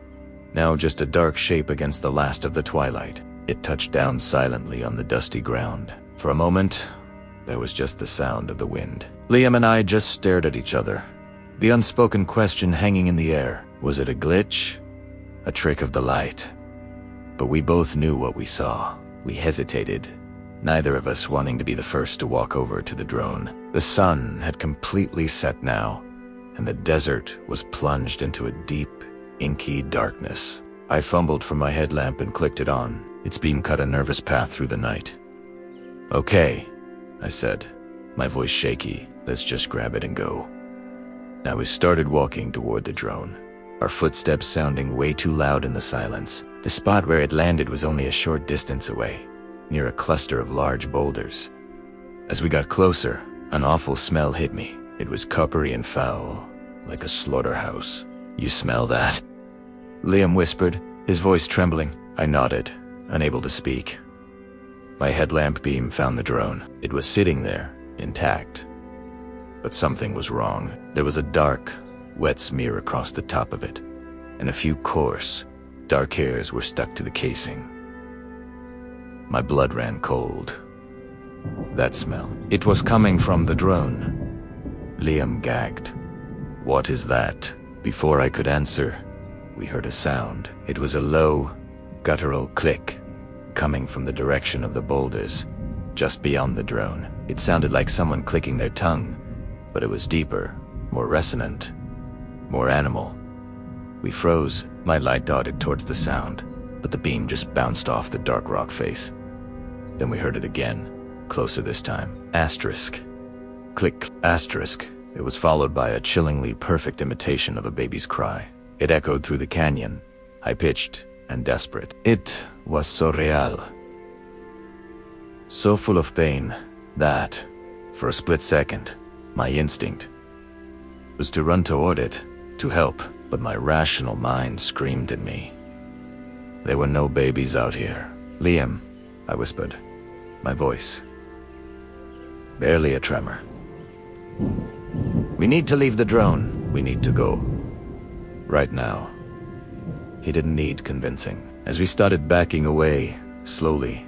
now just a dark shape against the last of the twilight. It touched down silently on the dusty ground. For a moment, there was just the sound of the wind. Liam and I just stared at each other, the unspoken question hanging in the air. Was it a glitch? A trick of the light? But we both knew what we saw. We hesitated, neither of us wanting to be the first to walk over to the drone. The sun had completely set now, and the desert was plunged into a deep, inky darkness. I fumbled for my headlamp and clicked it on. Its beam cut a nervous path through the night. "Okay," I said, my voice shaky. "Let's just grab it and go." Now we started walking toward the drone, our footsteps sounding way too loud in the silence. The spot where it landed was only a short distance away, near a cluster of large boulders. As we got closer, an awful smell hit me. It was coppery and foul, like a slaughterhouse. "You smell that?" Liam whispered, his voice trembling. I nodded, unable to speak. My headlamp beam found the drone. It was sitting there, intact. But something was wrong. There was a dark, wet smear across the top of it, and a few coarse, dark hairs were stuck to the casing. My blood ran cold. That smell. It was coming from the drone. Liam gagged. "What is that?" Before I could answer, we heard a sound. It was a low, guttural click, coming from the direction of the boulders, just beyond the drone. It sounded like someone clicking their tongue, but it was deeper, more resonant, more animal. We froze. My light darted towards the sound, but the beam just bounced off the dark rock face. Then we heard it again, closer this time. Asterisk. Click. Asterisk. It was followed by a chillingly perfect imitation of a baby's cry. It echoed through the canyon, high-pitched and desperate. It was so real, so full of pain, that, for a split second, my instinct was to run toward it, to help, but my rational mind screamed at me. There were no babies out here. Liam, I whispered, my voice barely a tremor. We need to leave the drone. We need to go. Right now. He didn't need convincing. As we started backing away, slowly,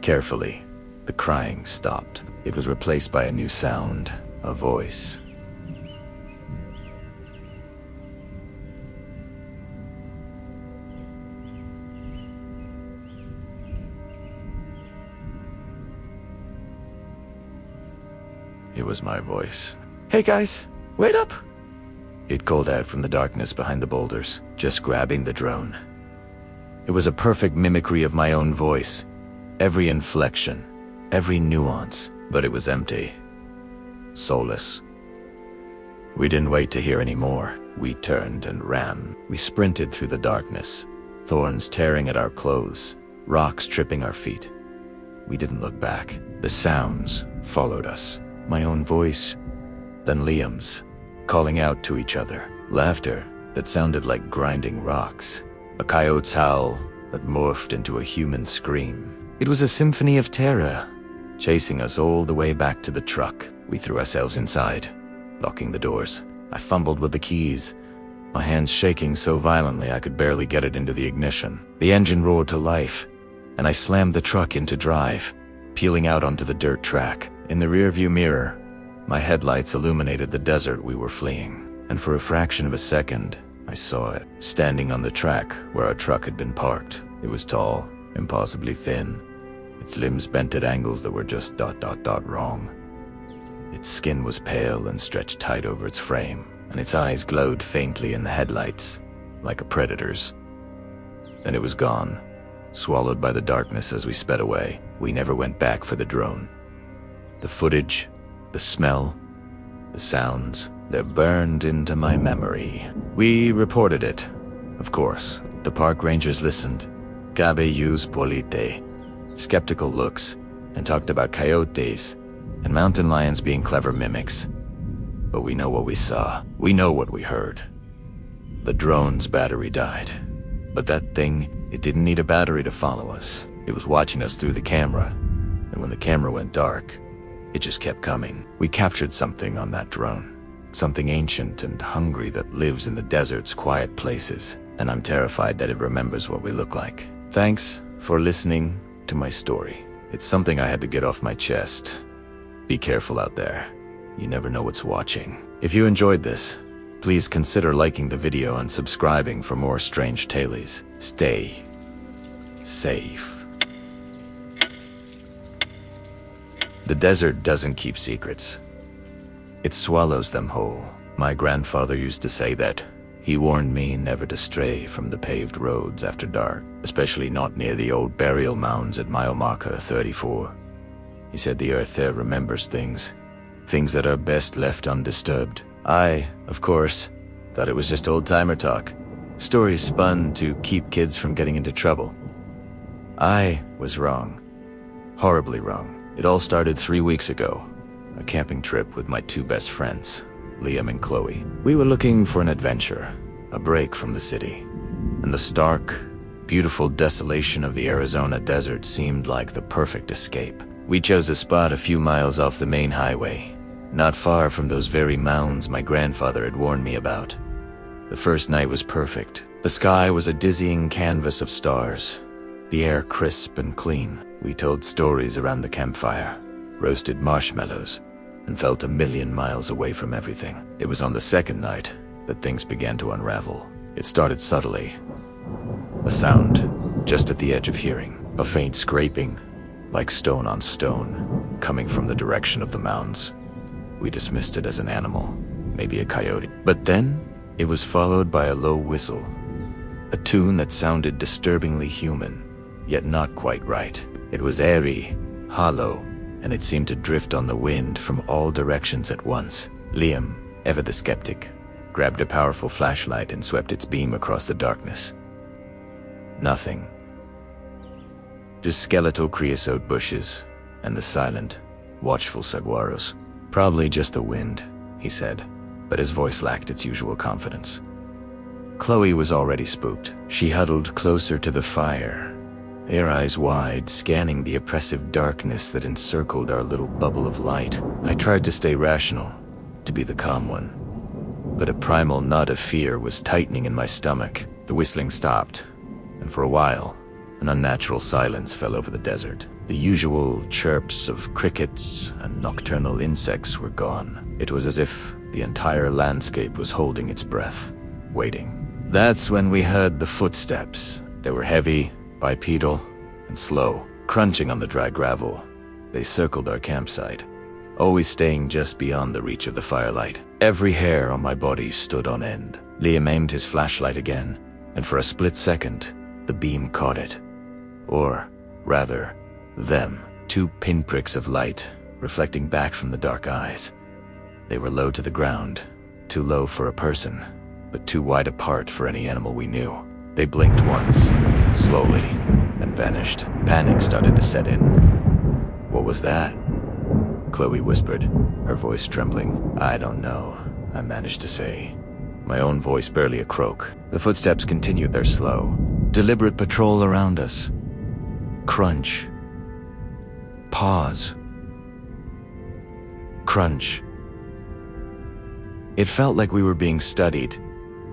carefully, the crying stopped. It was replaced by a new sound, a voice. It was my voice. Hey guys, wait up! It called out from the darkness behind the boulders, just grabbing the drone. It was a perfect mimicry of my own voice. Every inflection, every nuance, but it was empty. Soulless. We didn't wait to hear any more. We turned and ran. We sprinted through the darkness, thorns tearing at our clothes, rocks tripping our feet. We didn't look back. The sounds followed us. My own voice, then Liam's, calling out to each other. Laughter that sounded like grinding rocks. A coyote's howl that morphed into a human scream. It was a symphony of terror, chasing us all the way back to the truck. We threw ourselves inside, locking the doors. I fumbled with the keys, my hands shaking so violently I could barely get it into the ignition. The engine roared to life, and I slammed the truck into drive, peeling out onto the dirt track. In the rearview mirror, my headlights illuminated the desert we were fleeing, and for a fraction of a second, I saw it, standing on the track where our truck had been parked. It was tall, impossibly thin, its limbs bent at angles that were just wrong. Its skin was pale and stretched tight over its frame, and its eyes glowed faintly in the headlights, like a predator's. Then it was gone, swallowed by the darkness as we sped away. We never went back for the drone. The footage, the smell, the sounds, they're burned into my memory. We reported it, of course. The park rangers listened. Cabellos polite, skeptical looks, and talked about coyotes and mountain lions being clever mimics. But we know what we saw. We know what we heard. The drone's battery died. But that thing, it didn't need a battery to follow us. It was watching us through the camera. And when the camera went dark, it just kept coming. We captured something on that drone. Something ancient and hungry that lives in the desert's quiet places. And I'm terrified that it remembers what we look like. Thanks for listening to my story. It's something I had to get off my chest. Be careful out there. You never know what's watching. If you enjoyed this, please consider liking the video and subscribing for more strange tales. Stay safe. The desert doesn't keep secrets. It swallows them whole. My grandfather used to say that. He warned me never to stray from the paved roads after dark, especially not near the old burial mounds at mile marker 34. He said the earth there remembers things that are best left undisturbed. I, of course, thought it was just old-timer talk. Stories spun to keep kids from getting into trouble. I was wrong. Horribly wrong. It all started 3 weeks ago. A camping trip with my two best friends, Liam and Chloe. We were looking for an adventure, a break from the city. And the stark, beautiful desolation of the Arizona desert seemed like the perfect escape. We chose a spot a few miles off the main highway, not far from those very mounds my grandfather had warned me about. The first night was perfect. The sky was a dizzying canvas of stars, the air crisp and clean. We told stories around the campfire, roasted marshmallows, and felt 1,000,000 miles away from everything. It was on the second night that things began to unravel. It started subtly. A sound, just at the edge of hearing. A faint scraping, like stone on stone, coming from the direction of the mounds. We dismissed it as an animal, maybe a coyote. But then, it was followed by a low whistle. A tune that sounded disturbingly human, yet not quite right. It was eerie, hollow, and it seemed to drift on the wind from all directions at once. Liam, ever the skeptic, grabbed a powerful flashlight and swept its beam across the darkness. Nothing. Just skeletal creosote bushes and the silent, watchful saguaros. Probably just the wind, he said, but his voice lacked its usual confidence. Chloe was already spooked. She huddled closer to the fire, her eyes wide, scanning the oppressive darkness that encircled our little bubble of light. I tried to stay rational, to be the calm one, but a primal knot of fear was tightening in my stomach. The whistling stopped, and for a while, an unnatural silence fell over the desert. The usual chirps of crickets and nocturnal insects were gone. It was as if the entire landscape was holding its breath, waiting. That's when we heard the footsteps. They were heavy, bipedal, and slow, crunching on the dry gravel. They circled our campsite, always staying just beyond the reach of the firelight. Every hair on my body stood on end. Liam aimed his flashlight again, and for a split second, the beam caught it. Or, rather, them. 2 pinpricks of light, reflecting back from the dark eyes. They were low to the ground, too low for a person, but too wide apart for any animal we knew. They blinked once, slowly, and vanished. Panic started to set in. What was that? Chloe whispered, her voice trembling. I don't know, I managed to say, my own voice barely a croak. The footsteps continued their slow, deliberate patrol around us. Crunch. Pause. Crunch. It felt like we were being studied,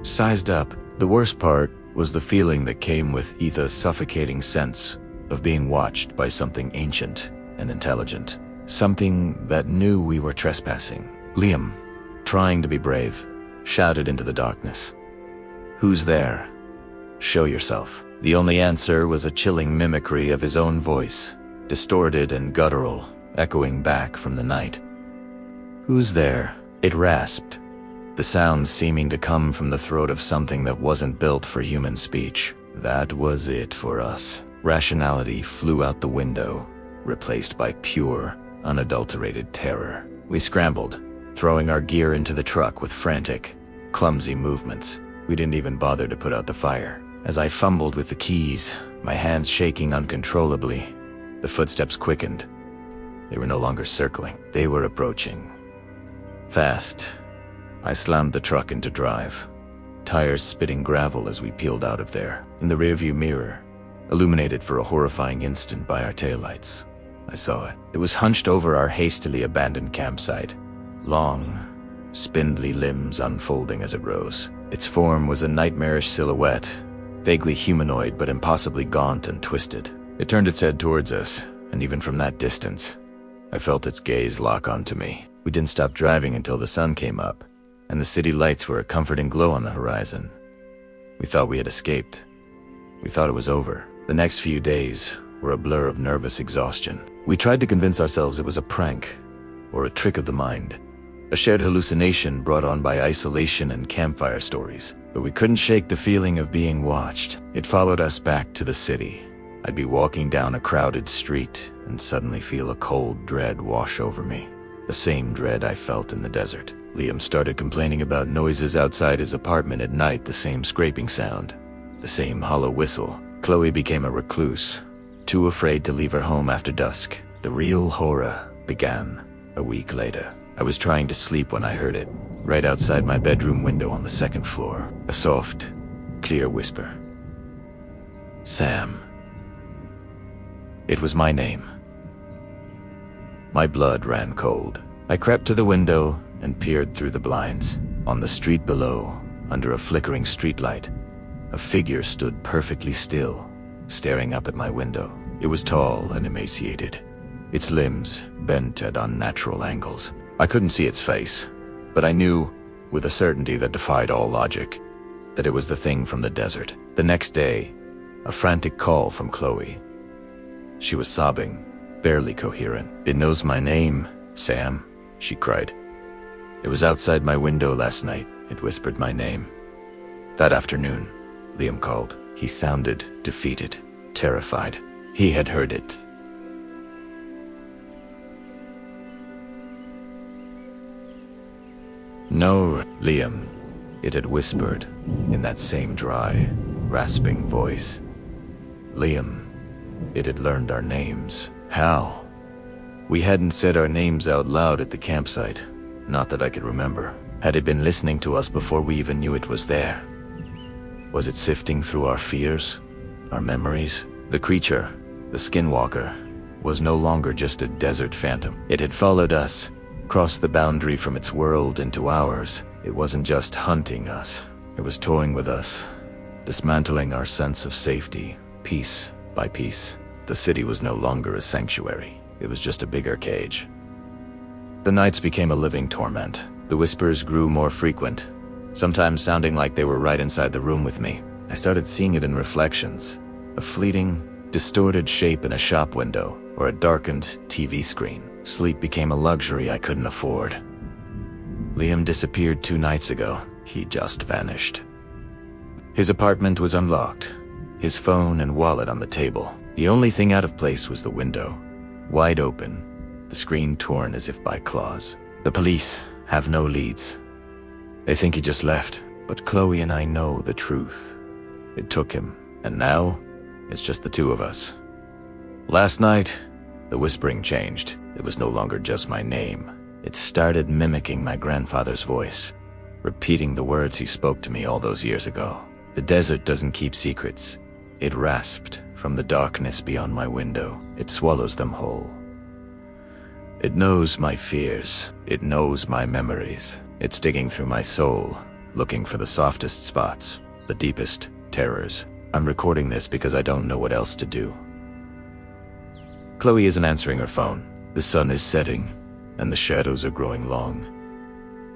sized up. The worst part was the feeling that came with the suffocating sense of being watched by something ancient and intelligent. Something that knew we were trespassing. Liam, trying to be brave, shouted into the darkness. Who's there? Show yourself. The only answer was a chilling mimicry of his own voice, distorted and guttural, echoing back from the night. Who's there? It rasped, the sound seeming to come from the throat of something that wasn't built for human speech. That was it for us. Rationality flew out the window, replaced by pure, unadulterated terror. We scrambled, throwing our gear into the truck with frantic, clumsy movements. We didn't even bother to put out the fire. As I fumbled with the keys, my hands shaking uncontrollably, the footsteps quickened. They were no longer circling. They were approaching. Fast. I slammed the truck into drive, tires spitting gravel as we peeled out of there. In the rearview mirror, illuminated for a horrifying instant by our taillights, I saw it. It was hunched over our hastily abandoned campsite, long, spindly limbs unfolding as it rose. Its form was a nightmarish silhouette, vaguely humanoid but impossibly gaunt and twisted. It turned its head towards us, and even from that distance, I felt its gaze lock onto me. We didn't stop driving until the sun came up, and the city lights were a comforting glow on the horizon. We thought we had escaped. We thought it was over. The next few days were a blur of nervous exhaustion. We tried to convince ourselves it was a prank, or a trick of the mind, a shared hallucination brought on by isolation and campfire stories. But we couldn't shake the feeling of being watched. It followed us back to the city. I'd be walking down a crowded street and suddenly feel a cold dread wash over me. The same dread I felt in the desert. Liam started complaining about noises outside his apartment at night, the same scraping sound, the same hollow whistle. Chloe became a recluse, too afraid to leave her home after dusk. The real horror began a week later. I was trying to sleep when I heard it, right outside my bedroom window on the 2nd floor. A soft, clear whisper. Sam. It was my name. My blood ran cold. I crept to the window and peered through the blinds. On the street below, under a flickering streetlight, a figure stood perfectly still, staring up at my window. It was tall and emaciated, its limbs bent at unnatural angles. I couldn't see its face, but I knew, with a certainty that defied all logic, that it was the thing from the desert. The next day, a frantic call from Chloe. She was sobbing, barely coherent. "It knows my name, Sam," she cried. "It was outside my window last night. It whispered my name." That afternoon, Liam called. He sounded defeated, terrified. He had heard it. "No, Liam," it had whispered in that same dry, rasping voice. "Liam, it had learned our names." How? We hadn't said our names out loud at the campsite, not that I could remember. Had it been listening to us before we even knew it was there? Was it sifting through our fears, our memories? The creature, the Skinwalker, was no longer just a desert phantom. It had followed us, crossed the boundary from its world into ours. It wasn't just hunting us. It was toying with us, dismantling our sense of safety, piece by piece. The city was no longer a sanctuary. It was just a bigger cage. The nights became a living torment. The whispers grew more frequent, sometimes sounding like they were right inside the room with me. I started seeing it in reflections, a fleeting, distorted shape in a shop window or a darkened TV screen. Sleep became a luxury I couldn't afford. Liam disappeared 2 nights ago. He just vanished. His apartment was unlocked, his phone and wallet on the table. The only thing out of place was the window, wide open, the screen torn as if by claws. The police have no leads. They think he just left, but Chloe and I know the truth. It took him, and now it's just the two of us. Last night, the whispering changed. It was no longer just my name. It started mimicking my grandfather's voice, repeating the words he spoke to me all those years ago. "The desert doesn't keep secrets," it rasped from the darkness beyond my window. "It swallows them whole. It knows my fears. It knows my memories. It's digging through my soul, looking for the softest spots, the deepest terrors." I'm recording this because I don't know what else to do. Chloe isn't answering her phone. The sun is setting, and the shadows are growing long.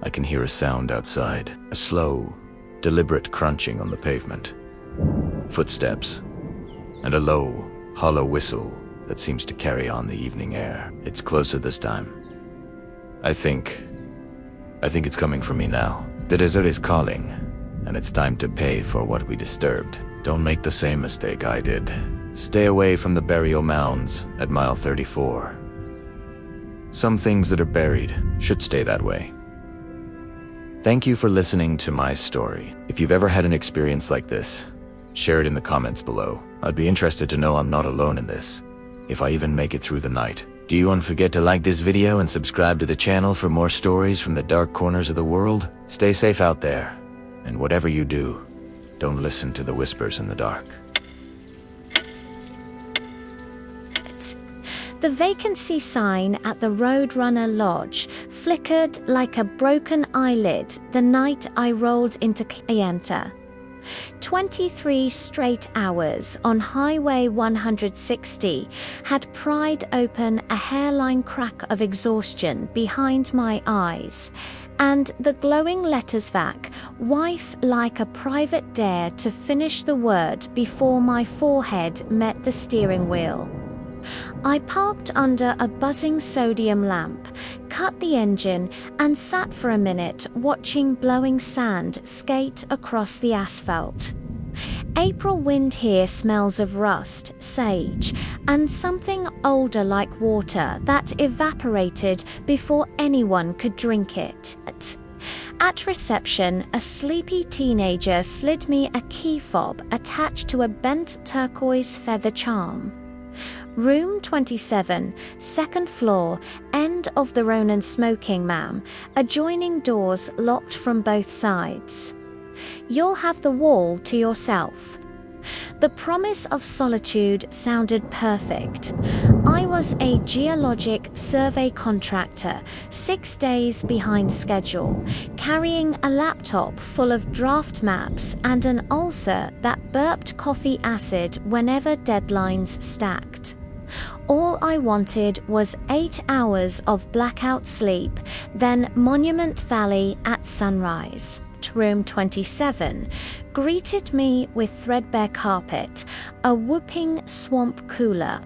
I can hear a sound outside, a slow, deliberate crunching on the pavement. Footsteps, and a low, hollow whistle that seems to carry on the evening air. It's closer this time. I think it's coming for me now. The desert is calling, and it's time to pay for what we disturbed. Don't make the same mistake I did. Stay away from the burial mounds at mile 34. Some things that are buried should stay that way. Thank you for listening to my story. If you've ever had an experience like this, share it in the comments below. I'd be interested to know I'm not alone in this, if I even make it through the night. Do you want to forget to like this video and subscribe to the channel for more stories from the dark corners of the world? Stay safe out there, and whatever you do, don't listen to the whispers in the dark. The vacancy sign at the Roadrunner Lodge flickered like a broken eyelid the night I rolled into Campfire. 23 straight hours on Highway 160 had pried open a hairline crack of exhaustion behind my eyes, and the glowing letters vac, wife like a private dare to finish the word before my forehead met the steering wheel. I parked under a buzzing sodium lamp, cut the engine, and sat for a minute watching blowing sand skate across the asphalt. April wind here smells of rust, sage, and something older like water that evaporated before anyone could drink it. At reception, a sleepy teenager slid me a key fob attached to a bent turquoise feather charm. Room 27, second floor, end of the Ronan smoking, ma'am. Adjoining doors locked from both sides. You'll have the wall to yourself. The promise of solitude sounded perfect. I was a geologic survey contractor, 6 days behind schedule, carrying a laptop full of draft maps and an ulcer that burped coffee acid whenever deadlines stacked. All I wanted was 8 hours of blackout sleep, then Monument Valley at sunrise. reached room 27, greeted me with threadbare carpet, a whooping swamp cooler,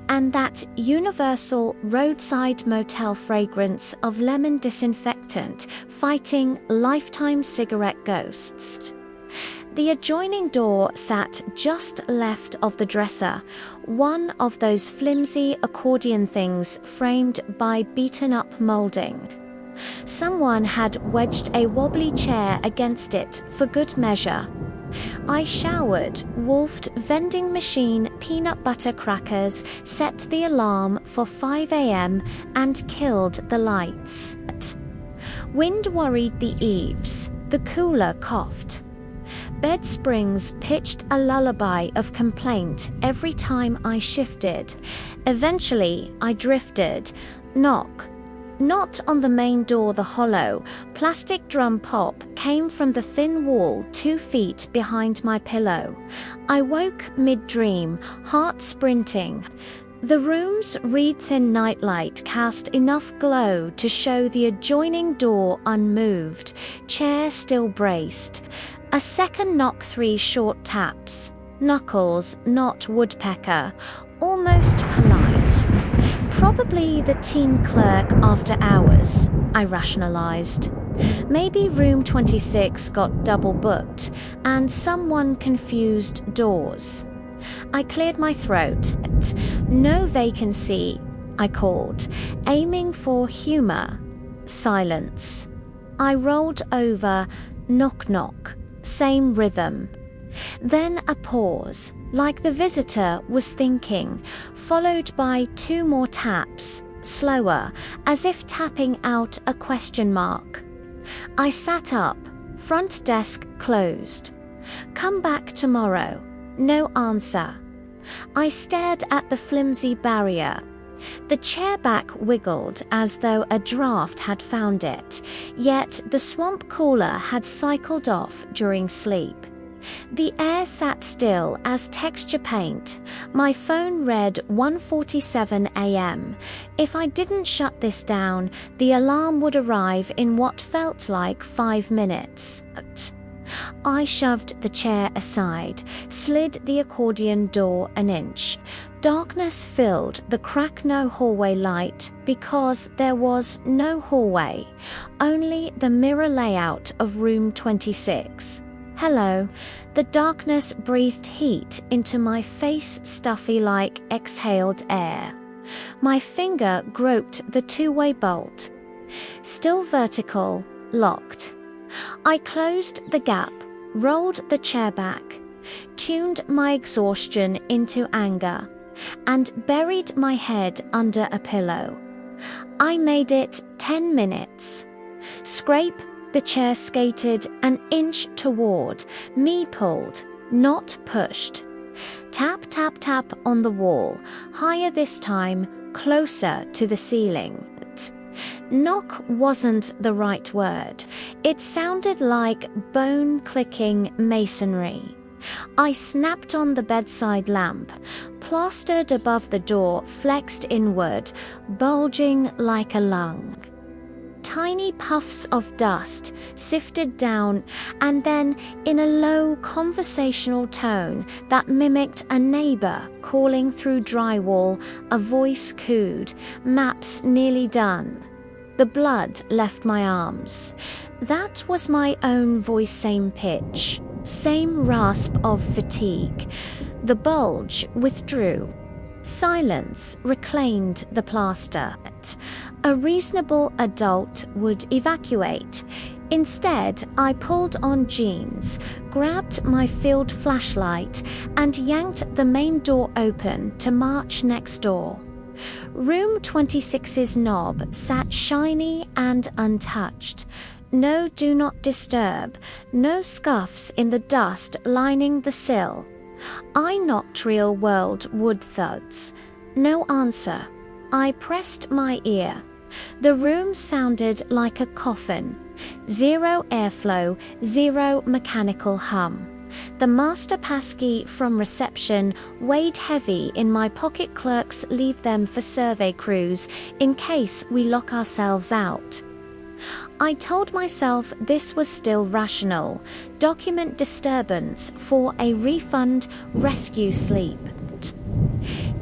and that universal roadside motel fragrance of lemon disinfectant fighting lifetime cigarette ghosts. The adjoining door sat just left of the dresser, one of those flimsy accordion things framed by beaten-up molding. Someone had wedged a wobbly chair against it for good measure. I showered, wolfed vending machine peanut butter crackers, set the alarm for 5 a.m. and killed the lights. Wind worried the eaves. The cooler coughed. Bed springs pitched a lullaby of complaint every time I shifted. Eventually, I drifted. Knock. Not on the main door. The hollow, plastic drum pop came from the thin wall 2 feet behind my pillow. I woke mid-dream, heart sprinting. The room's reed-thin nightlight cast enough glow to show the adjoining door unmoved, chair still braced. A second knock, 3 short taps. Knuckles, not woodpecker. Almost polite. Probably the teen clerk after hours, I rationalized. Maybe room 26 got double booked, and someone confused doors. I cleared my throat. No vacancy, I called, aiming for humor. Silence. I rolled over. Knock knock. Same rhythm. Then a pause, like the visitor was thinking, followed by 2 more taps, slower, as if tapping out a question mark. I sat up, front desk closed. Come back tomorrow. No answer. I stared at the flimsy barrier. The chair back wiggled as though a draft had found it, yet the swamp cooler had cycled off during sleep. The air sat still as texture paint. My phone read 1:47 a.m. If I didn't shut this down, the alarm would arrive in what felt like 5 minutes. I shoved the chair aside, slid the accordion door an inch. Darkness filled the crack. No hallway light, because there was no hallway, only the mirror layout of room 26. Hello. The darkness breathed heat into my face, stuffy like exhaled air. My finger groped the 2-way bolt. Still vertical, locked. I closed the gap, rolled the chair back, tuned my exhaustion into anger, and buried my head under a pillow. I made it 10 minutes. Scrape. The chair skated an inch toward me, pulled, not pushed. Tap, tap, tap on the wall, higher this time, closer to the ceiling. Knock wasn't the right word. It sounded like bone-clicking masonry. I snapped on the bedside lamp. Plastered above the door flexed inward, bulging like a lung. Tiny puffs of dust sifted down, and then, in a low conversational tone that mimicked a neighbor calling through drywall, a voice cooed, "Map's nearly done." The blood left my arms. That was my own voice, same pitch, same rasp of fatigue. The bulge withdrew. Silence reclaimed the plaster. A reasonable adult would evacuate. Instead, I pulled on jeans, grabbed my field flashlight, and yanked the main door open to march next door. Room 26's knob sat shiny and untouched. No do not disturb, no scuffs in the dust lining the sill. I knocked real-world wood thuds. No answer. I pressed my ear. The room sounded like a coffin. 0 airflow, 0 mechanical hum. The master passkey from reception weighed heavy in my pocket. Clerks leave them for survey crews in case we lock ourselves out. I told myself this was still rational. Document disturbance for a refund rescue sleep.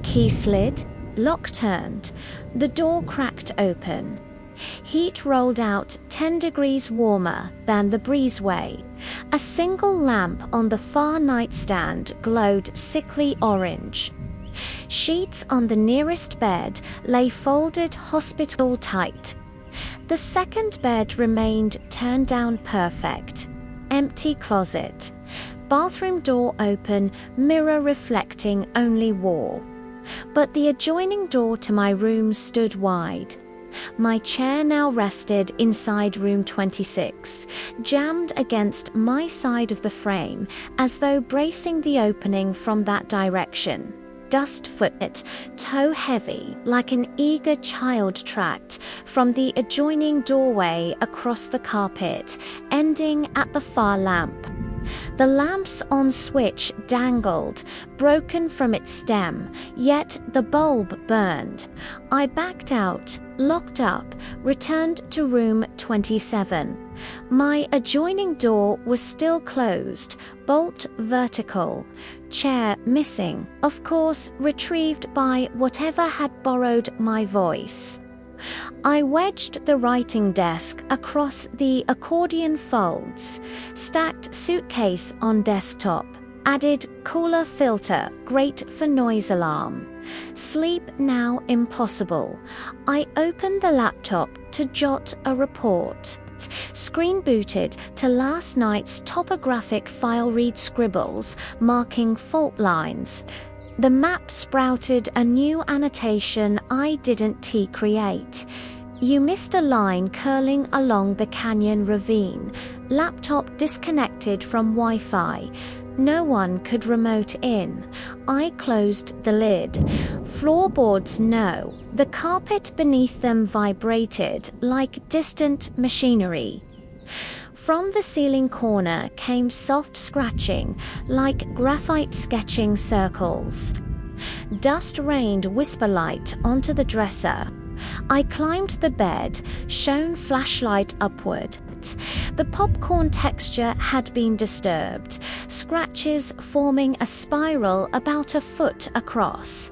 Key slid, lock turned, the door cracked open. Heat rolled out 10 degrees warmer than the breezeway. A single lamp on the far nightstand glowed sickly orange. Sheets on the nearest bed lay folded hospital tight. The second bed remained turned down perfect. Empty closet. Bathroom door open, mirror reflecting only wall. But the adjoining door to my room stood wide. My chair now rested inside room 26, jammed against my side of the frame, as though bracing the opening from that direction. Dust-footed, toe-heavy, like an eager child tracked from the adjoining doorway across the carpet, ending at the far lamp. The lamp's on switch dangled, broken from its stem, yet the bulb burned. I backed out, locked up, returned to room 27. My adjoining door was still closed, bolt vertical, chair missing, of course retrieved by whatever had borrowed my voice. I wedged the writing desk across the accordion folds, stacked suitcase on desktop, added cooler filter, great for noise alarm. Sleep now impossible. I opened the laptop to jot a report. Screen booted to last night's topographic file read scribbles marking fault lines. The map sprouted a new annotation I didn't create. You missed a line curling along the canyon ravine. Laptop disconnected from Wi-Fi. No one could remote in. I closed the lid. Floorboards no. The carpet beneath them vibrated like distant machinery. From the ceiling corner came soft scratching, like graphite sketching circles. Dust rained whisper-light onto the dresser. I climbed the bed, shone flashlight upward. The popcorn texture had been disturbed, scratches forming a spiral about a foot across.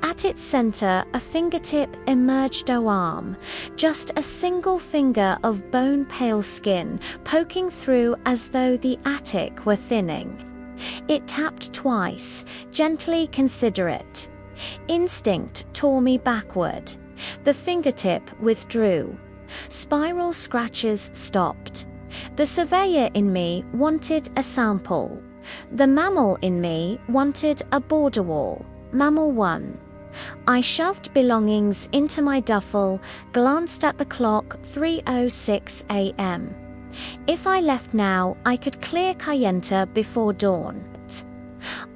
At its center, a fingertip emerged arm, just a single finger of bone-pale skin poking through as though the attic were thinning. It tapped twice, gently considerate. Instinct tore me backward. The fingertip withdrew. Spiral scratches stopped. The surveyor in me wanted a sample. The mammal in me wanted a border wall. Mammal 1. I shoved belongings into my duffel, glanced at the clock, 3:06 a.m. If I left now, I could clear Kayenta before dawn.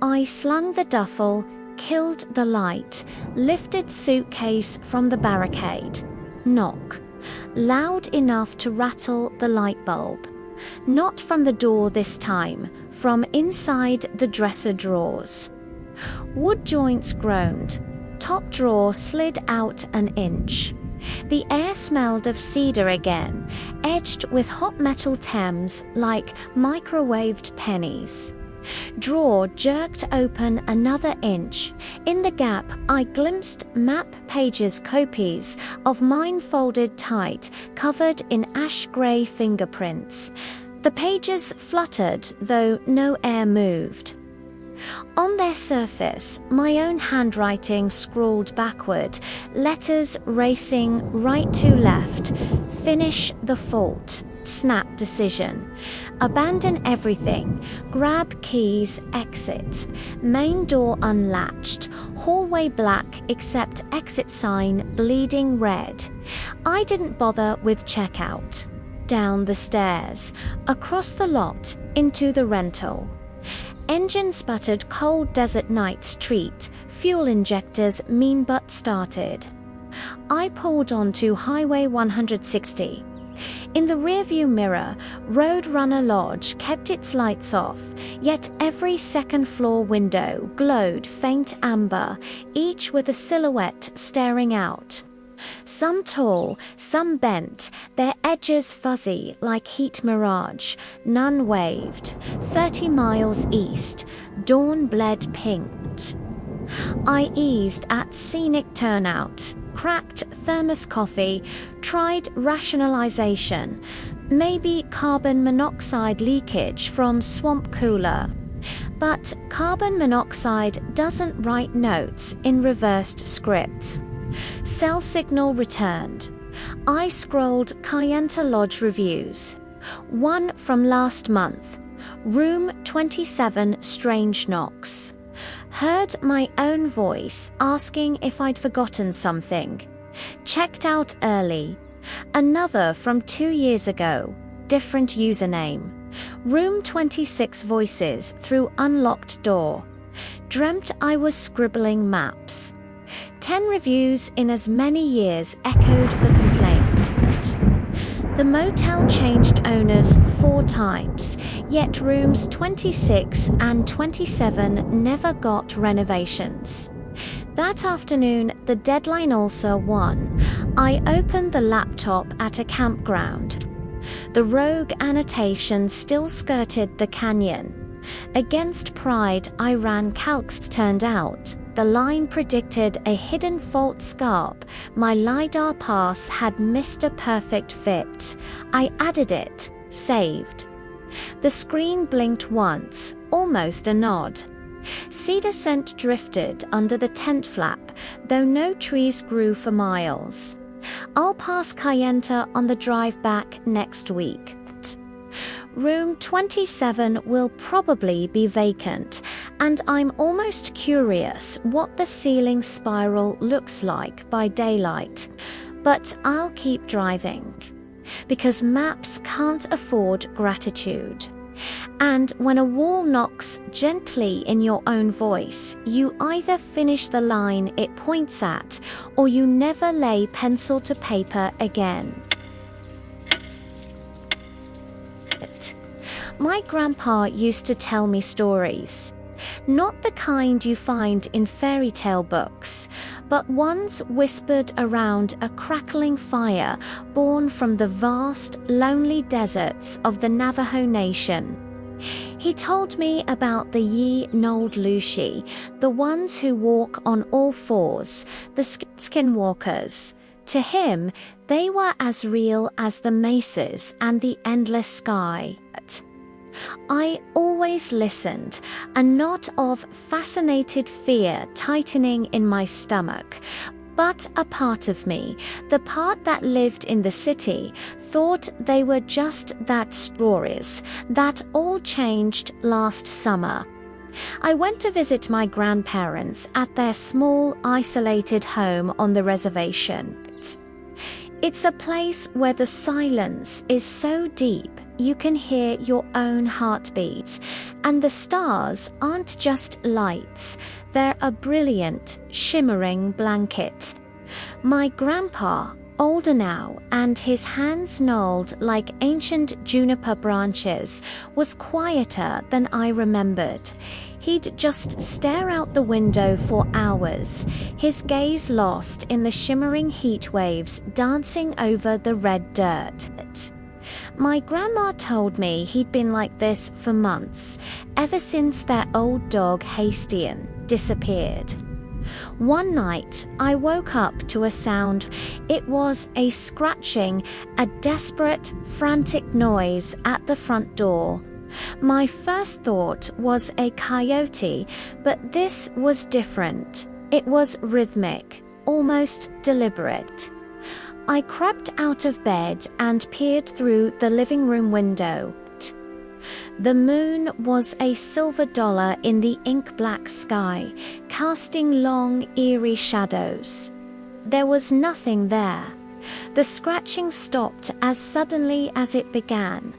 I slung the duffel, killed the light, lifted suitcase from the barricade. Knock. Loud enough to rattle the light bulb. Not from the door this time, from inside the dresser drawers. Wood joints groaned. Top drawer slid out an inch. The air smelled of cedar again, edged with hot metal Thames like microwaved pennies. Drawer jerked open another inch. In the gap, I glimpsed map pages copies of mine folded tight, covered in ash-grey fingerprints. The pages fluttered, though no air moved. On their surface, my own handwriting scrawled backward, letters racing right to left. Finish the fault. Snap decision. Abandon everything. Grab keys, exit. Main door unlatched. Hallway black except exit sign bleeding red. I didn't bother with checkout. Down the stairs, across the lot, into the rental. Engine sputtered cold desert nights treat, fuel injectors mean but started. I pulled onto Highway 160. In the rearview mirror, Roadrunner Lodge kept its lights off, yet every second-floor window glowed faint amber, each with a silhouette staring out. Some tall, some bent, their edges fuzzy like heat mirage, none waved. 30 miles east, dawn bled pink. I eased at scenic turnout, cracked thermos coffee, tried rationalization, maybe carbon monoxide leakage from swamp cooler. But carbon monoxide doesn't write notes in reversed script. Cell signal returned. I scrolled Kayenta Lodge reviews. One from last month. Room 27 strange knocks. Heard my own voice asking if I'd forgotten something. Checked out early. Another from 2 years ago. Different username. Room 26 voices through unlocked door. Dreamt I was scribbling maps. 10 reviews in as many years echoed the complaint. The motel changed owners 4 times, yet rooms 26 and 27 never got renovations. That afternoon, the deadline also won. I opened the laptop at a campground. The rogue annotation still skirted the canyon. Against pride, I ran calcs. Turned out, the line predicted a hidden fault scarp. My LiDAR pass had missed a perfect fit. I added it, saved. The screen blinked once, almost a nod. Cedar scent drifted under the tent flap, though no trees grew for miles. I'll pass Kayenta on the drive back next week. Room 27 will probably be vacant, and I'm almost curious what the ceiling spiral looks like by daylight. But I'll keep driving, because maps can't afford gratitude. And when a wall knocks gently in your own voice, you either finish the line it points at, or you never lay pencil to paper again. My grandpa used to tell me stories. Not the kind you find in fairy tale books, but ones whispered around a crackling fire born from the vast, lonely deserts of the Navajo Nation. He told me about the Ye-Nold Lushi, the ones who walk on all fours, the skinwalkers. To him, they were as real as the mesas and the endless sky. I always listened, a knot of fascinated fear tightening in my stomach. But a part of me, the part that lived in the city, thought they were just that stories that all changed last summer. I went to visit my grandparents at their small, isolated home on the reservation. It's a place where the silence is so deep you can hear your own heartbeat, and the stars aren't just lights, they're a brilliant, shimmering blanket. My grandpa, older now and his hands gnarled like ancient juniper branches, was quieter than I remembered. He'd just stare out the window for hours, his gaze lost in the shimmering heat waves dancing over the red dirt. My grandma told me he'd been like this for months, ever since their old dog Hastian disappeared. One night, I woke up to a sound. It was a scratching, a desperate, frantic noise at the front door. My first thought was a coyote, but this was different. It was rhythmic, almost deliberate. I crept out of bed and peered through the living room window. The moon was a silver dollar in the ink-black sky, casting long, eerie shadows. There was nothing there. The scratching stopped as suddenly as it began.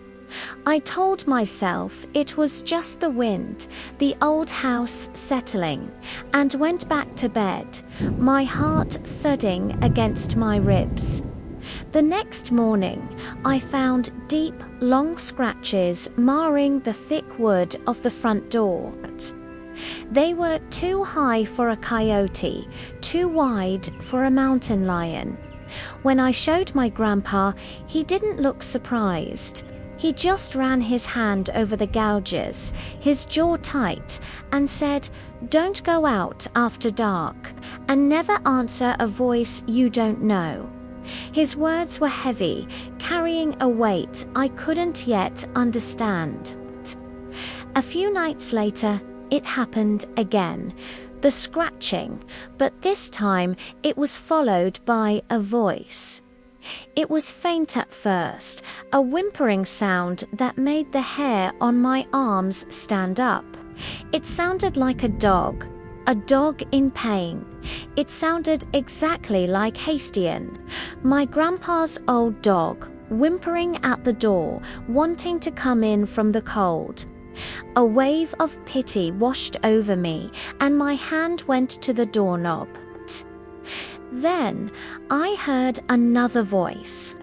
I told myself it was just the wind, the old house settling, and went back to bed, my heart thudding against my ribs. The next morning, I found deep, long scratches marring the thick wood of the front door. They were too high for a coyote, too wide for a mountain lion. When I showed my grandpa, he didn't look surprised. He just ran his hand over the gouges, his jaw tight, and said, "Don't go out after dark, and never answer a voice you don't know." His words were heavy, carrying a weight I couldn't yet understand. A few nights later, it happened again. The scratching, but this time it was followed by a voice. It was faint at first, a whimpering sound that made the hair on my arms stand up. It sounded like a dog in pain. It sounded exactly like Hastian, my grandpa's old dog, whimpering at the door, wanting to come in from the cold. A wave of pity washed over me, and my hand went to the doorknob. Then I heard another voice.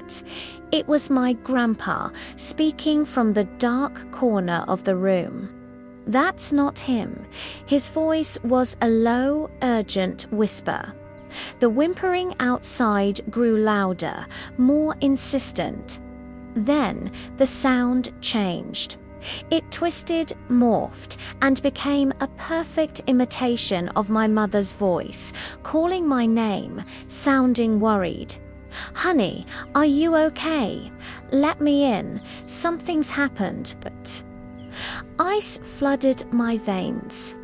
It was my grandpa speaking from the dark corner of the room. That's not him. His voice was a low, urgent whisper. The whimpering outside grew louder, more insistent. Then the sound changed. It twisted, morphed, and became a perfect imitation of my mother's voice, calling my name, sounding worried. "Honey, are you okay? Let me in. Something's happened." But ice flooded my veins.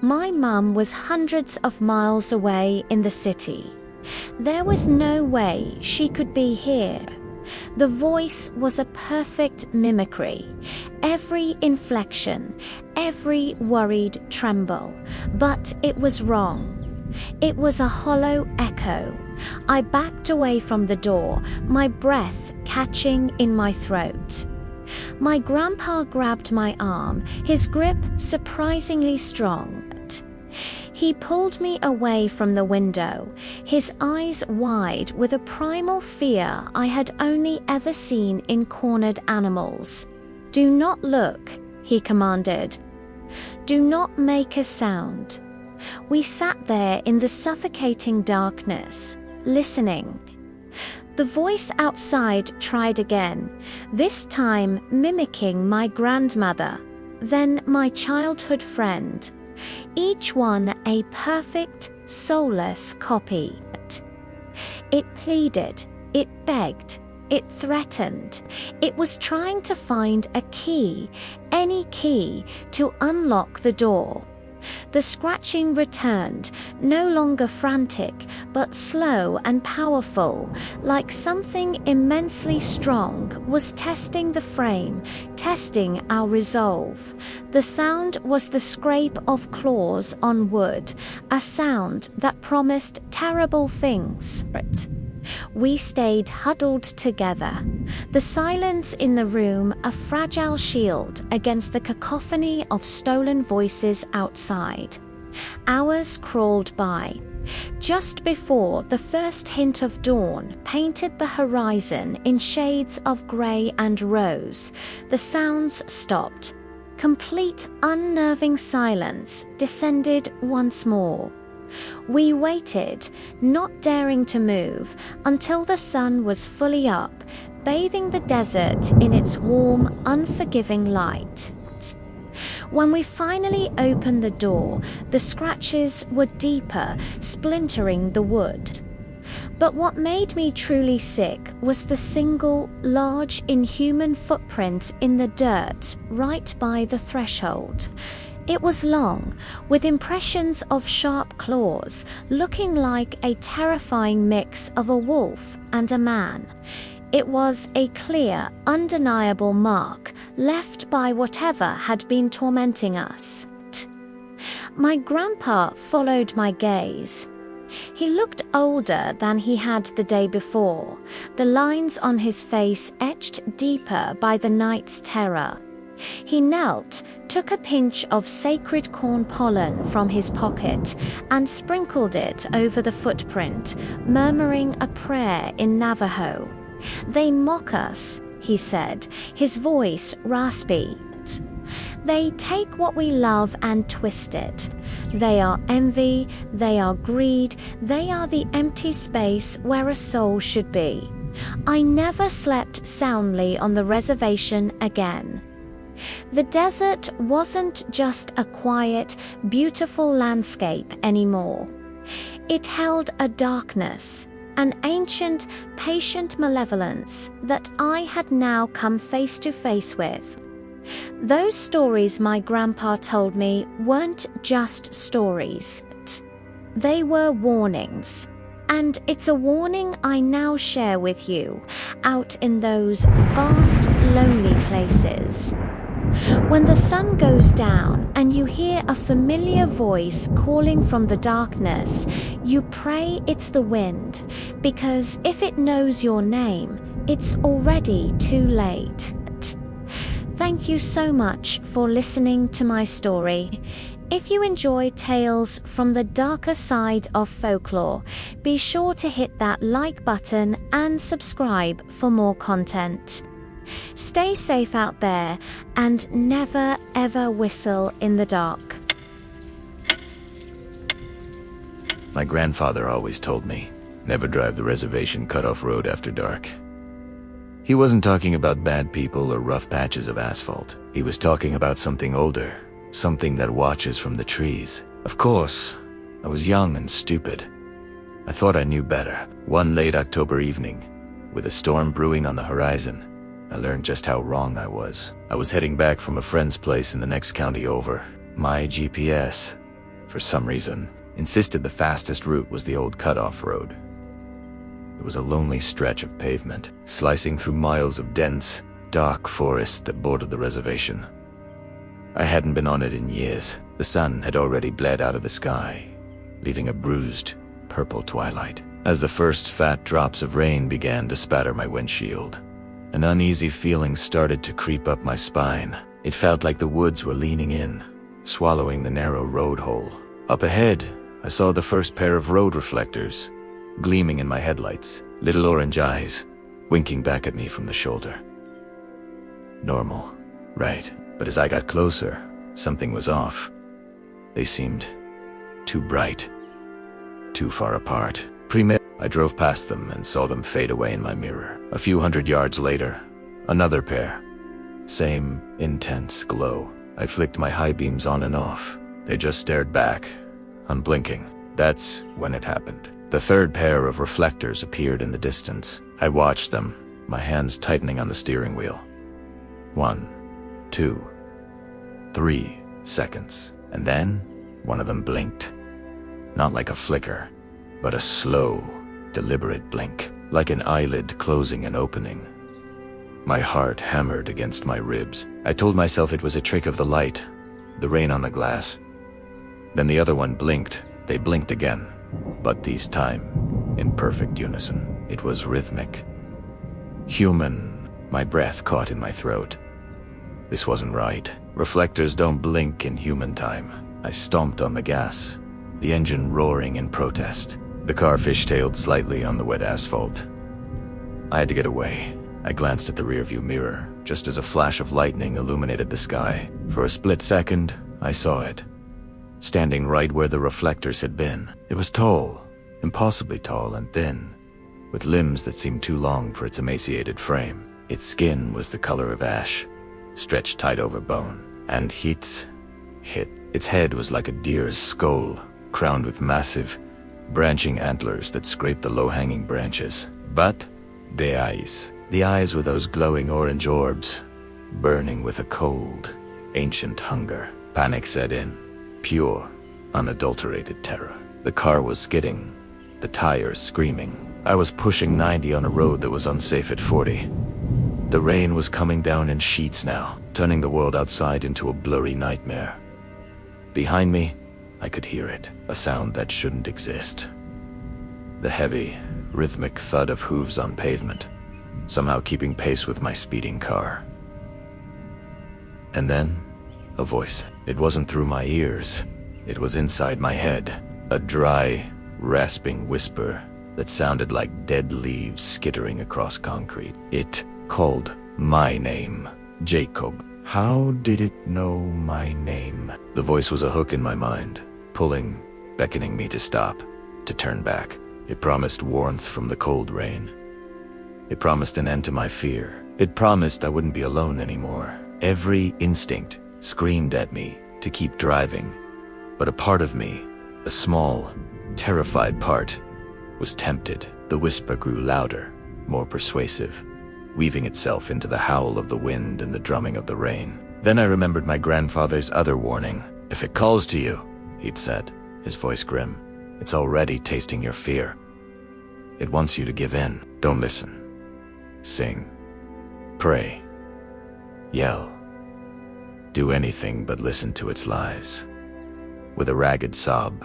My mum was hundreds of miles away in the city. There was no way she could be here. The voice was a perfect mimicry. Every inflection, every worried tremble. But it was wrong. It was a hollow echo. I backed away from the door, my breath catching in my throat. My grandpa grabbed my arm, his grip surprisingly strong. He pulled me away from the window, his eyes wide with a primal fear I had only ever seen in cornered animals. "Do not look," he commanded. "Do not make a sound." We sat there in the suffocating darkness, listening. The voice outside tried again, this time mimicking my grandmother, then my childhood friend. Each one a perfect, soulless copy. It pleaded, it begged, it threatened. It was trying to find a key, any key, to unlock the door. The scratching returned, no longer frantic, but slow and powerful, like something immensely strong was testing the frame, testing our resolve. The sound was the scrape of claws on wood, a sound that promised terrible things. We stayed huddled together, the silence in the room a fragile shield against the cacophony of stolen voices outside. Hours crawled by. Just before the first hint of dawn painted the horizon in shades of grey and rose, the sounds stopped. Complete unnerving silence descended once more. We waited, not daring to move, until the sun was fully up, bathing the desert in its warm, unforgiving light. When we finally opened the door, the scratches were deeper, splintering the wood. But what made me truly sick was the single, large, inhuman footprint in the dirt right by the threshold. It was long, with impressions of sharp claws, looking like a terrifying mix of a wolf and a man. It was a clear, undeniable mark left by whatever had been tormenting us. My grandpa followed my gaze. He looked older than he had the day before, the lines on his face etched deeper by the night's terror. He knelt, took a pinch of sacred corn pollen from his pocket, and sprinkled it over the footprint, murmuring a prayer in Navajo. "They mock us," he said, his voice raspy. They take what we love and twist it. They are envy, they are greed, they are the empty space where a soul should be. I never slept soundly on the reservation again. The desert wasn't just a quiet, beautiful landscape anymore. It held a darkness, an ancient, patient malevolence that I had now come face to face with. Those stories my grandpa told me weren't just stories. They were warnings. And it's a warning I now share with you, out in those vast, lonely places. When the sun goes down and you hear a familiar voice calling from the darkness, you pray it's the wind, because if it knows your name, it's already too late. Thank you so much for listening to my story. If you enjoy tales from the darker side of folklore, be sure to hit that like button and subscribe for more content. Stay safe out there and never ever whistle in the dark. My grandfather always told me, never drive the reservation cutoff road after dark. He wasn't talking about bad people or rough patches of asphalt. He was talking about something older, something that watches from the trees. Of course, I was young and stupid. I thought I knew better. One late October evening, with a storm brewing on the horizon, I learned just how wrong I was. I was heading back from a friend's place in the next county over. My GPS, for some reason, insisted the fastest route was the old cutoff road. It was a lonely stretch of pavement, slicing through miles of dense, dark forest that bordered the reservation. I hadn't been on it in years. The sun had already bled out of the sky, leaving a bruised, purple twilight. As the first fat drops of rain began to spatter my windshield, an uneasy feeling started to creep up my spine. It felt like the woods were leaning in, swallowing the narrow road hole. Up ahead, I saw the first pair of road reflectors, gleaming in my headlights, little orange eyes, winking back at me from the shoulder. Normal, right? But as I got closer, something was off. They seemed too bright, too far apart. I drove past them and saw them fade away in my mirror. A few hundred yards later, another pair. Same intense glow. I flicked my high beams on and off. They just stared back, unblinking. That's when it happened. The third pair of reflectors appeared in the distance. I watched them, my hands tightening on the steering wheel. 1, 2, 3 seconds. And then, one of them blinked. Not like a flicker, but a slow, deliberate blink, like an eyelid closing and opening. My heart hammered against my ribs. I told myself it was a trick of the light, the rain on the glass. Then the other one blinked. They blinked again, but this time, in perfect unison. It was rhythmic. Human. My breath caught in my throat. This wasn't right. Reflectors don't blink in human time. I stomped on the gas, the engine roaring in protest. The car fishtailed slightly on the wet asphalt. I had to get away. I glanced at the rearview mirror, just as a flash of lightning illuminated the sky. For a split second, I saw it, standing right where the reflectors had been. It was tall, impossibly tall and thin, with limbs that seemed too long for its emaciated frame. Its skin was the color of ash, stretched tight over bone, and its head was like a deer's skull, crowned with massive, branching antlers that scraped the low-hanging branches. But the eyes were those glowing orange orbs, burning with a cold, ancient hunger. Panic set in, pure, unadulterated terror. The car was skidding, the tires screaming. I was pushing 90 on a road that was unsafe at 40. The rain was coming down in sheets now, turning the world outside into a blurry nightmare. Behind me, I could hear it, a sound that shouldn't exist. The heavy, rhythmic thud of hooves on pavement, somehow keeping pace with my speeding car. And then, a voice. It wasn't through my ears. It was inside my head, a dry, rasping whisper that sounded like dead leaves skittering across concrete. It called my name, Jacob. How did it know my name? The voice was a hook in my mind, pulling, beckoning me to stop, to turn back. It promised warmth from the cold rain. It promised an end to my fear. It promised I wouldn't be alone anymore. Every instinct screamed at me to keep driving, but a part of me, a small, terrified part, was tempted. The whisper grew louder, more persuasive, weaving itself into the howl of the wind and the drumming of the rain. Then I remembered my grandfather's other warning. "If it calls to you," he'd said, his voice grim, "it's already tasting your fear. It wants you to give in. Don't listen. Sing. Pray. Yell. Do anything but listen to its lies." With a ragged sob,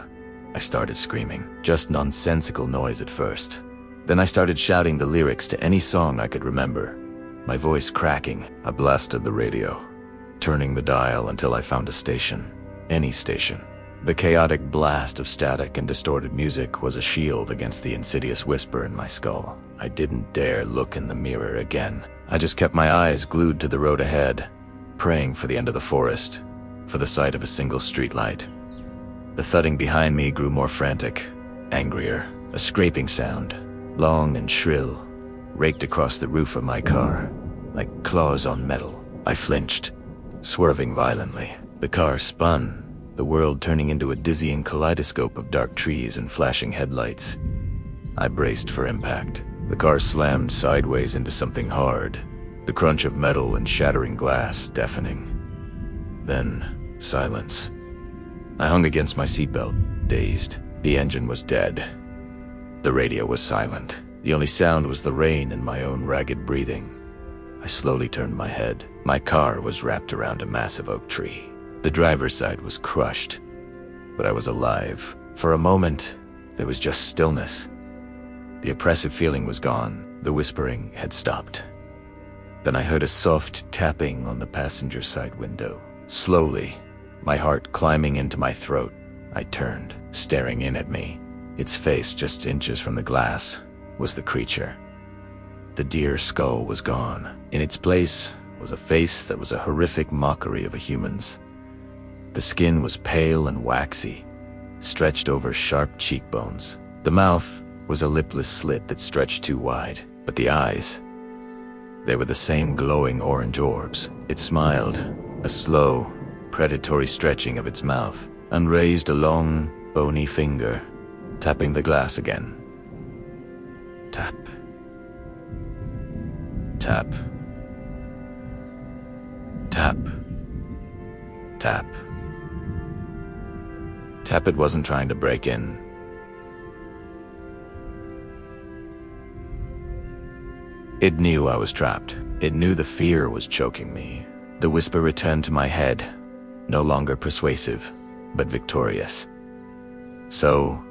I started screaming. Just nonsensical noise at first. Then I started shouting the lyrics to any song I could remember. My voice cracking, I blasted the radio, turning the dial until I found a station. Any station. The chaotic blast of static and distorted music was a shield against the insidious whisper in my skull. I didn't dare look in the mirror again. I just kept my eyes glued to the road ahead, praying for the end of the forest, for the sight of a single streetlight. The thudding behind me grew more frantic, angrier. A scraping sound, long and shrill, raked across the roof of my car, like claws on metal. I flinched, swerving violently. The car spun, the world turning into a dizzying kaleidoscope of dark trees and flashing headlights. I braced for impact. The car slammed sideways into something hard, the crunch of metal and shattering glass deafening. Then, silence. I hung against my seatbelt, dazed. The engine was dead. The radio was silent. The only sound was the rain and my own ragged breathing. I slowly turned my head. My car was wrapped around a massive oak tree. The driver's side was crushed, but I was alive. For a moment, there was just stillness. The oppressive feeling was gone. The whispering had stopped. Then I heard a soft tapping on the passenger side window. Slowly, my heart climbing into my throat, I turned, staring in at me. Its face, just inches from the glass, was the creature. The deer skull was gone. In its place was a face that was a horrific mockery of a human's. The skin was pale and waxy, stretched over sharp cheekbones. The mouth was a lipless slit that stretched too wide, but the eyes, they were the same glowing orange orbs. It smiled, a slow, predatory stretching of its mouth, and raised a long, bony finger, tapping the glass again. Tap. Tap. Tap. Tap. Tap. It wasn't trying to break in. It knew I was trapped. It knew the fear was choking me. The whisper returned to my head, no longer persuasive, but victorious. So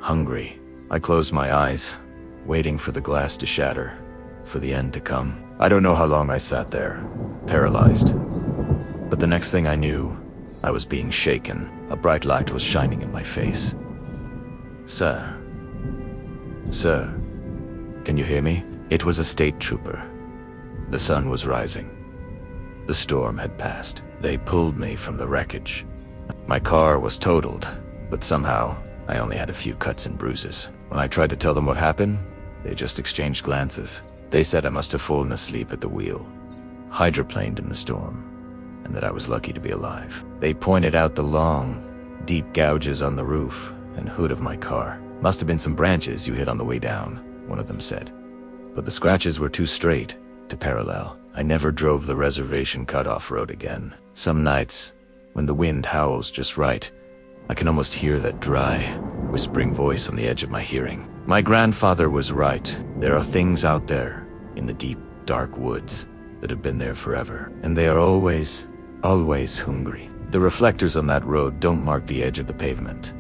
hungry. I closed my eyes, waiting for the glass to shatter, for the end to come. I don't know how long I sat there, paralyzed. But the next thing I knew, I was being shaken. A bright light was shining in my face. Sir. Sir. Can you hear me? It was a state trooper. The sun was rising. The storm had passed. They pulled me from the wreckage. My car was totaled, but somehow I only had a few cuts and bruises. When I tried to tell them what happened, they just exchanged glances. They said I must have fallen asleep at the wheel, hydroplaned in the storm, and that I was lucky to be alive. They pointed out the long, deep gouges on the roof and hood of my car. Must have been some branches you hit on the way down, one of them said. But the scratches were too straight to parallel. I never drove the Reservation cutoff road again. Some nights, when the wind howls just right, I can almost hear that dry, whispering voice on the edge of my hearing. My grandfather was right. There are things out there, in the deep, dark woods, that have been there forever. And they are always, always hungry. The reflectors on that road don't mark the edge of the pavement.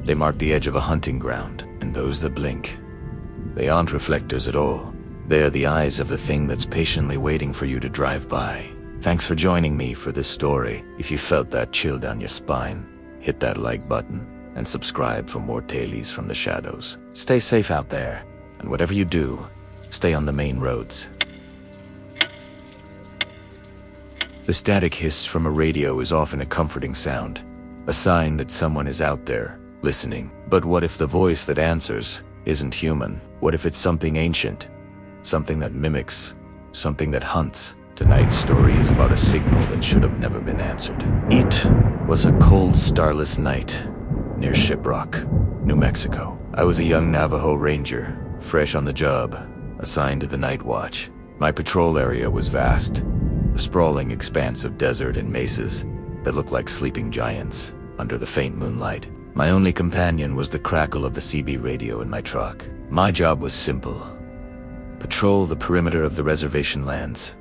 They mark the edge of a hunting ground, and those that blink, they aren't reflectors at all. They are the eyes of the thing that's patiently waiting for you to drive by. Thanks for joining me for this story. If you felt that chill down your spine, hit that like button and subscribe for more tales from the shadows. Stay safe out there, and whatever you do, stay on the main roads. The static hiss from a radio is often a comforting sound, a sign that someone is out there, listening. But what if the voice that answers isn't human? What if it's something ancient? Something that mimics, something that hunts? Tonight's story is about a signal that should have never been answered. It was a cold, starless night near Shiprock, New Mexico. I was a young Navajo ranger, fresh on the job, assigned to the night watch. My patrol area was vast, a sprawling expanse of desert and mesas that looked like sleeping giants under the faint moonlight. My only companion was the crackle of the CB radio in my truck. My job was simple: patrol the perimeter of the reservation lands,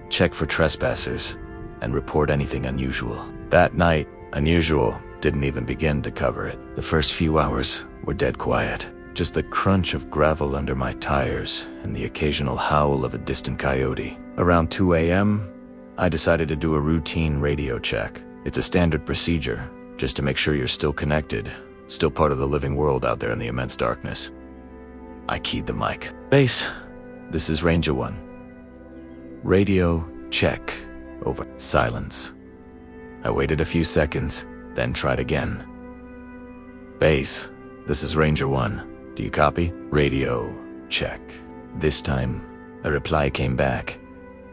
check for trespassers, and report anything unusual. That night, unusual didn't even begin to cover it. The first few hours were dead quiet. Just the crunch of gravel under my tires and the occasional howl of a distant coyote. Around 2 a.m., I decided to do a routine radio check. It's a standard procedure, just to make sure you're still connected, still part of the living world out there in the immense darkness. I keyed the mic. Base, this is Ranger 1. Radio check. Over. Silence. I waited a few seconds, then tried again. Base, this is Ranger 1. Do you copy? Radio check. This time, a reply came back,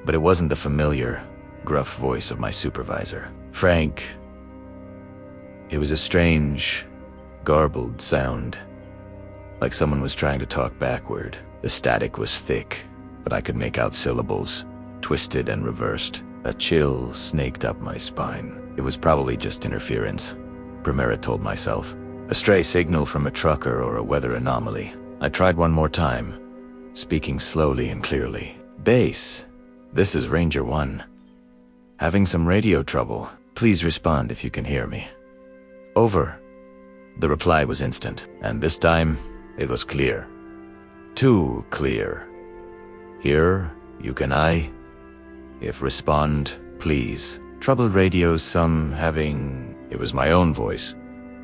but it wasn't the familiar, gruff voice of my supervisor. Frank. It was a strange, garbled sound, like someone was trying to talk backward. The static was thick, but I could make out syllables, twisted and reversed. A chill snaked up my spine. It was probably just interference, Primera told myself. A stray signal from a trucker or a weather anomaly. I tried one more time, speaking slowly and clearly. Base, this is Ranger 1. Having some radio trouble. Please respond if you can hear me. Over. The reply was instant, and this time, it was clear. Too clear. Here, you can I. If respond, please. Troubled radios, some having... It was my own voice,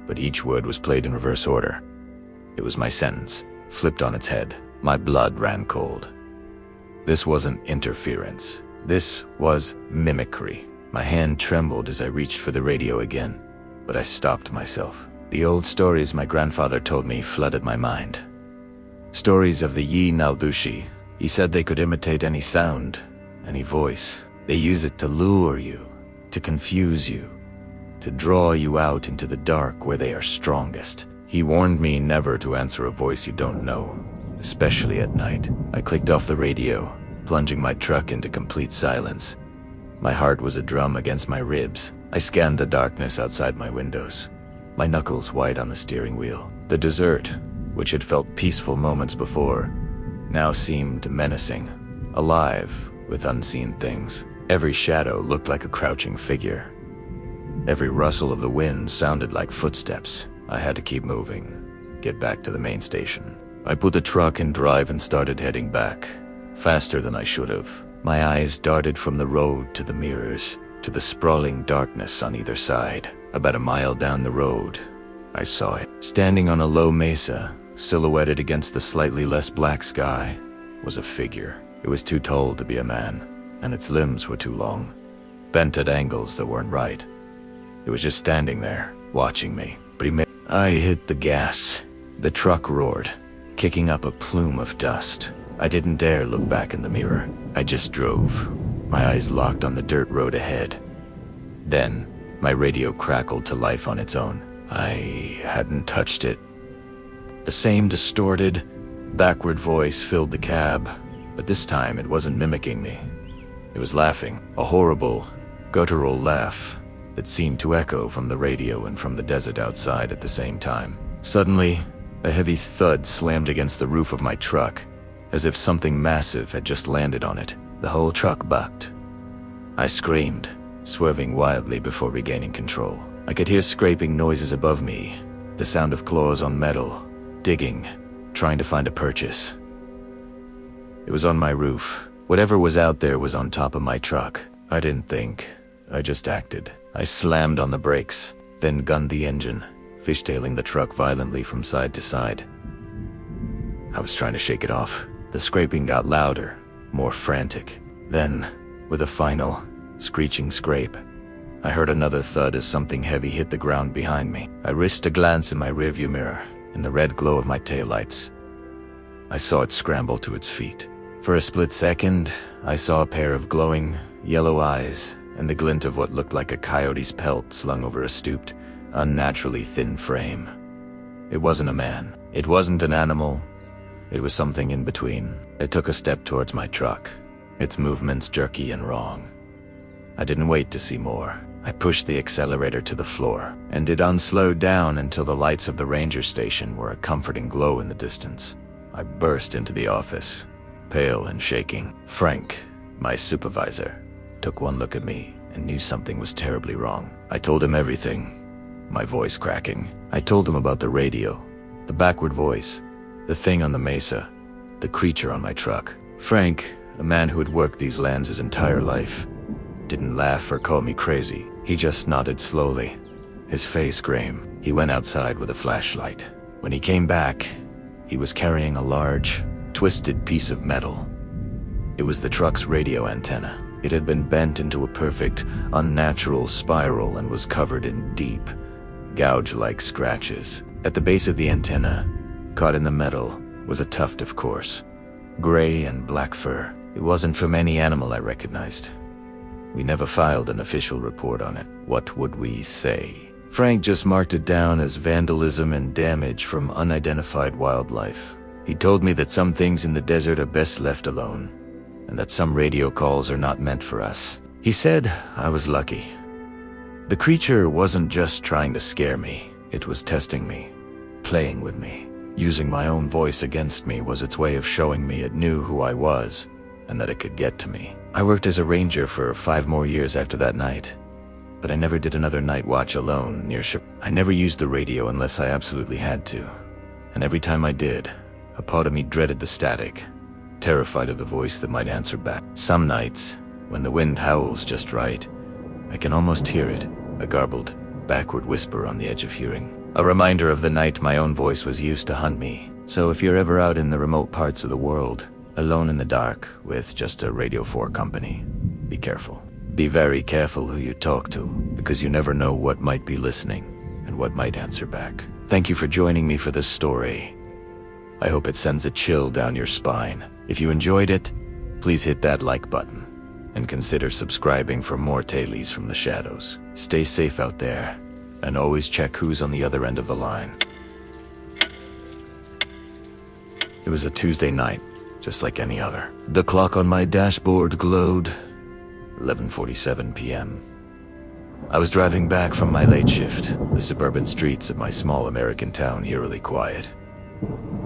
but each word was played in reverse order. It was my sentence, flipped on its head. My blood ran cold. This wasn't interference. This was mimicry. My hand trembled as I reached for the radio again, but I stopped myself. The old stories my grandfather told me flooded my mind. Stories of the Yi Naldushi. He said they could imitate any sound, any voice. They use it to lure you, to confuse you, to draw you out into the dark where they are strongest. He warned me never to answer a voice you don't know, especially at night. I clicked off the radio, plunging my truck into complete silence. My heart was a drum against my ribs. I scanned the darkness outside my windows, my knuckles white on the steering wheel. The desert, which had felt peaceful moments before, now seemed menacing, alive with unseen things. Every shadow looked like a crouching figure. Every rustle of the wind sounded like footsteps. I had to keep moving, get back to the main station. I put the truck in drive and started heading back, faster than I should have. My eyes darted from the road to the mirrors, to the sprawling darkness on either side. About a mile down the road, I saw it. Standing on a low mesa, silhouetted against the slightly less black sky, was a figure. It was too tall to be a man, and its limbs were too long, bent at angles that weren't right. It was just standing there, watching me. I hit the gas. The truck roared, kicking up a plume of dust. I didn't dare look back in the mirror. I just drove, my eyes locked on the dirt road ahead. Then, my radio crackled to life on its own. I hadn't touched it. The same distorted, backward voice filled the cab, but this time it wasn't mimicking me. It was laughing, a horrible, guttural laugh that seemed to echo from the radio and from the desert outside at the same time. Suddenly, a heavy thud slammed against the roof of my truck, as if something massive had just landed on it. The whole truck bucked. I screamed, swerving wildly before regaining control. I could hear scraping noises above me, the sound of claws on metal, digging, trying to find a purchase. It was on my roof. Whatever was out there was on top of my truck. I didn't think. I just acted. I slammed on the brakes, then gunned the engine, fishtailing the truck violently from side to side. I was trying to shake it off. The scraping got louder, more frantic. Then, with a final, screeching scrape. I heard another thud as something heavy hit the ground behind me. I risked a glance in my rearview mirror. In the red glow of my taillights, I saw it scramble to its feet. For a split second, I saw a pair of glowing, yellow eyes and the glint of what looked like a coyote's pelt slung over a stooped, unnaturally thin frame. It wasn't a man. It wasn't an animal. It was something in between. It took a step towards my truck, its movements jerky and wrong. I didn't wait to see more. I pushed the accelerator to the floor, and it unslowed down until the lights of the ranger station were a comforting glow in the distance. I burst into the office, pale and shaking. Frank, my supervisor, took one look at me and knew something was terribly wrong. I told him everything, my voice cracking. I told him about the radio, the backward voice, the thing on the Mesa, the creature on my truck. Frank, a man who had worked these lands his entire life, didn't laugh or call me crazy. He just nodded slowly, his face grim. He went outside with a flashlight. When he came back, he was carrying a large, twisted piece of metal. It was the truck's radio antenna. It had been bent into a perfect, unnatural spiral and was covered in deep, gouge-like scratches. At the base of the antenna, caught in the metal, was a tuft of coarse, gray and black fur. It wasn't from any animal I recognized. We never filed an official report on it. What would we say? Frank just marked it down as vandalism and damage from unidentified wildlife. He told me that some things in the desert are best left alone, and that some radio calls are not meant for us. He said I was lucky. The creature wasn't just trying to scare me. It was testing me, playing with me. Using my own voice against me was its way of showing me it knew who I was, and that it could get to me. I worked as a ranger for 5 more years after that night, but I never did another night watch alone near ship. I never used the radio unless I absolutely had to, and every time I did, a part of me dreaded the static, terrified of the voice that might answer back. Some nights, when the wind howls just right, I can almost hear it, a garbled, backward whisper on the edge of hearing. A reminder of the night my own voice was used to hunt me. So if you're ever out in the remote parts of the world, alone in the dark with just a Radio 4 company, be careful. Be very careful who you talk to, because you never know what might be listening and what might answer back. Thank you for joining me for this story. I hope it sends a chill down your spine. If you enjoyed it, please hit that like button and consider subscribing for more tales from the shadows. Stay safe out there, and always check who's on the other end of the line. It was a Tuesday night, just like any other. The clock on my dashboard glowed. 11:47 p.m. I was driving back from my late shift, the suburban streets of my small American town eerily quiet.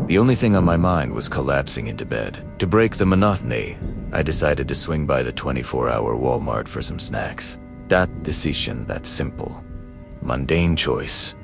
The only thing on my mind was collapsing into bed. To break the monotony, I decided to swing by the 24-hour Walmart for some snacks. That decision, that simple, mundane choice,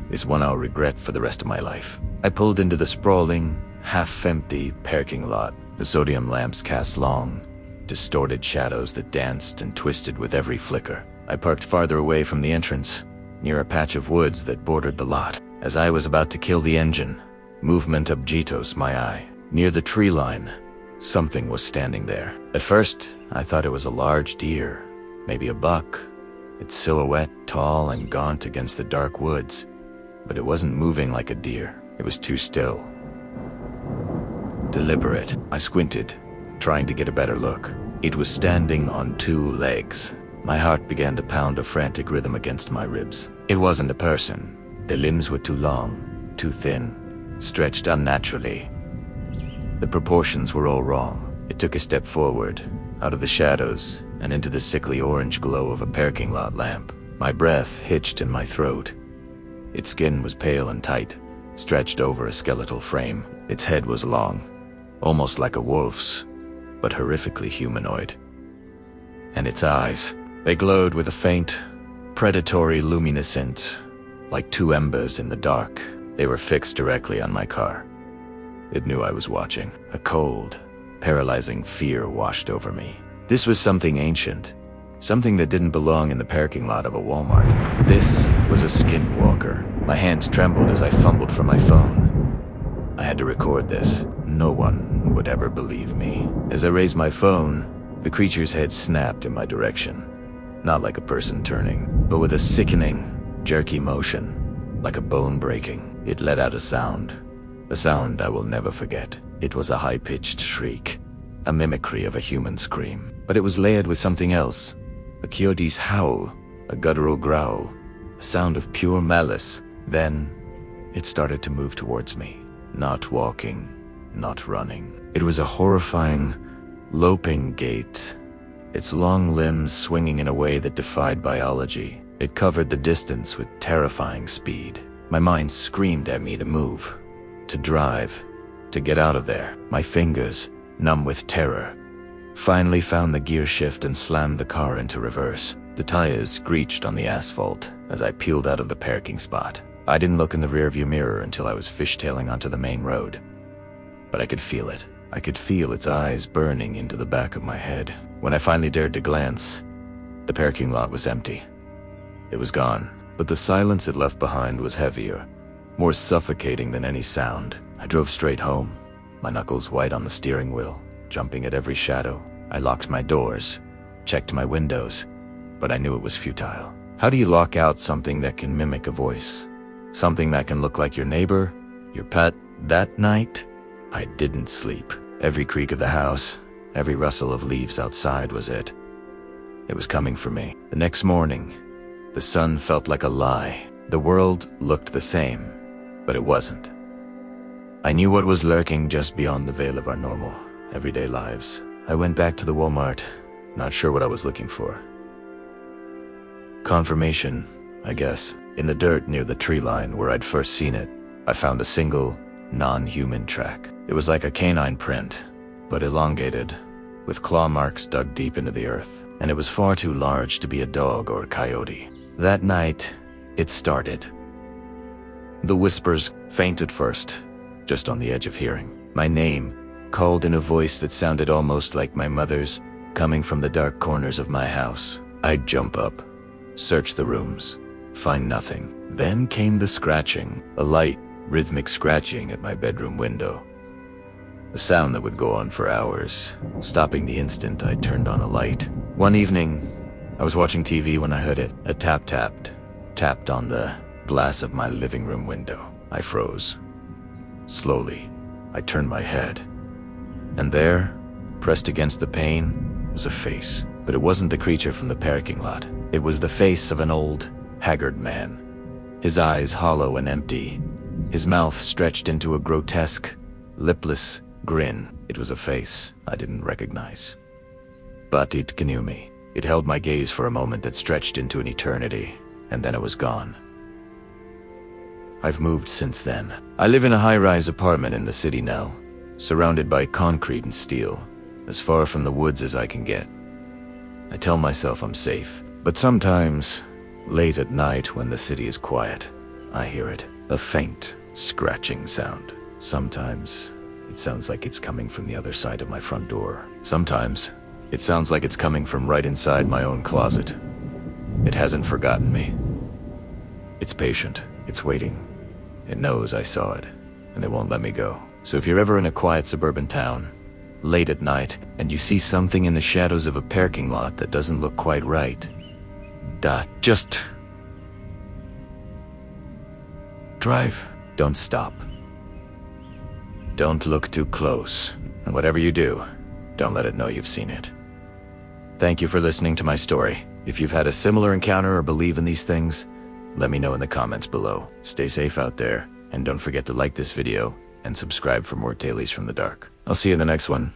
is one I'll regret for the rest of my life. I pulled into the sprawling, half-empty parking lot. The sodium lamps cast long, distorted shadows that danced and twisted with every flicker. I parked farther away from the entrance, near a patch of woods that bordered the lot. As I was about to kill the engine, movement objitos my eye. Near the tree line, something was standing there. At first, I thought it was a large deer, maybe a buck, its silhouette tall and gaunt against the dark woods. But it wasn't moving like a deer. It was too still, deliberate. I squinted, trying to get a better look. It was standing on 2 legs. My heart began to pound a frantic rhythm against my ribs. It wasn't a person. The limbs were too long, too thin, stretched unnaturally. The proportions were all wrong. It took a step forward, out of the shadows, and into the sickly orange glow of a parking lot lamp. My breath hitched in my throat. Its skin was pale and tight, stretched over a skeletal frame. Its head was long, almost like a wolf's, but horrifically humanoid. And its eyes, they glowed with a faint, predatory luminescence, like 2 embers in the dark. They were fixed directly on my car. It knew I was watching. A cold, paralyzing fear washed over me. This was something ancient, something that didn't belong in the parking lot of a Walmart. This was a skinwalker. My hands trembled as I fumbled for my phone. I had to record this. No one would ever believe me. As I raised my phone, the creature's head snapped in my direction. Not like a person turning, but with a sickening, jerky motion, like a bone breaking. It let out a sound I will never forget. It was a high-pitched shriek, a mimicry of a human scream. But it was layered with something else, a coyote's howl, a guttural growl, a sound of pure malice. Then, it started to move towards me, not walking, not running. It was a horrifying, loping gait, its long limbs swinging in a way that defied biology. It covered the distance with terrifying speed. My mind screamed at me to move, to drive, to get out of there. My fingers, numb with terror, finally found the gear shift and slammed the car into reverse. The tires screeched on the asphalt as I peeled out of the parking spot. I didn't look in the rearview mirror until I was fishtailing onto the main road. But I could feel it. I could feel its eyes burning into the back of my head. When I finally dared to glance, the parking lot was empty. It was gone, but the silence it left behind was heavier, more suffocating than any sound. I drove straight home, my knuckles white on the steering wheel, jumping at every shadow. I locked my doors, checked my windows, but I knew it was futile. How do you lock out something that can mimic a voice? Something that can look like your neighbor, your pet? That night, I didn't sleep. Every creak of the house, every rustle of leaves outside was it. It was coming for me. The next morning, the sun felt like a lie. The world looked the same, but it wasn't. I knew what was lurking just beyond the veil of our normal, everyday lives. I went back to the Walmart, not sure what I was looking for. Confirmation, I guess. In the dirt near the tree line where I'd first seen it, I found a single, non-human track. It was like a canine print, but elongated, with claw marks dug deep into the earth, and it was far too large to be a dog or a coyote. That night, it started. The whispers, faint at first, just on the edge of hearing. My name, called in a voice that sounded almost like my mother's, coming from the dark corners of my house. I'd jump up, search the rooms, find nothing. Then came the scratching, a light, rhythmic scratching at my bedroom window. A sound that would go on for hours, stopping the instant I turned on a light. One evening, I was watching TV when I heard it. A tap tapped on the glass of my living room window. I froze. Slowly, I turned my head. And there, pressed against the pane, was a face. But it wasn't the creature from the parking lot. It was the face of an old, haggard man. His eyes hollow and empty. His mouth stretched into a grotesque, lipless grin. It was a face I didn't recognize. But it knew me. It held my gaze for a moment that stretched into an eternity, and then it was gone. I've moved since then. I live in a high-rise apartment in the city now, surrounded by concrete and steel, as far from the woods as I can get. I tell myself I'm safe, but sometimes, late at night when the city is quiet, I hear it, a faint, scratching sound. Sometimes, it sounds like it's coming from the other side of my front door. Sometimes, it sounds like it's coming from right inside my own closet. It hasn't forgotten me. It's patient, it's waiting. It knows I saw it, and it won't let me go. So if you're ever in a quiet suburban town, late at night, and you see something in the shadows of a parking lot that doesn't look quite right, just drive. Don't stop. Don't look too close. And whatever you do, don't let it know you've seen it. Thank you for listening to my story. If you've had a similar encounter or believe in these things, let me know in the comments below. Stay safe out there, and don't forget to like this video and subscribe for more dailies from the dark. I'll see you in the next one.